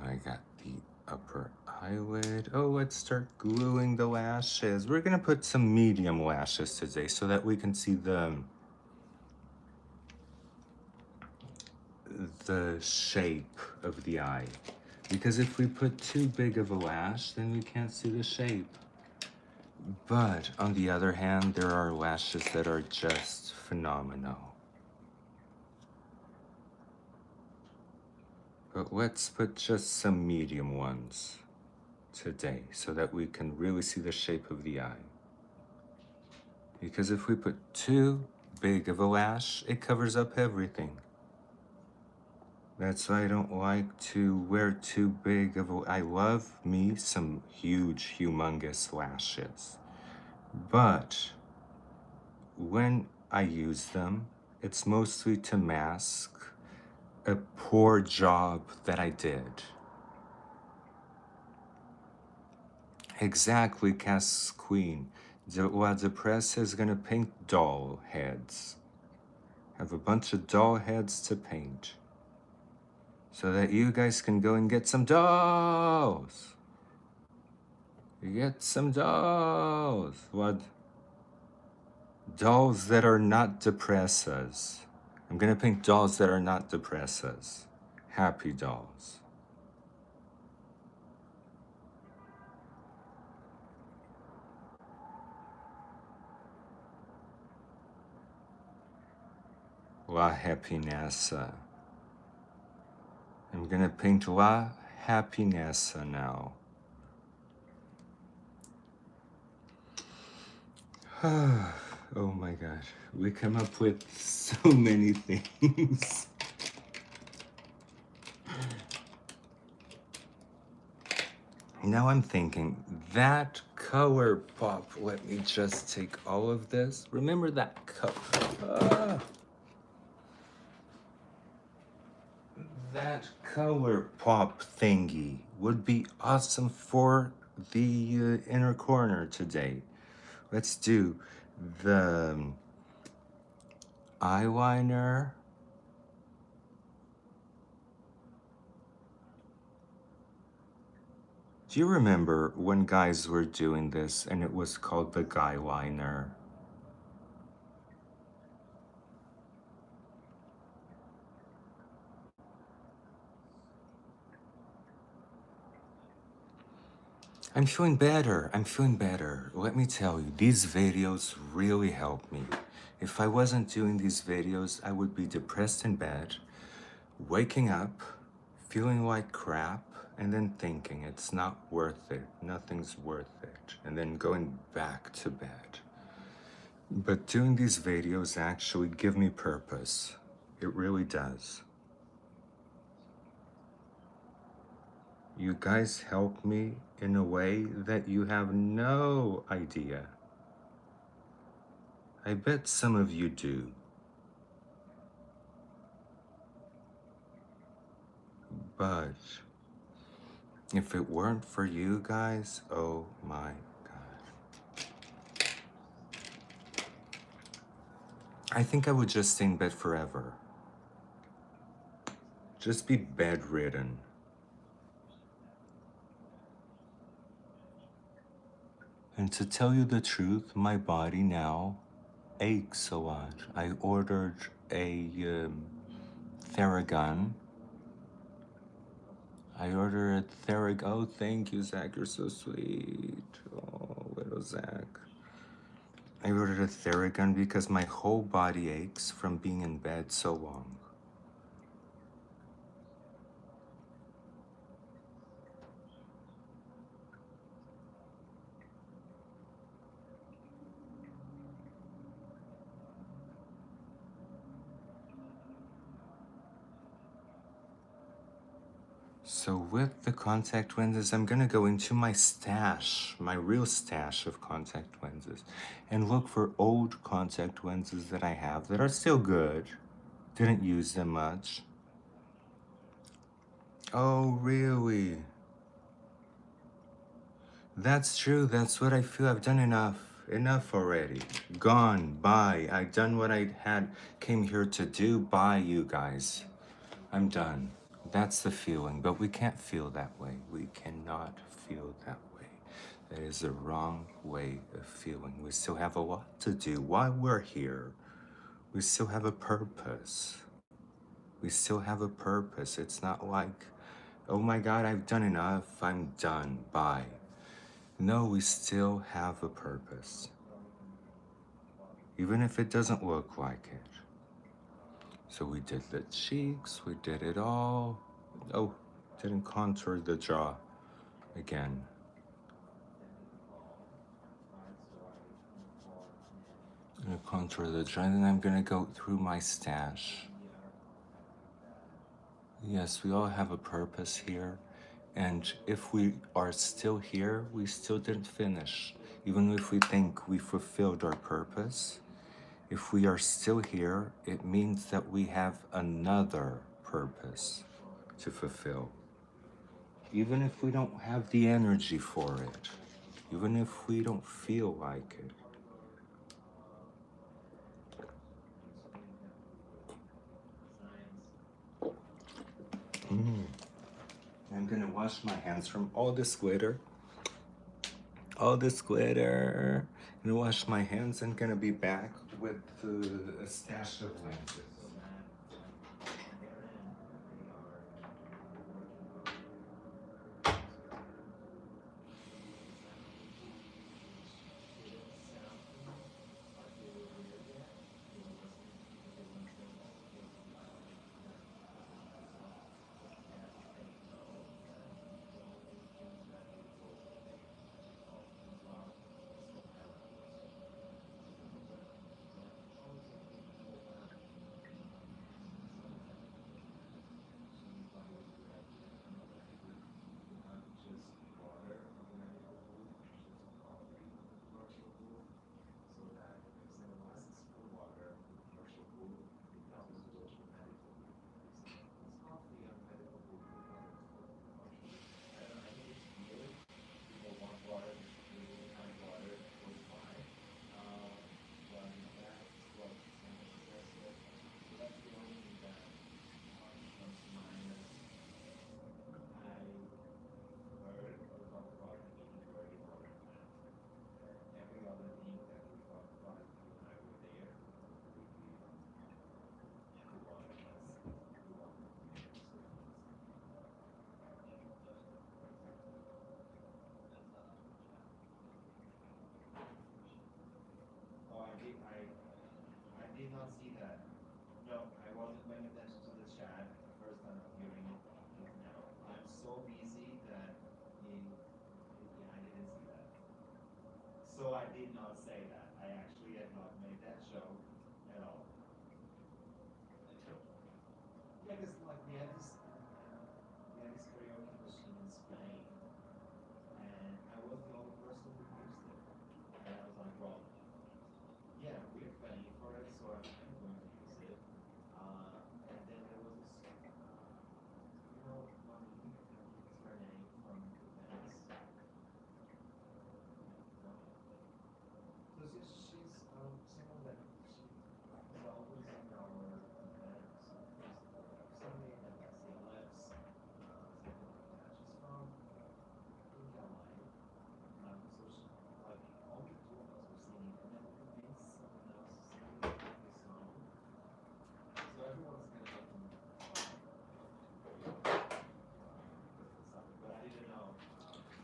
I got the upper eyelid. Oh, let's start gluing the lashes. We're gonna put some medium lashes today so that we can see the shape of the eye. Because if we put too big of a lash, then we can't see the shape. But on the other hand, there are lashes that are just phenomenal. But let's put just some medium ones today so that we can really see the shape of the eye. Because if we put too big of a lash, it covers up everything. That's why I don't like to wear too big of a... I love me some huge, humongous lashes. But when I use them, it's mostly to mask a poor job that I did. Exactly, Cass Queen. The press is gonna paint doll heads. Have a bunch of doll heads to paint. So that you guys can go and get some dolls. Get some dolls. What? Dolls that are not depressas. I'm gonna paint dolls that are not depressas. Happy dolls. La Happinessa. I'm gonna paint La Happinessa now. Oh my gosh, we come up with so many things. Now I'm thinking, that color pop, let me just take all of this. Remember that color? That color pop thingy would be awesome for the inner corner today. Let's do the eyeliner. Do you remember when guys were doing this and it was called the guy liner? I'm feeling better. I'm feeling better. Let me tell you, these videos really help me. If I wasn't doing these videos, I would be depressed in bed, waking up, feeling like crap, and then thinking it's not worth it. Nothing's worth it. And then going back to bed. But doing these videos actually give me purpose. It really does. You guys help me in a way that you have no idea. I bet some of you do. But if it weren't for you guys, oh my God. I think I would just stay in bed forever. Just be bedridden. And to tell you the truth, my body now aches a lot. I ordered a Theragun. I ordered a Theragun. Oh, thank you, Zach. You're so sweet. Oh, little Zach. I ordered a Theragun because my whole body aches from being in bed so long. So with the contact lenses, I'm gonna go into my stash, my real stash of contact lenses, and look for old contact lenses that I have that are still good. Didn't use them much. Oh, really? That's true. That's what I feel. I've done enough. Enough already. Gone. Bye. I've done what I came here to do. Bye, you guys. I'm done. That's the feeling. But we can't feel that way. We cannot feel that way. That is the wrong way of feeling. We still have a lot to do while we're here. We still have a purpose. We still have a purpose. It's not like, oh my God, I've done enough. I'm done. Bye. No, we still have a purpose, even if it doesn't look like it. So we did the cheeks, we did it all. Oh, didn't contour the jaw again. I'm gonna contour the jaw, and then I'm gonna go through my stash. Yes, we all have a purpose here. And if we are still here, we still didn't finish. Even if we think we fulfilled our purpose, if we are still here, it means that we have another purpose to fulfill. Even if we don't have the energy for it, even if we don't feel like it. I'm gonna wash my hands from all this glitter. All this glitter. I'm gonna wash my hands and gonna be back with a stash of lenses.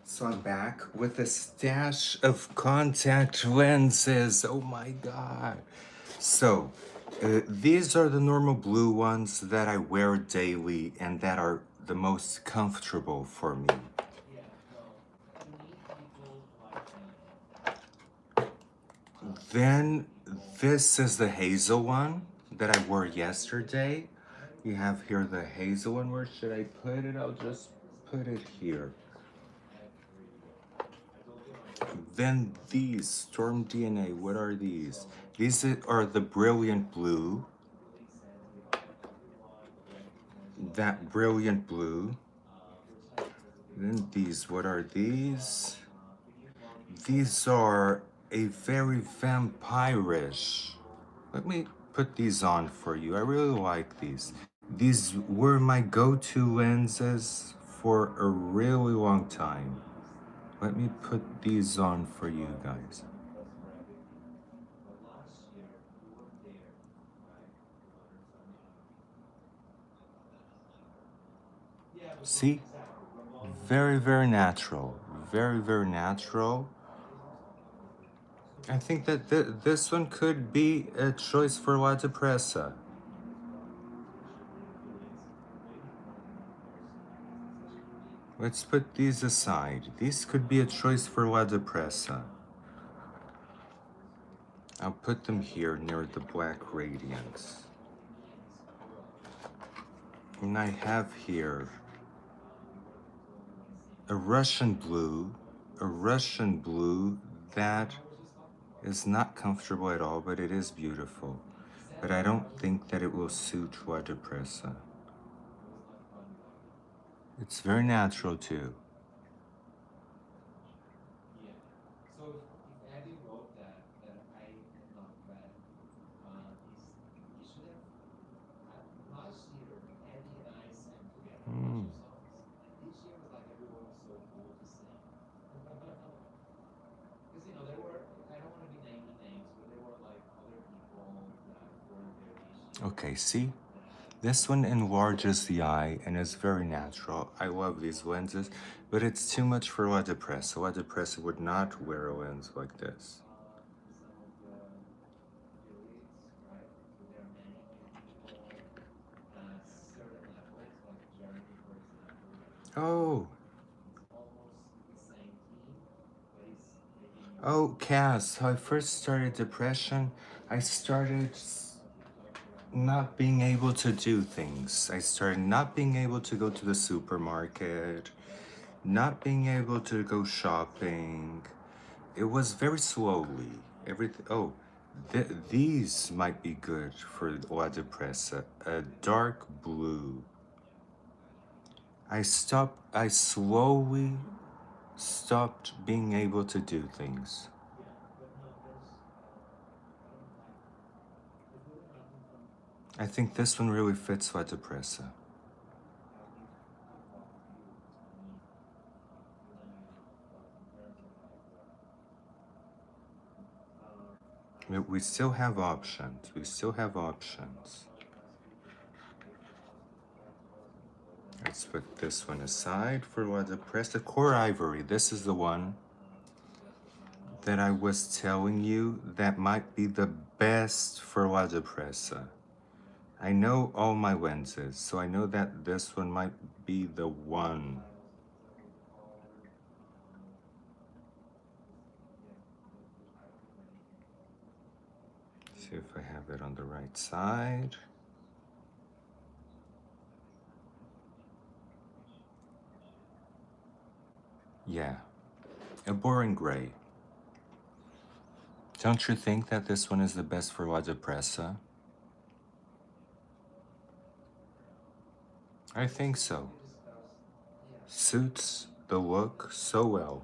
So I'm back with a stash of contact lenses. Oh my God. So these are the normal blue ones that I wear daily and that are the most comfortable for me. Then this is the hazel one that I wore yesterday. You have here the hazel one. Where should I put it? I'll just put it here. Then these, Storm DNA, what are these? These are the Brilliant Blue. That Brilliant Blue. Then these, what are these? These are a very vampirish. Let me put these on for you. I really like these. These were my go-to lenses for a really long time. Let me put these on for you guys. See? Very, very natural. Very, very natural. I think that this one could be a choice for La Depressa. Let's put these aside. These could be a choice for La Depressa. I'll put them here near the black radiance. And I have here a Russian blue that is not comfortable at all, but it is beautiful. But I don't think that it will suit La Depressa. It's very natural too. Okay, see? This one enlarges the eye and is very natural. I love these lenses, but it's too much for La Depressa. La Depressa would not wear a lens like this. Oh. Oh, Cass, how I first started depression, I started not being able to do things. I started not being able to go to the supermarket, not being able to go shopping. It was very slowly. Everything. Oh, these might be good for La Depressa. A dark blue. I slowly stopped being able to do things. I think this one really fits La Depressa. We still have options. We still have options. Let's put this one aside for La Depressa. Core Ivory. This is the one that I was telling you that might be the best for La Depressa. I know all my lenses, so I know that this one might be the one. See if I have it on the right side. Yeah, a boring gray. Don't you think that this one is the best for La Depressa? I think so. Suits the look so well.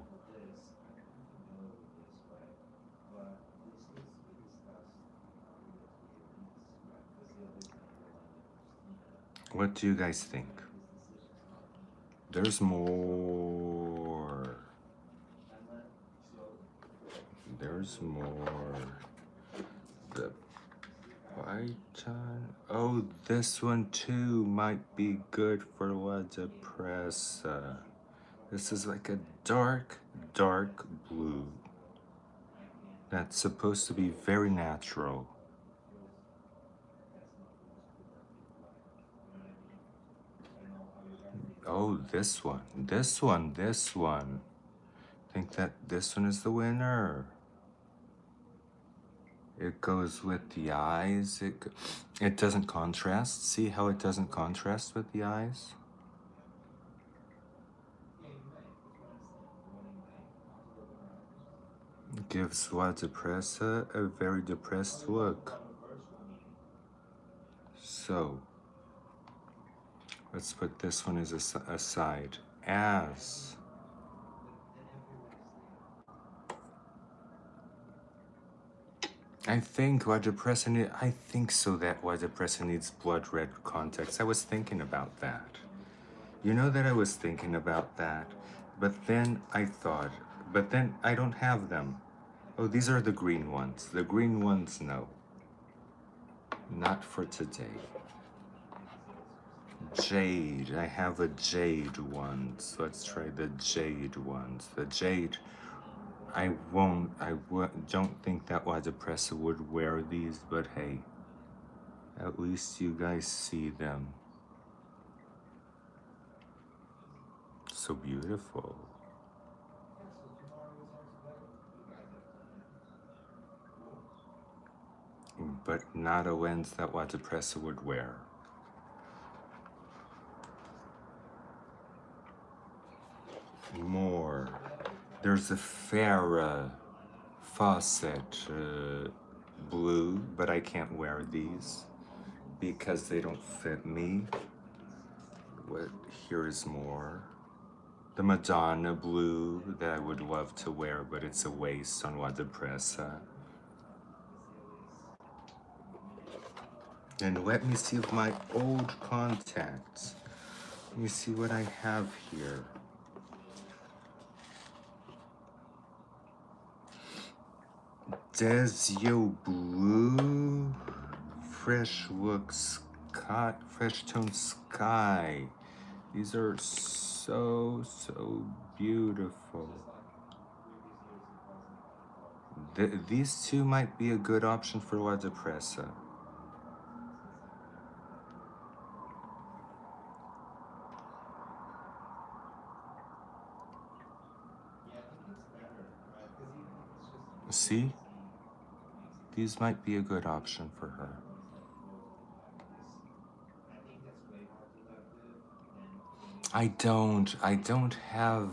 What do you guys think? There's more. There's more. The Python. Oh, this one too might be good for La Depressa. This is like a dark, dark blue. That's supposed to be very natural. Oh, this one. Think that this one is the winner. It goes with the eyes. It doesn't contrast. See how it doesn't contrast with the eyes? gives Waterpressa a very depressed look. So, let's put this one as aside. As I think I think so that Waterpressa needs blood red contacts. I was thinking about that. You know that I was thinking about that, but then I don't have them. Oh, these are the green ones. The green ones, no. Not for today. Jade. I have a jade one. So let's try the jade ones. The jade. Don't think that Waterpressa would wear these, but hey. At least you guys see them. So beautiful. But not a lens that Waterpressa would wear. More. There's a Farah faucet blue, but I can't wear these because they don't fit me. Here is more. The Madonna blue that I would love to wear, but it's a waste on Waterpressa. And let me see my old contacts. Let me see what I have here. Desio Blue, Fresh Look Sky, Fresh Tone Sky. These are so beautiful. These two might be a good option for Waterpressa. See? These might be a good option for her. I don't have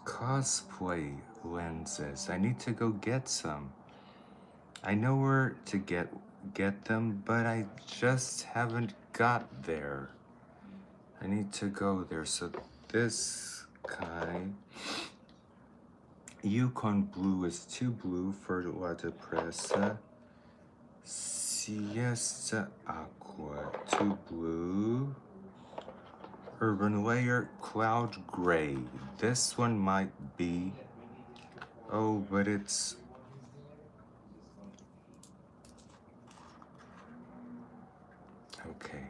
cosplay lenses. I need to go get some. I know where to get them, but I just haven't got there. I need to go there. So this guy, Yukon Blue is too blue for Waterpressa. Siesta Aqua, too blue. Urban Layer, Cloud Gray. This one might be. Oh, but it's. Okay.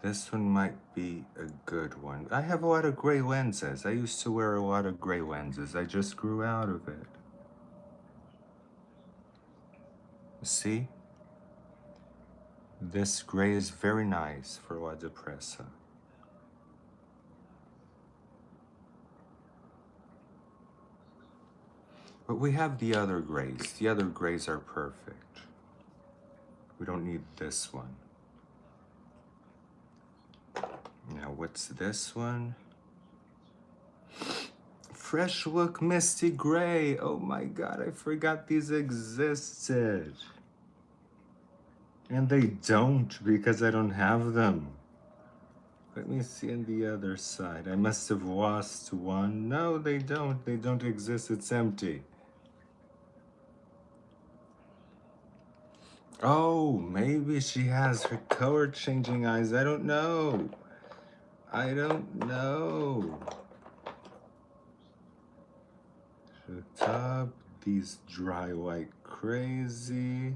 This one might be a good one. I have a lot of gray lenses. I used to wear a lot of gray lenses. I just grew out of it. See? This gray is very nice for Waterpressa. But we have the other grays. The other grays are perfect. We don't need this one. Now, what's this one? Fresh Look Misty Gray. Oh my God, I forgot these existed. And they don't because I don't have them. Let me see on the other side. I must have lost one. No, they don't. They don't exist. It's empty. Oh, maybe she has her color changing eyes. I don't know. I don't know. The top, these dry like crazy.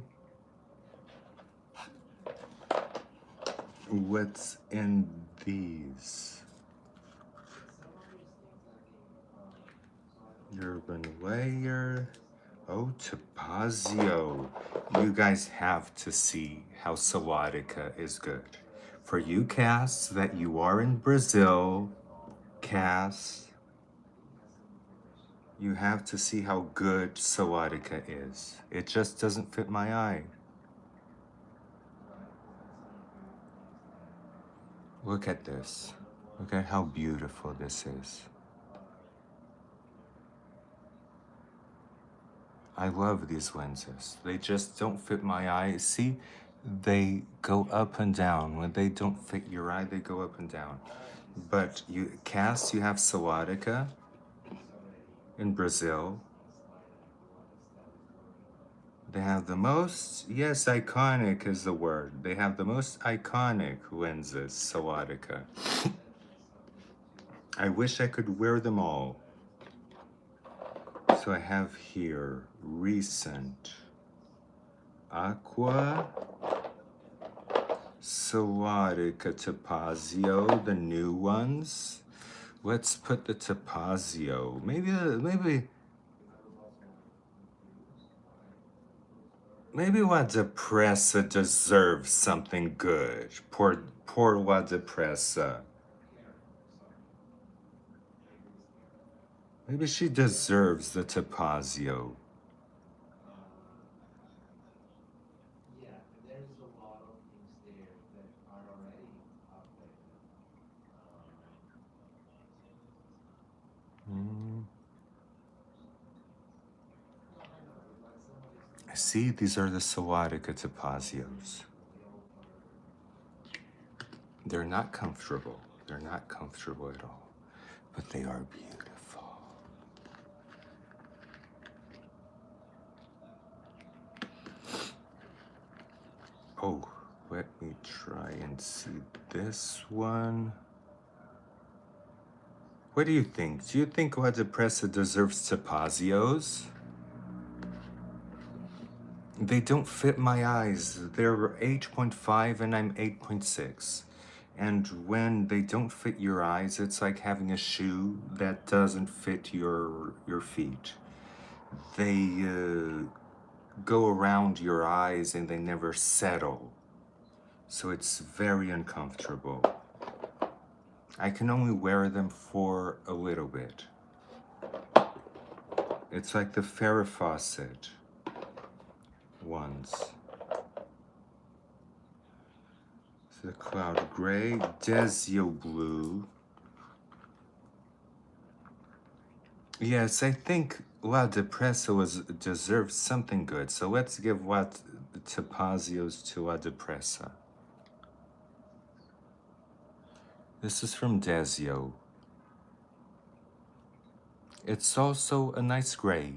What's in these? Urban Layer. Oh, Topazio. You guys have to see how Sawadika is good. For you, Cass, that you are in Brazil, Cass, you have to see how good Sawadika is. It just doesn't fit my eye. Look at this. Look at how beautiful this is. I love these lenses. They just don't fit my eye. See, they go up and down. When they don't fit your eye, they go up and down. But Cass, you have Sciatica in Brazil. They have the most, yes, iconic is the word. They have the most iconic lenses, Sciatica. I wish I could wear them all. So I have here recent Aqua, Sciatica Topazio, the new ones. Let's put the Topazio. Maybe La Depressa deserves something good. Poor La Depressa. Maybe she deserves the Topazio. See, these are the Sciatica Topazios. They're not comfortable. They're not comfortable at all. But they are beautiful. Oh, let me try and see this one. What do you think? Do you think La Depressa deserves Topazios? They don't fit my eyes. They're 8.5 and I'm 8.6. And when they don't fit your eyes, it's like having a shoe that doesn't fit your feet. They go around your eyes and they never settle. So it's very uncomfortable. I can only wear them for a little bit. It's like the Farrah Fawcett ones. The Cloud Gray, Desio Blue. Yes, I think La Depressa deserves something good. So let's give Topazios to La Depressa. This is from Desio. It's also a nice gray.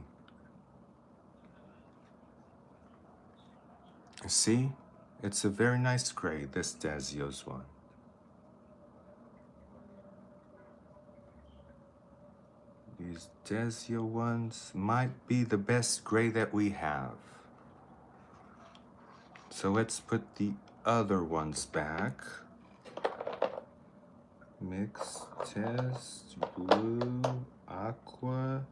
See? It's a very nice gray, this Desio's one. These Desio ones might be the best gray that we have. So let's put the other ones back. Mix, test, blue, aqua.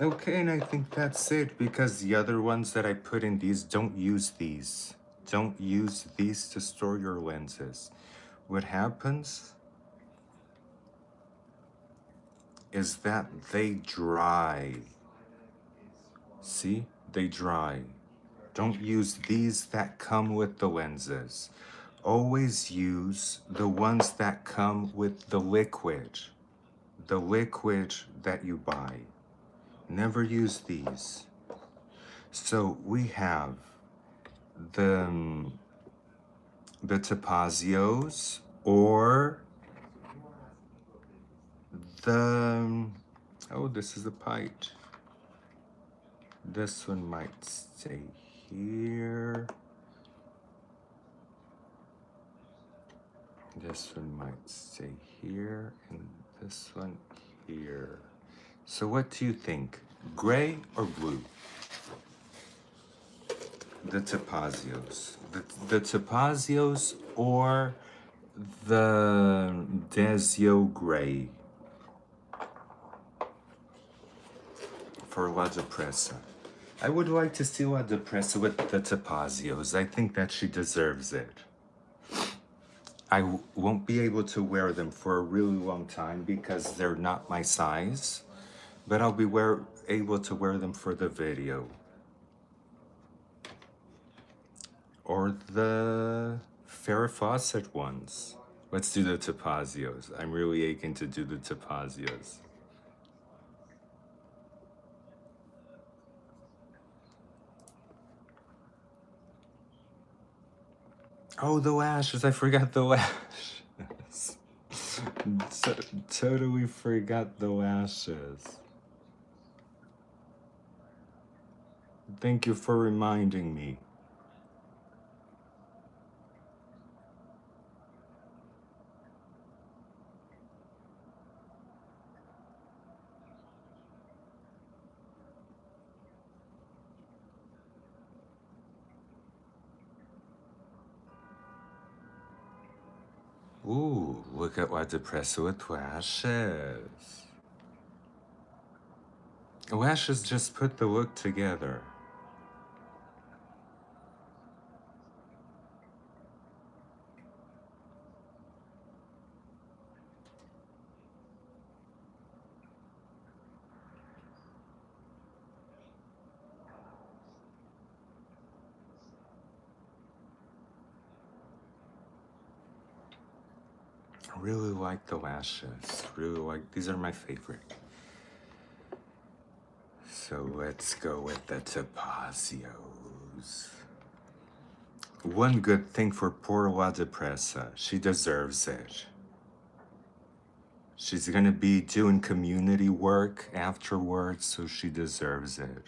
Okay, and I think that's it, because the other ones that I put in these, don't use these. Don't use these to store your lenses. What happens is that they dry. See? They dry. Don't use these that come with the lenses. Always use the ones that come with the liquid that you buy. Never use these. So we have the Topazios or this is a pite. This one might stay here. This one might stay here, and this one here. So what do you think? Gray or blue? The Topazios. The Topazios or the Desio Gray for La Depressa. I would like to see La Depressa with the Topazios. I think that she deserves it. I won't be able to wear them for a really long time because they're not my size, but I'll be able to wear them for the video. Or the Farrah Fawcett ones. Let's do the Topazios. I'm really aching to do the Topazios. Oh, the lashes. I forgot the lashes. Totally forgot the lashes. Thank you for reminding me. Ooh, look at what depressed with lashes. Lashes just put the look together. I really like the lashes. Really like, these are my favorite. So let's go with the Tapazios. One good thing for poor La Depressa. She deserves it. She's gonna be doing community work afterwards, so she deserves it.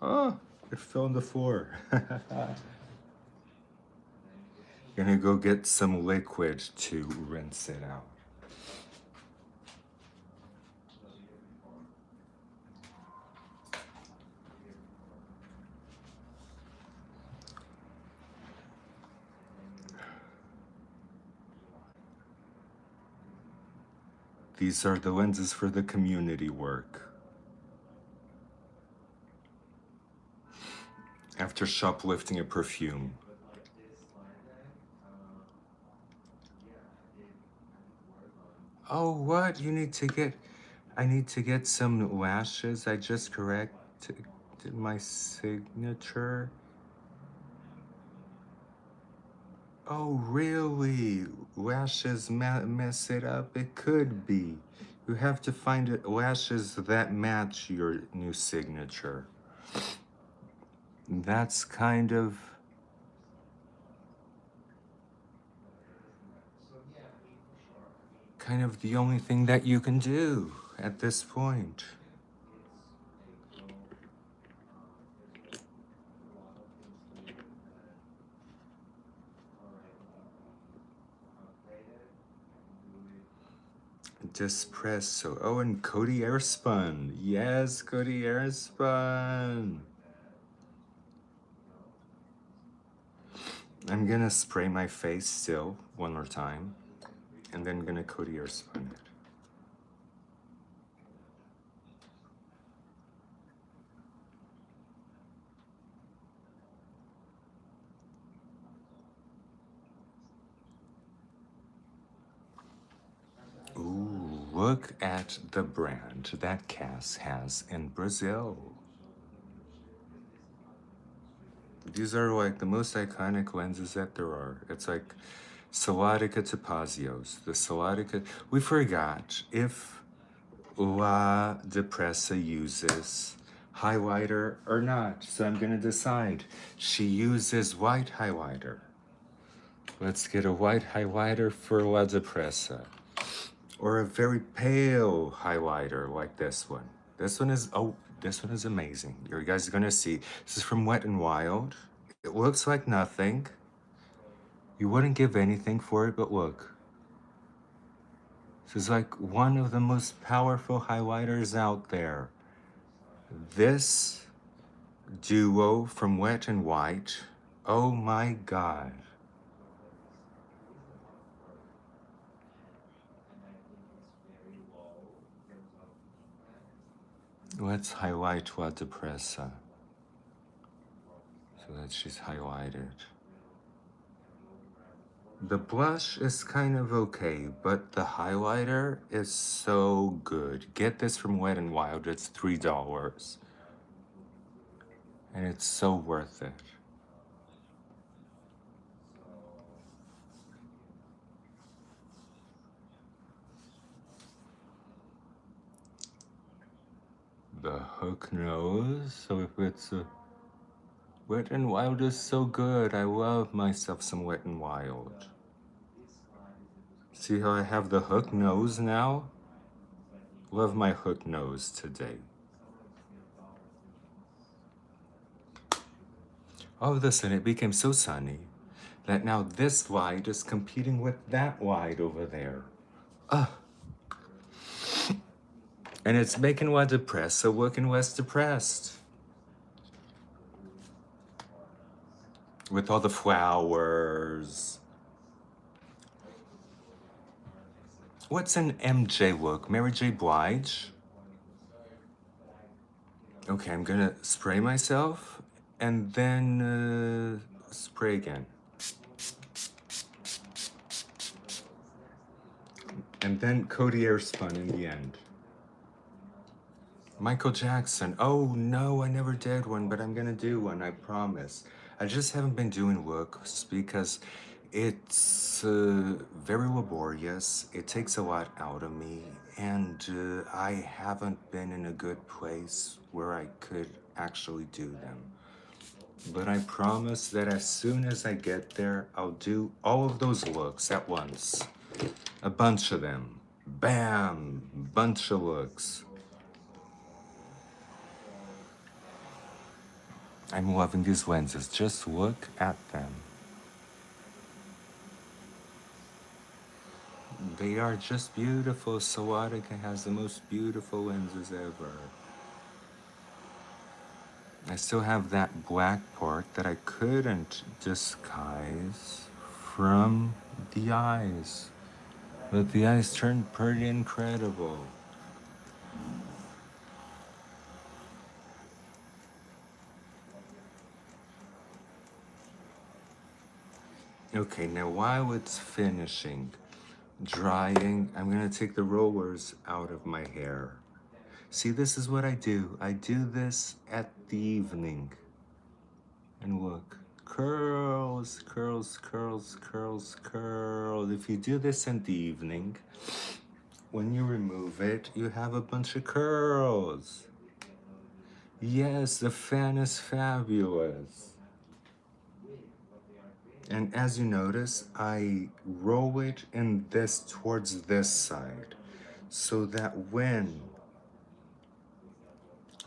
Oh, it fell on the floor. Gonna go get some liquid to rinse it out. These are the lenses for the community work. After shoplifting a perfume. Oh, what? You need to get... I need to get some lashes. I just corrected my signature. Oh, really? Lashes mess it up? It could be. You have to find lashes that match your new signature. That's kind of the only thing that you can do at this point. Espresso. Oh, and Cody Airspun. Yes, Cody Airspun. I'm gonna spray my face still one more time, and then gonna Cody Airspun it. Ooh, look at the brand that Cass has in Brazil. These are like the most iconic lenses that there are. It's like Celodica Topazios. The Celodica... We forgot if La Depressa uses highlighter or not. So I'm gonna decide. She uses white highlighter. Let's get a white highlighter for La Depressa. Or a very pale highlighter like this one. This one is, oh, this one is amazing. You guys are gonna see. This is from Wet n Wild. It looks like nothing. You wouldn't give anything for it, but look. This is like one of the most powerful highlighters out there. This duo from Wet n White, oh my god. Let's highlight La Depressa so that she's highlighted. The blush is kind of okay, but the highlighter is so good. Get this from Wet n Wild, it's $3. And it's so worth it. The hook nose, so if it's a... Wet and Wild is so good. I love myself some Wet and Wild. See how I have the hook nose now? Love my hook nose today. All of a sudden, it became so sunny that now this light is competing with that light over there. And it's making one depressed, so working less depressed. With all the flowers. What's an MJ look? Mary J. Blige? Okay, I'm gonna spray myself and then spray again. And then Cody Airspun in the end. Michael Jackson. Oh no, I never did one, but I'm gonna do one, I promise. I just haven't been doing looks because it's very laborious. It takes a lot out of me, and I haven't been in a good place where I could actually do them. But I promise that as soon as I get there, I'll do all of those looks at once. A bunch of them. Bam! Bunch of looks. I'm loving these lenses. Just look at them. They are just beautiful. Sawatica has the most beautiful lenses ever. I still have that black part that I couldn't disguise from the eyes. But the eyes turned pretty incredible. Okay, now while it's finishing drying, I'm gonna take the rollers out of my hair. See, this is what I do. I do this at the evening. And look, curls, curls, curls, curls, curls. If you do this in the evening, when you remove it, you have a bunch of curls. Yes, the fan is fabulous. And as you notice, I roll it in this towards this side so that when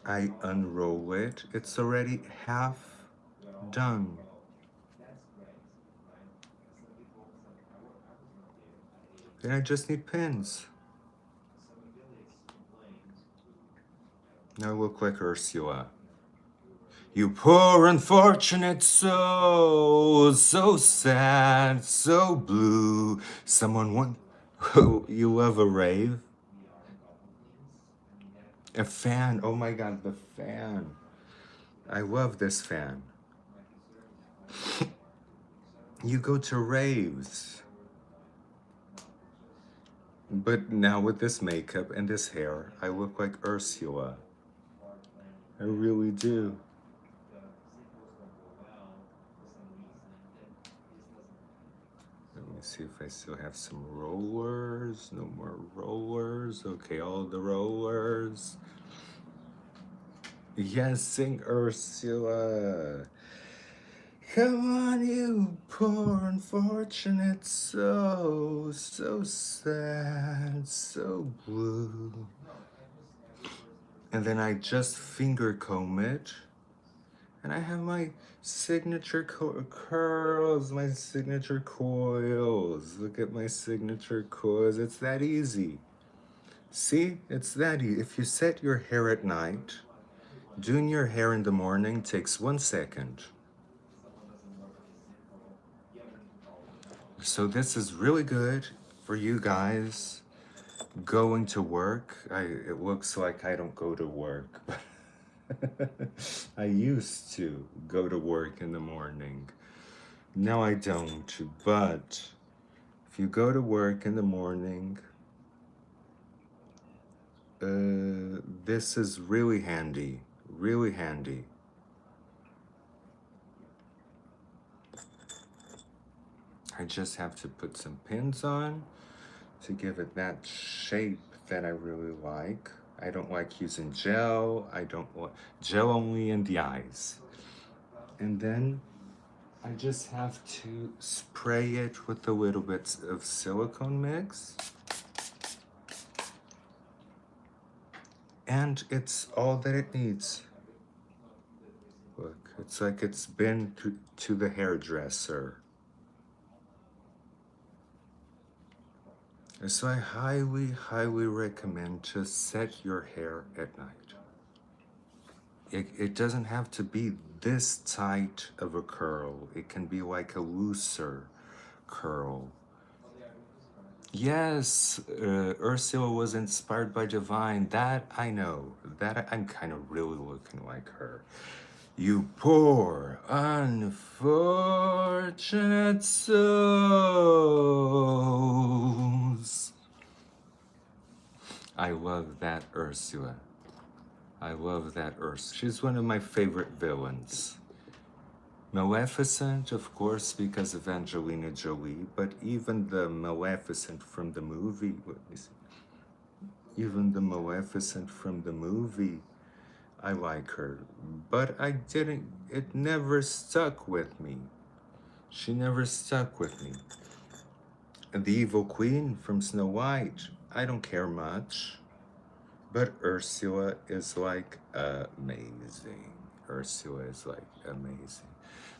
I unroll it, it's already half done. Then I just need pins. Now I look like Ursula. You poor unfortunate soul, so sad, so blue. Someone want you love a rave? A fan, oh my god, the fan. I love this fan. You go to raves. But now with this makeup and this hair, I look like Ursula. I really do. Let me see if I still have some rollers. No more rollers. Okay, all the rollers. Yes, sing Ursula. Come on, you poor unfortunate soul, so sad, so blue. And then I just finger comb it, and I have my signature curls, my signature coils. Look at my signature coils. It's that easy. See, it's that easy. If you set your hair at night, doing your hair in the morning takes 1 second. So this is really good for you guys going to work. It looks like I don't go to work, but I used to go to work in the morning. Now I don't, but if you go to work in the morning, this is really handy, really handy. I just have to put some pins on to give it that shape that I really like. I don't like using gel. I don't want gel only in the eyes. And then I just have to spray it with a little bit of silicone mix. And it's all that it needs. Look, it's like it's been to the hairdresser. So I highly, highly recommend to set your hair at night. It doesn't have to be this tight of a curl. It can be like a looser curl. Yes, Ursula was inspired by Divine. That I know. That I'm kind of really looking like her. You poor, unfortunate souls. I love that Ursula. I love that Ursula. She's one of my favorite villains. Maleficent, of course, because of Angelina Jolie, but even the Maleficent from the movie, even the Maleficent from the movie, I like her. But it never stuck with me. She never stuck with me. And the Evil Queen from Snow White, I don't care much. But Ursula is like amazing. Ursula is like amazing.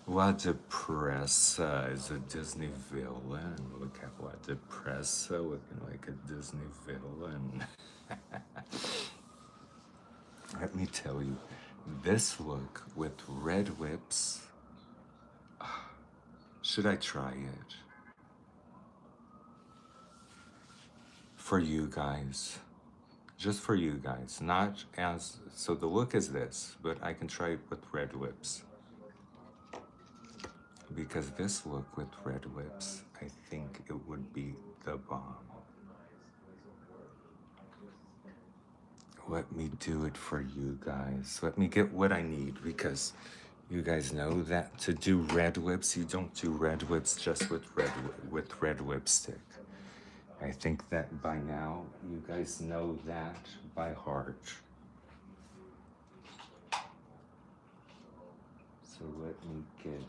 La Depressa is a Disney villain. Look at La Depressa looking like a Disney villain. Let me tell you, this look with red lips, should I try it? For you guys. Just for you guys. Not as, so the look is this, but I can try it with red lips. Because this look with red lips, I think it would be the bomb. Let me do it for you guys. Let me get what I need, because you guys know that to do red lips, you don't do red lips just with red lipstick. I think that by now you guys know that by heart. So let me get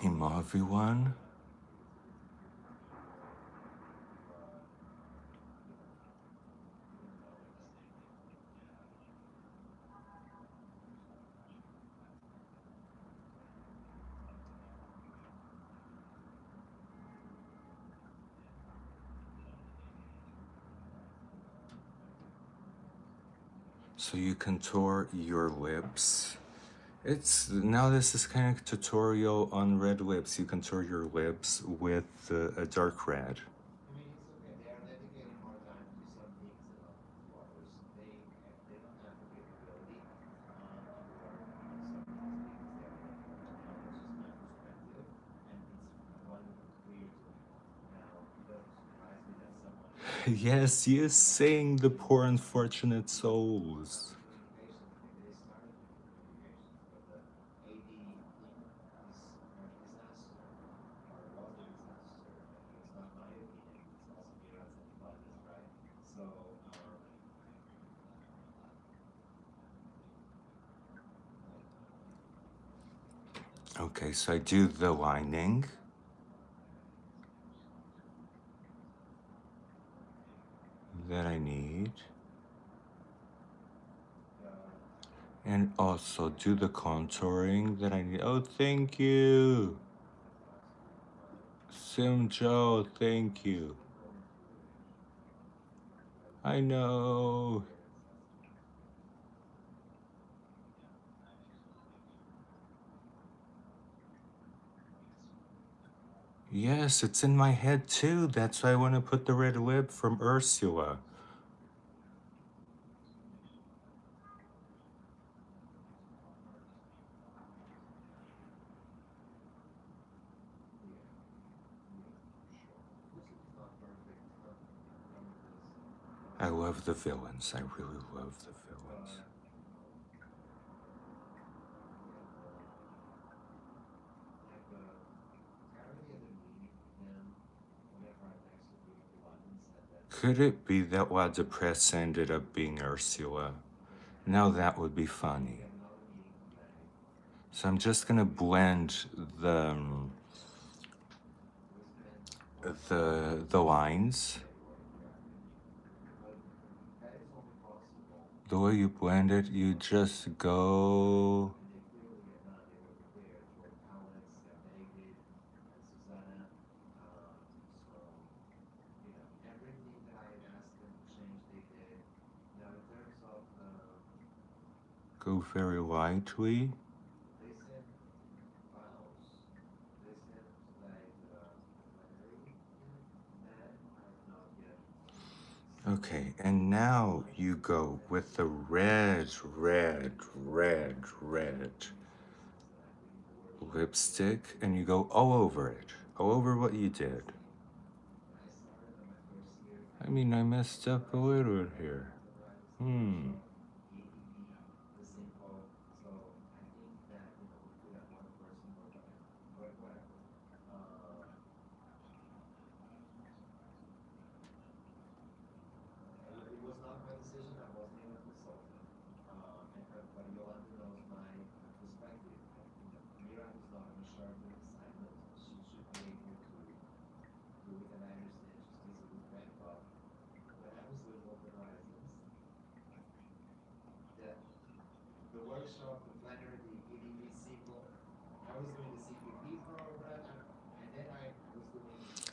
a mauve one. So you contour your lips. Now this is kind of tutorial on red lips. You contour your lips with a dark red. Yes, you sing the poor unfortunate souls. Okay, so I do the lining. That I need. And also do the contouring that I need. Oh, thank you. Sim Joe, thank you. I know. Yes, it's in my head too. That's why I want to put the red lip from Ursula. I love the villains. I really love the villains. Could it be that La Depressa ended up being Ursula? Now that would be funny. So I'm just gonna blend the lines. The way you blend it, you just go. Go very lightly. Okay, and now you go with the red lipstick, and you go all over it, all over what you did. I mean, I messed up a little bit here.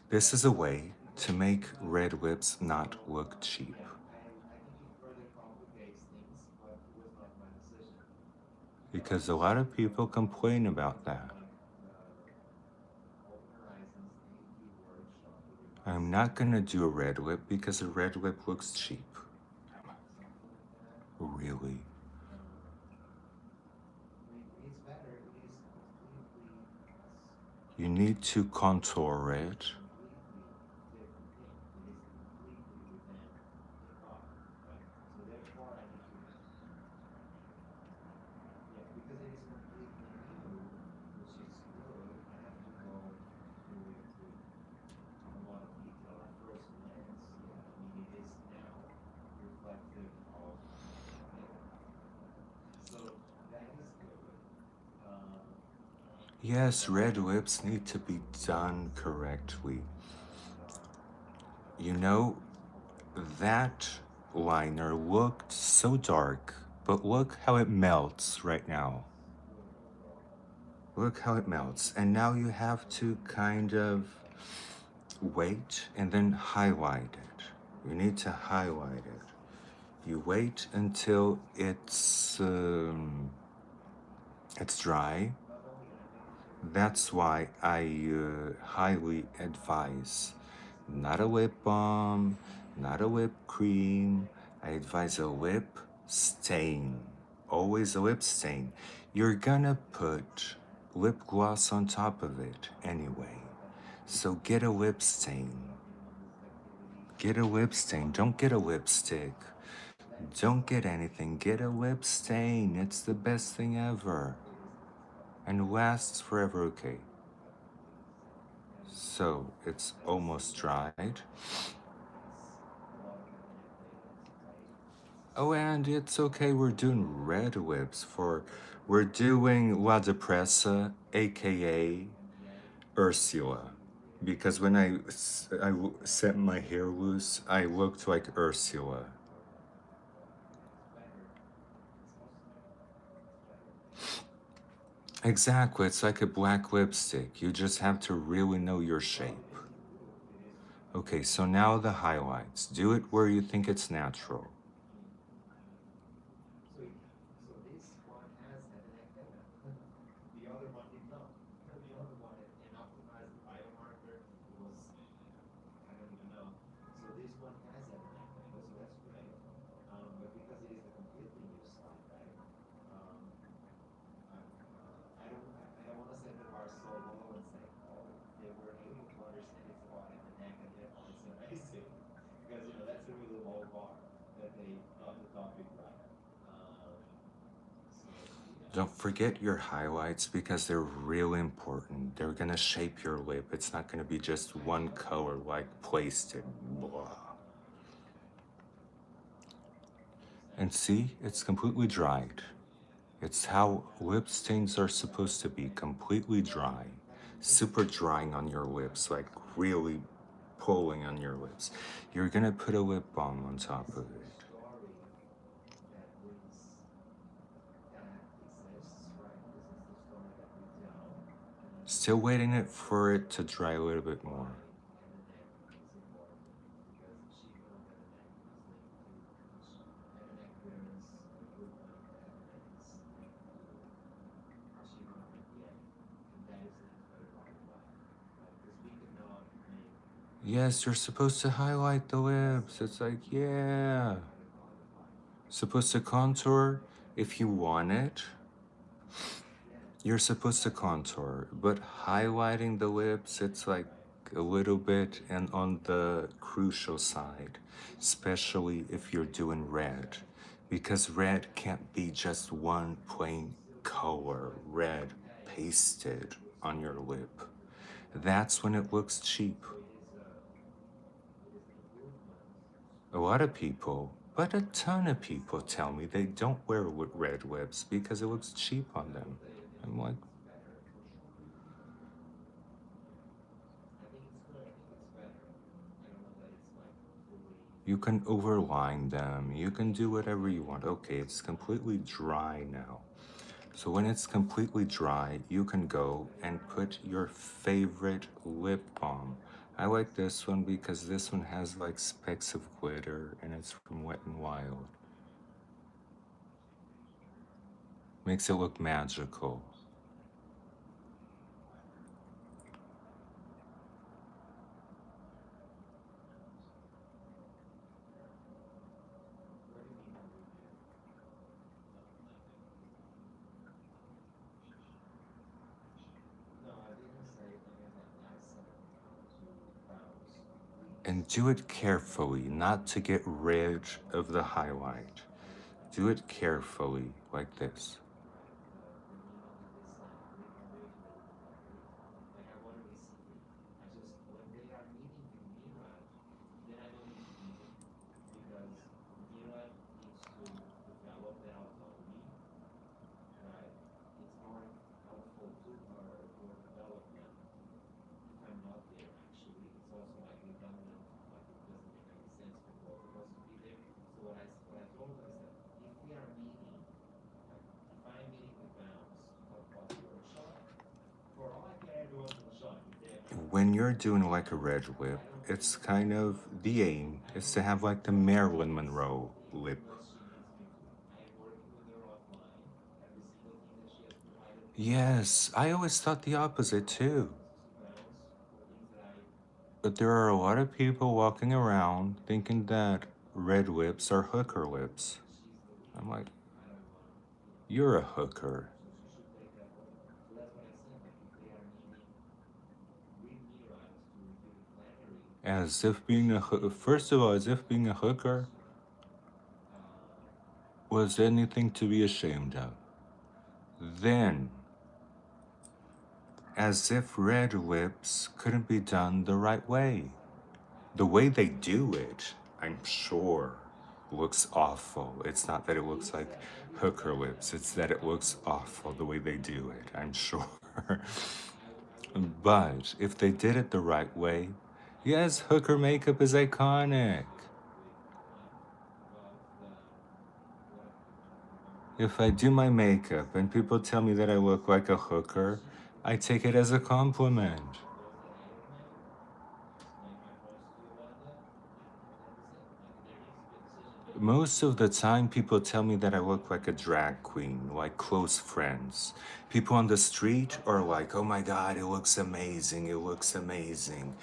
This is a way to make red lips not look cheap. Because a lot of people complain about that. I'm not gonna do a red lip because a red lip looks cheap. Really? You need to contour it. Yes, red lips need to be done correctly. You know, that liner looked so dark, but look how it melts right now. Look how it melts. And now you have to kind of wait and then highlight it. You need to highlight it. You wait until it's dry. That's why I highly advise not a lip balm, not a lip cream. I advise a lip stain. Always a lip stain. You're gonna put lip gloss on top of it anyway. So get a lip stain. Get a lip stain. Don't get a lipstick. Don't get anything. Get a lip stain. It's the best thing ever. And lasts forever, okay. So it's almost dried. Oh, and it's okay, we're doing red lips we're doing La Depressa, aka Ursula. Because when I set my hair loose, I looked like Ursula. Exactly, it's like a black lipstick. You just have to really know your shape. Okay, so now the highlights. Do it where you think it's natural. Don't forget your highlights because they're really important. They're gonna shape your lip. It's not gonna be just one color like placed in blah. And see, it's completely dried. It's how lip stains are supposed to be, completely dry. Super drying on your lips, like really pulling on your lips. You're gonna put a lip balm on top of it. Still waiting for it to dry a little bit more. Yes, you're supposed to highlight the lips. It's like, yeah. Supposed to contour if you want it. You're supposed to contour, but highlighting the lips, it's like a little bit and on the crucial side, especially if you're doing red, because red can't be just one plain color, red pasted on your lip. That's when it looks cheap. A lot of people, but a ton of people tell me they don't wear red lips because it looks cheap on them. I'm like, you can overline them, you can do whatever you want. Okay, it's completely dry now. So when it's completely dry, you can go and put your favorite lip balm. I like this one because this one has like specks of glitter and it's from Wet n Wild. Makes it look magical. And do it carefully, not to get rid of the highlight. Do it carefully, like this. When you're doing like a red lip, it's kind of the aim is to have like the Marilyn Monroe lip. Yes, I always thought the opposite too. But there are a lot of people walking around thinking that red lips are hooker lips. I'm like, you're a hooker. As if being a first of all, as if being a hooker was anything to be ashamed of. Then, as if red lips couldn't be done the right way. The way they do it, I'm sure, looks awful. It's not that it looks like hooker lips, it's that it looks awful the way they do it, I'm sure. But if they did it the right way, yes, hooker makeup is iconic. If I do my makeup and people tell me that I look like a hooker, I take it as a compliment. Most of the time, people tell me that I look like a drag queen, like close friends. People on the street are like, oh my God, it looks amazing, it looks amazing.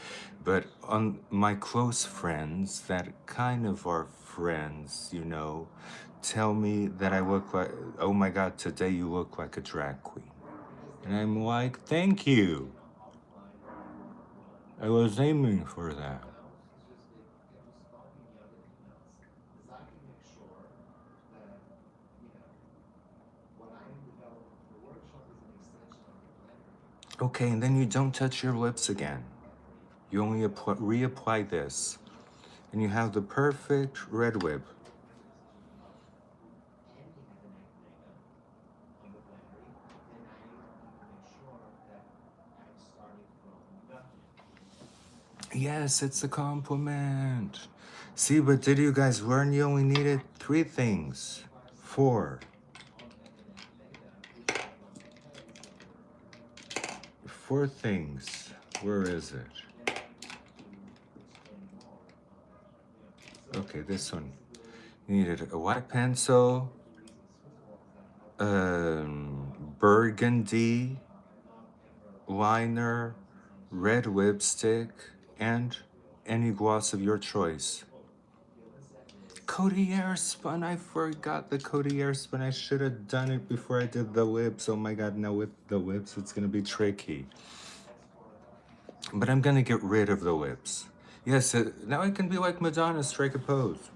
But on my close friends, that kind of are friends, you know, tell me that I look like, oh my God, today you look like a drag queen. And I'm like, thank you. I was aiming for that. Okay, and then you don't touch your lips again. You only reapply this, and you have the perfect red lip. Yes, it's a compliment. See, but did you guys learn you only needed 3 things? 4. 4 things. Where is it? Okay, this one. You needed a white pencil, burgundy liner, red lipstick, and any gloss of your choice. Codier spun. I forgot the Codier spun. I should have done it before I did the lips. Oh my god, now with the lips it's gonna be tricky. But I'm gonna get rid of the lips. Yes, now I can be like Madonna, strike a pose.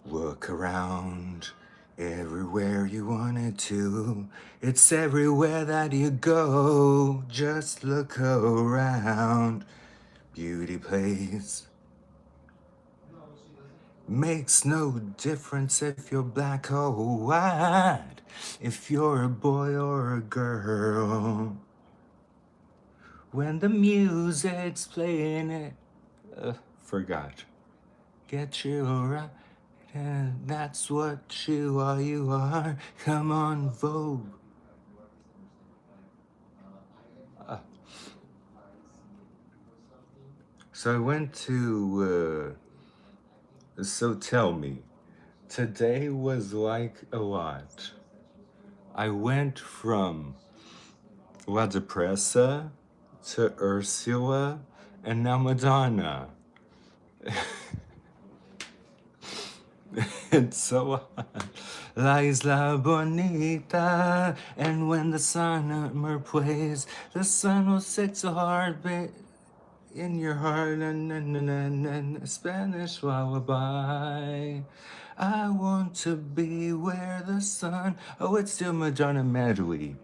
Look around, everywhere you wanted to. It's everywhere that you go. Just look around. Beauty plays. Makes no difference if you're black or white, if you're a boy or a girl. When the music's playing it, forgot. Get you right, and that's what you are. Come on, Vogue. So I went to, so tell me, today was like a lot. I went from La Depressa to Ursula and now Madonna. It's so hot. La Isla Bonita, and when the summer plays, the sun will set so hard in your heart, and Spanish lullaby. I want to be where the sun. Oh, it's still Madonna medley.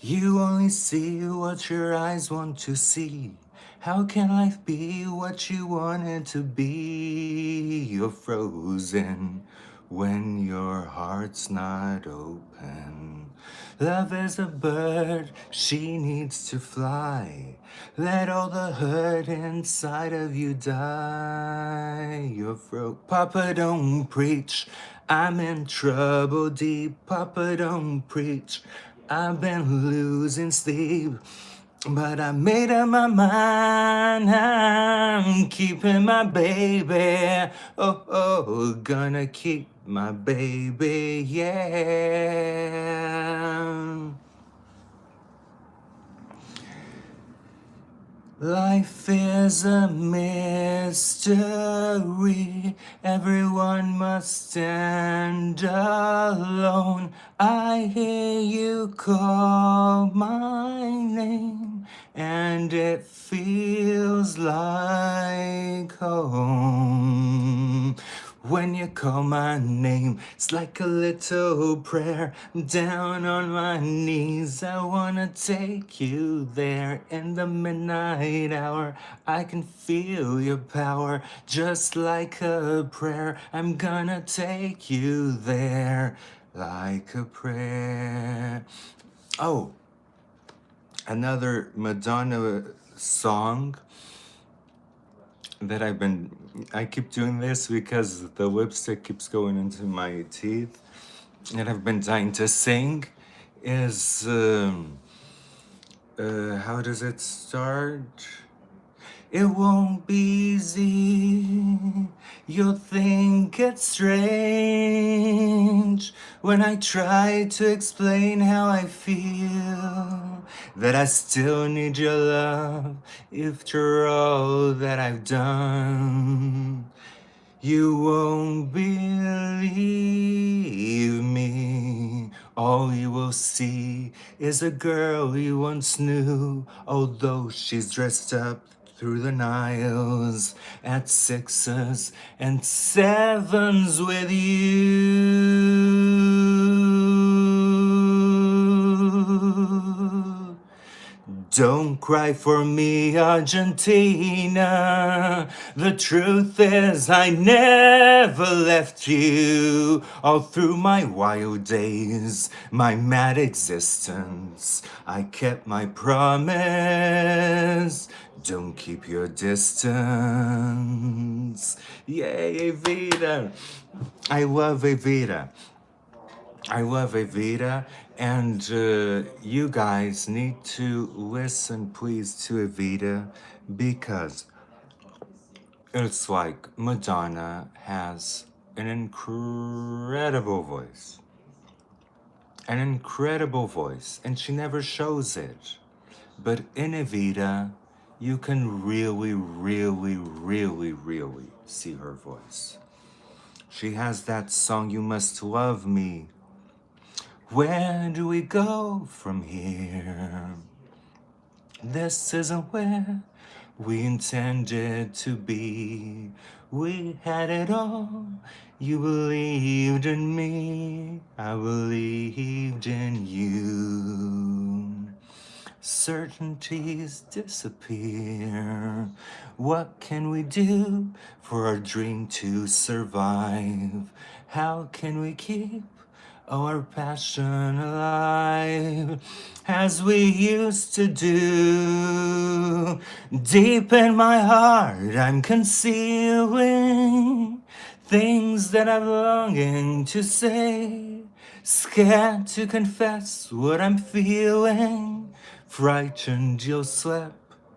You only see what your eyes want to see. How can life be what you want it to be? You're frozen when your heart's not open. Love is a bird, she needs to fly. Let all the hurt inside of you die. You're Papa, don't preach. I'm in trouble deep. Papa, don't preach. I've been losing sleep, but I made up my mind. I'm keeping my baby. Oh, oh, gonna keep my baby, yeah. Life is a mystery. Everyone must stand alone. I hear you call my name, and it feels like home. When you call my name, it's like a little prayer. Down on my knees, I wanna take you there. In the midnight hour, I can feel your power. Just like a prayer, I'm gonna take you there. Like a prayer. Oh, another Madonna song that I keep doing this because the lipstick keeps going into my teeth, and I've been dying to sing, is, how does it start? It won't be easy, you'll think it's strange when I try to explain how I feel, that I still need your love after all that I've done. You won't believe me. All you will see is a girl you once knew, although she's dressed up through the Niles at 6s and 7s with you. Don't cry for me, Argentina. The truth is, I never left you. All through my wild days, my mad existence, I kept my promise. Don't keep your distance. Yay, Evita. I love Evita. I love Evita, and you guys need to listen, please, to Evita, because it's like Madonna has an incredible voice. An incredible voice, and she never shows it. But in Evita, you can really, really, really, really see her voice. She has that song, You Must Love Me. Where do we go from here? This isn't where we intended to be. We had it all. You believed in me. I believed in you. Certainties disappear. What can we do for our dream to survive? How can we keep our passion alive as we used to do? Deep in my heart, I'm concealing things that I'm longing to say, scared to confess what I'm feeling, frightened you'll slip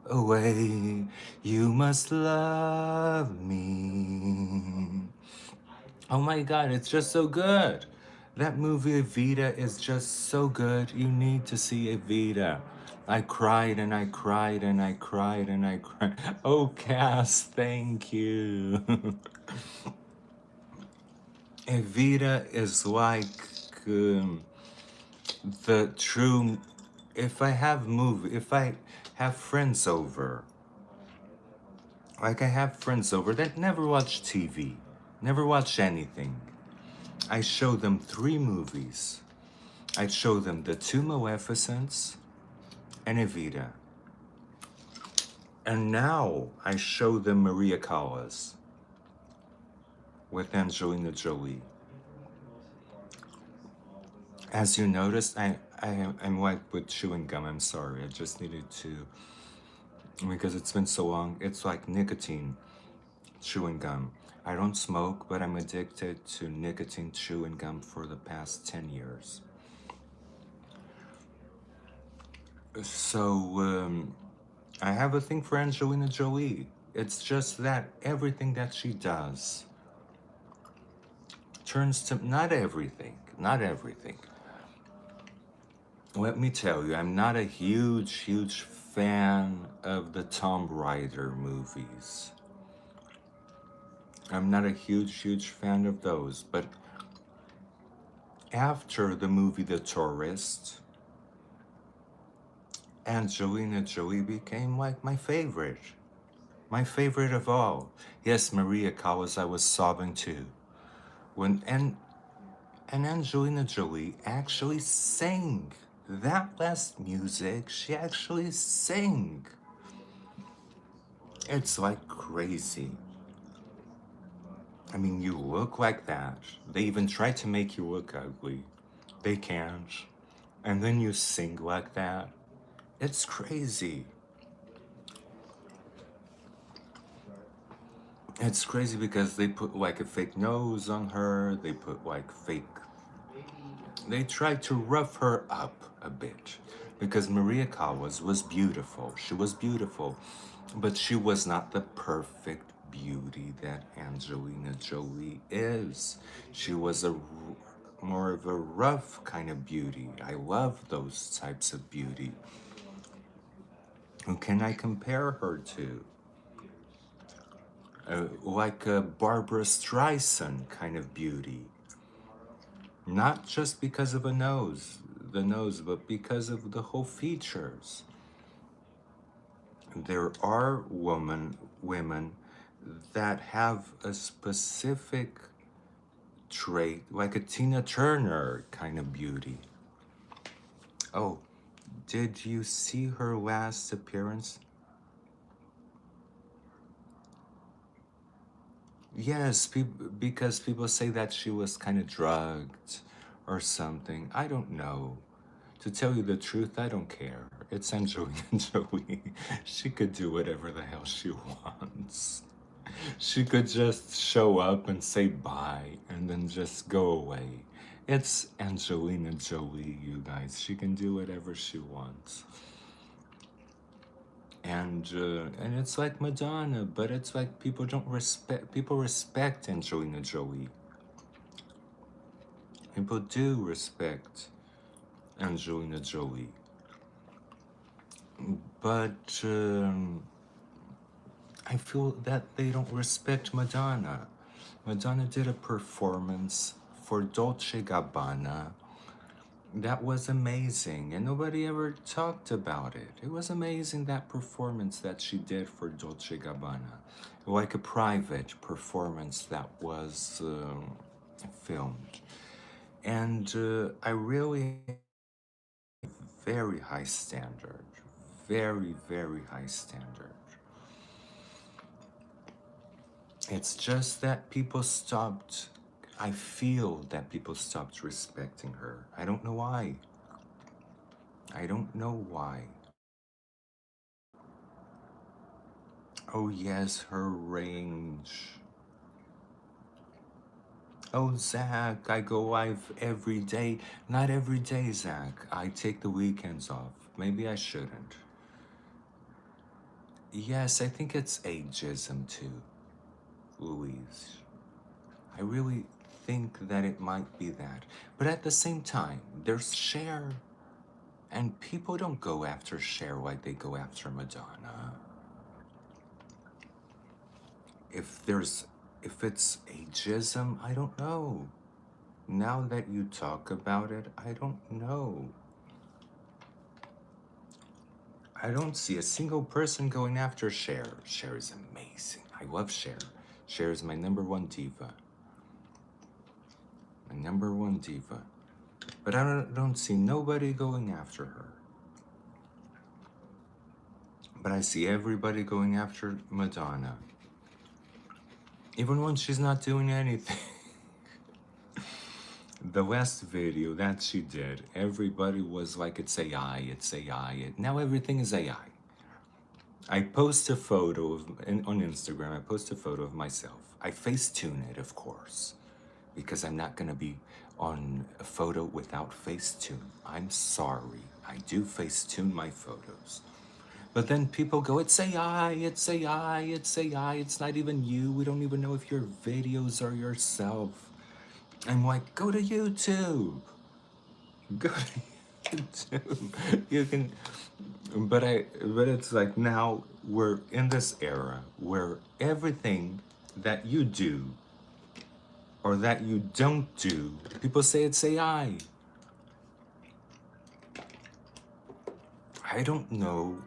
away. You must love me. Oh my God, it's just so good. That movie Evita is just so good. You need to see Evita. I cried and I cried and I cried and I cried. Oh, Cass, thank you. Evita is like the true. If I have friends over, like I have friends over that never watch TV, never watch anything, I show them 3 movies. I show them The Two Maleficents and Evita. And now I show them Maria Callas with Angelina Jolie. As you noticed, I'm like with chewing gum. I'm sorry. I just needed to, because it's been so long. It's like nicotine chewing gum. I don't smoke, but I'm addicted to nicotine chewing gum for the past 10 years. So, I have a thing for Angelina Jolie. It's just that everything that she does turns to, not everything. Let me tell you, I'm not a huge fan of the Tomb Raider movies. I'm not a huge fan of those, but after the movie The Tourist, Angelina Jolie became like my favorite of all. Yes, Maria Callas, I was sobbing too. And Angelina Jolie actually sang that last music. She actually sang. It's like crazy. I mean, you look like that. They even try to make you look ugly. They can't. And then you sing like that. It's crazy. It's crazy because they put like a fake nose on her. They put like they tried to rough her up a bit. Because Maria Callas was beautiful. She was beautiful. But she was not the perfect beauty that Angelina Jolie is. She was more of a rough kind of beauty. I love those types of beauty. Who can I compare her to? Like a Barbara Streisand kind of beauty. Not just because of the nose, but because of the whole features. There are women that have a specific trait, like a Tina Turner kind of beauty. Oh, Did you see her last appearance? Yes, because people say that she was kind of drugged or something. I don't know. To tell you the truth, I don't care. It's Angelina Jolie. She could do whatever the hell she wants. She could just show up and say bye and then just go away. It's Angelina Jolie, you guys. She can do whatever she wants. And it's like Madonna, but it's like people respect Angelina Jolie. People do respect Angelina Jolie. But I feel that they don't respect Madonna. Madonna did a performance for Dolce Gabbana that was amazing, and nobody ever talked about it. It was amazing, that performance that she did for Dolce Gabbana, like a private performance that was filmed. And I really, very high standard, very, very high standard. It's just that people stopped, I feel that people stopped respecting her. I don't know why. I don't know why. Oh yes, her range. Oh Zach, I go live every day. Not every day, Zach. I take the weekends off. Maybe I shouldn't. Yes, I think it's ageism too, Louise. I really think that it might be that. But at the same time, there's Cher. And people don't go after Cher like they go after Madonna. If it's ageism, I don't know. Now that you talk about it, I don't know. I don't see a single person going after Cher. Cher is amazing. I love Cher. Cher is my number one diva. My number one diva. But I don't see nobody going after her. But I see everybody going after Madonna. Even when she's not doing anything. The last video that she did, everybody was like, it's AI, it's AI. Now everything is AI. I post a photo on Instagram, I post a photo of myself. I Facetune it, of course, because I'm not gonna be on a photo without Facetune. I'm sorry, I do Facetune my photos. But then people go, it's AI, it's AI, it's AI, it's not even you. We don't even know if your videos are yourself. I'm like, go to YouTube. Go to YouTube. You can, but it's like now we're in this era where everything that you do or that you don't do, people say it's AI. I don't know.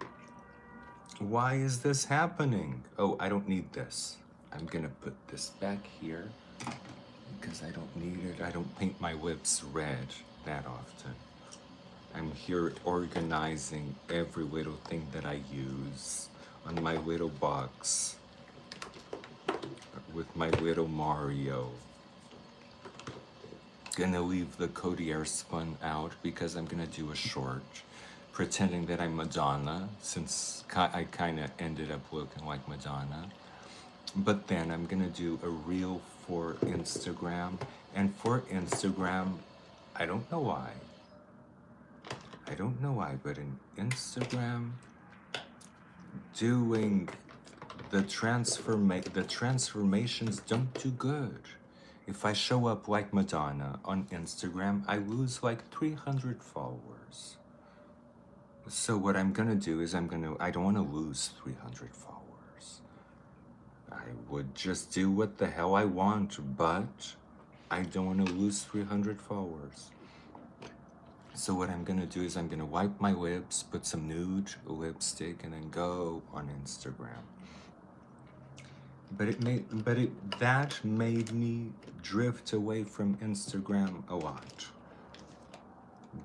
Why is this happening? Oh, I don't need this. I'm gonna put this back here because I don't need it. I don't paint my lips red that often. I'm here organizing every little thing that I use on my little box with my little Mario. Gonna leave the Codier spun out because I'm gonna do a short pretending that I'm Madonna, since I kind of ended up looking like Madonna. But then I'm gonna do a reel for Instagram, and for Instagram, I don't know why. I don't know why, but in Instagram, doing the transformations don't do good. If I show up like Madonna on Instagram, I lose like 300 followers. So what I'm gonna do is I don't wanna lose 300 followers. I would just do what the hell I want, but I don't wanna lose 300 followers. So what I'm gonna do is I'm gonna wipe my lips, put some nude lipstick, and then go on Instagram. That made me drift away from Instagram a lot.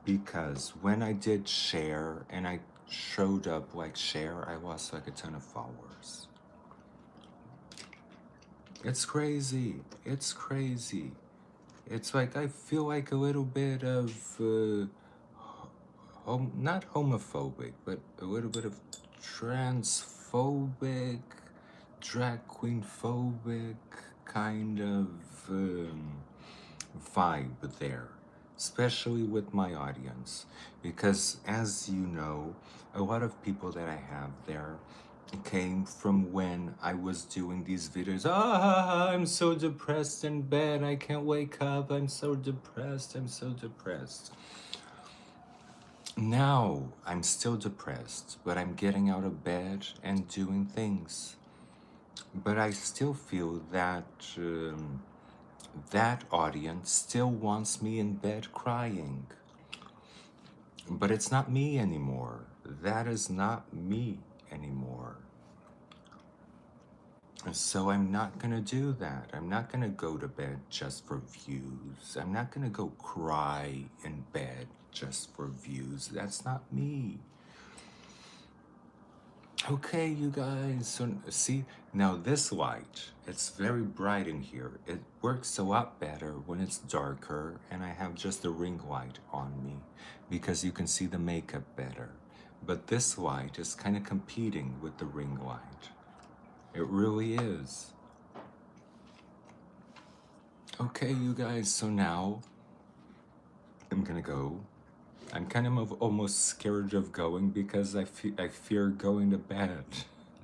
because when I did share and I showed up like share, I lost like a ton of followers. It's crazy. It's crazy. It's like I feel like a little bit of, not homophobic, but a little bit of transphobic, drag queen phobic kind of vibe there, especially with my audience. Because as you know, a lot of people that I have there came from when I was doing these videos. Ah, I'm so depressed in bed. I can't wake up. I'm so depressed. I'm so depressed. Now I'm still depressed, but I'm getting out of bed and doing things. But I still feel that that audience still wants me in bed crying. But it's not me anymore. That is not me anymore. So I'm not gonna do that. I'm not gonna go to bed just for views. I'm not gonna go cry in bed just for views. That's not me. Okay, you guys, so see, now this light, it's very bright in here. It works a lot better when it's darker and I have just the ring light on me because you can see the makeup better. But this light is kind of competing with the ring light. It really is. Okay, you guys, so now I'm gonna go. I'm kind of almost scared of going because I fear going to bed.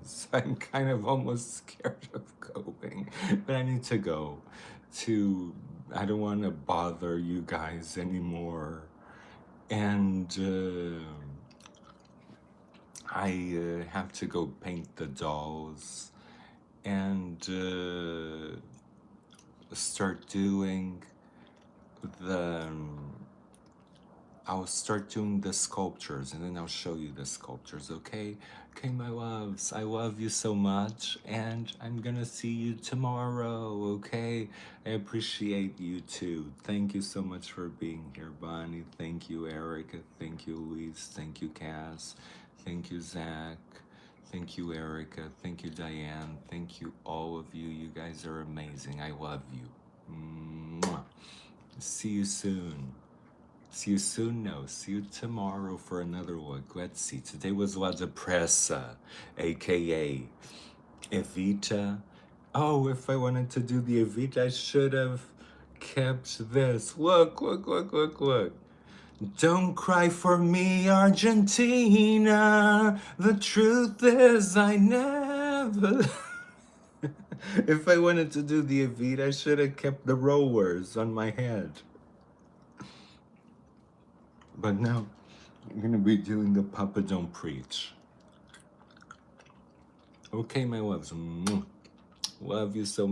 So I'm kind of almost scared of going, but I need to go to, I don't want to bother you guys anymore. And I have to go paint the dolls and start doing the I'll start doing the sculptures and then I'll show you the sculptures, okay? Okay, my loves, I love you so much and I'm gonna see you tomorrow, okay? I appreciate you too. Thank you so much for being here, Bonnie. Thank you, Erica. Thank you, Luis. Thank you, Cass. Thank you, Zach. Thank you, Erica. Thank you, Diane. Thank you, all of you. You guys are amazing. I love you. Mwah. See you soon. See you soon, no. See you tomorrow for another look. Let's see. Today was La Depressa, aka Evita. Oh, if I wanted to do the Evita, I should have kept this. Look, look, look, look, look. Don't cry for me, Argentina. The truth is, I never. If I wanted to do the Evita, I should have kept the rollers on my head. But now, I'm gonna be doing the Papa Don't Preach. Okay, my loves. Love you so much.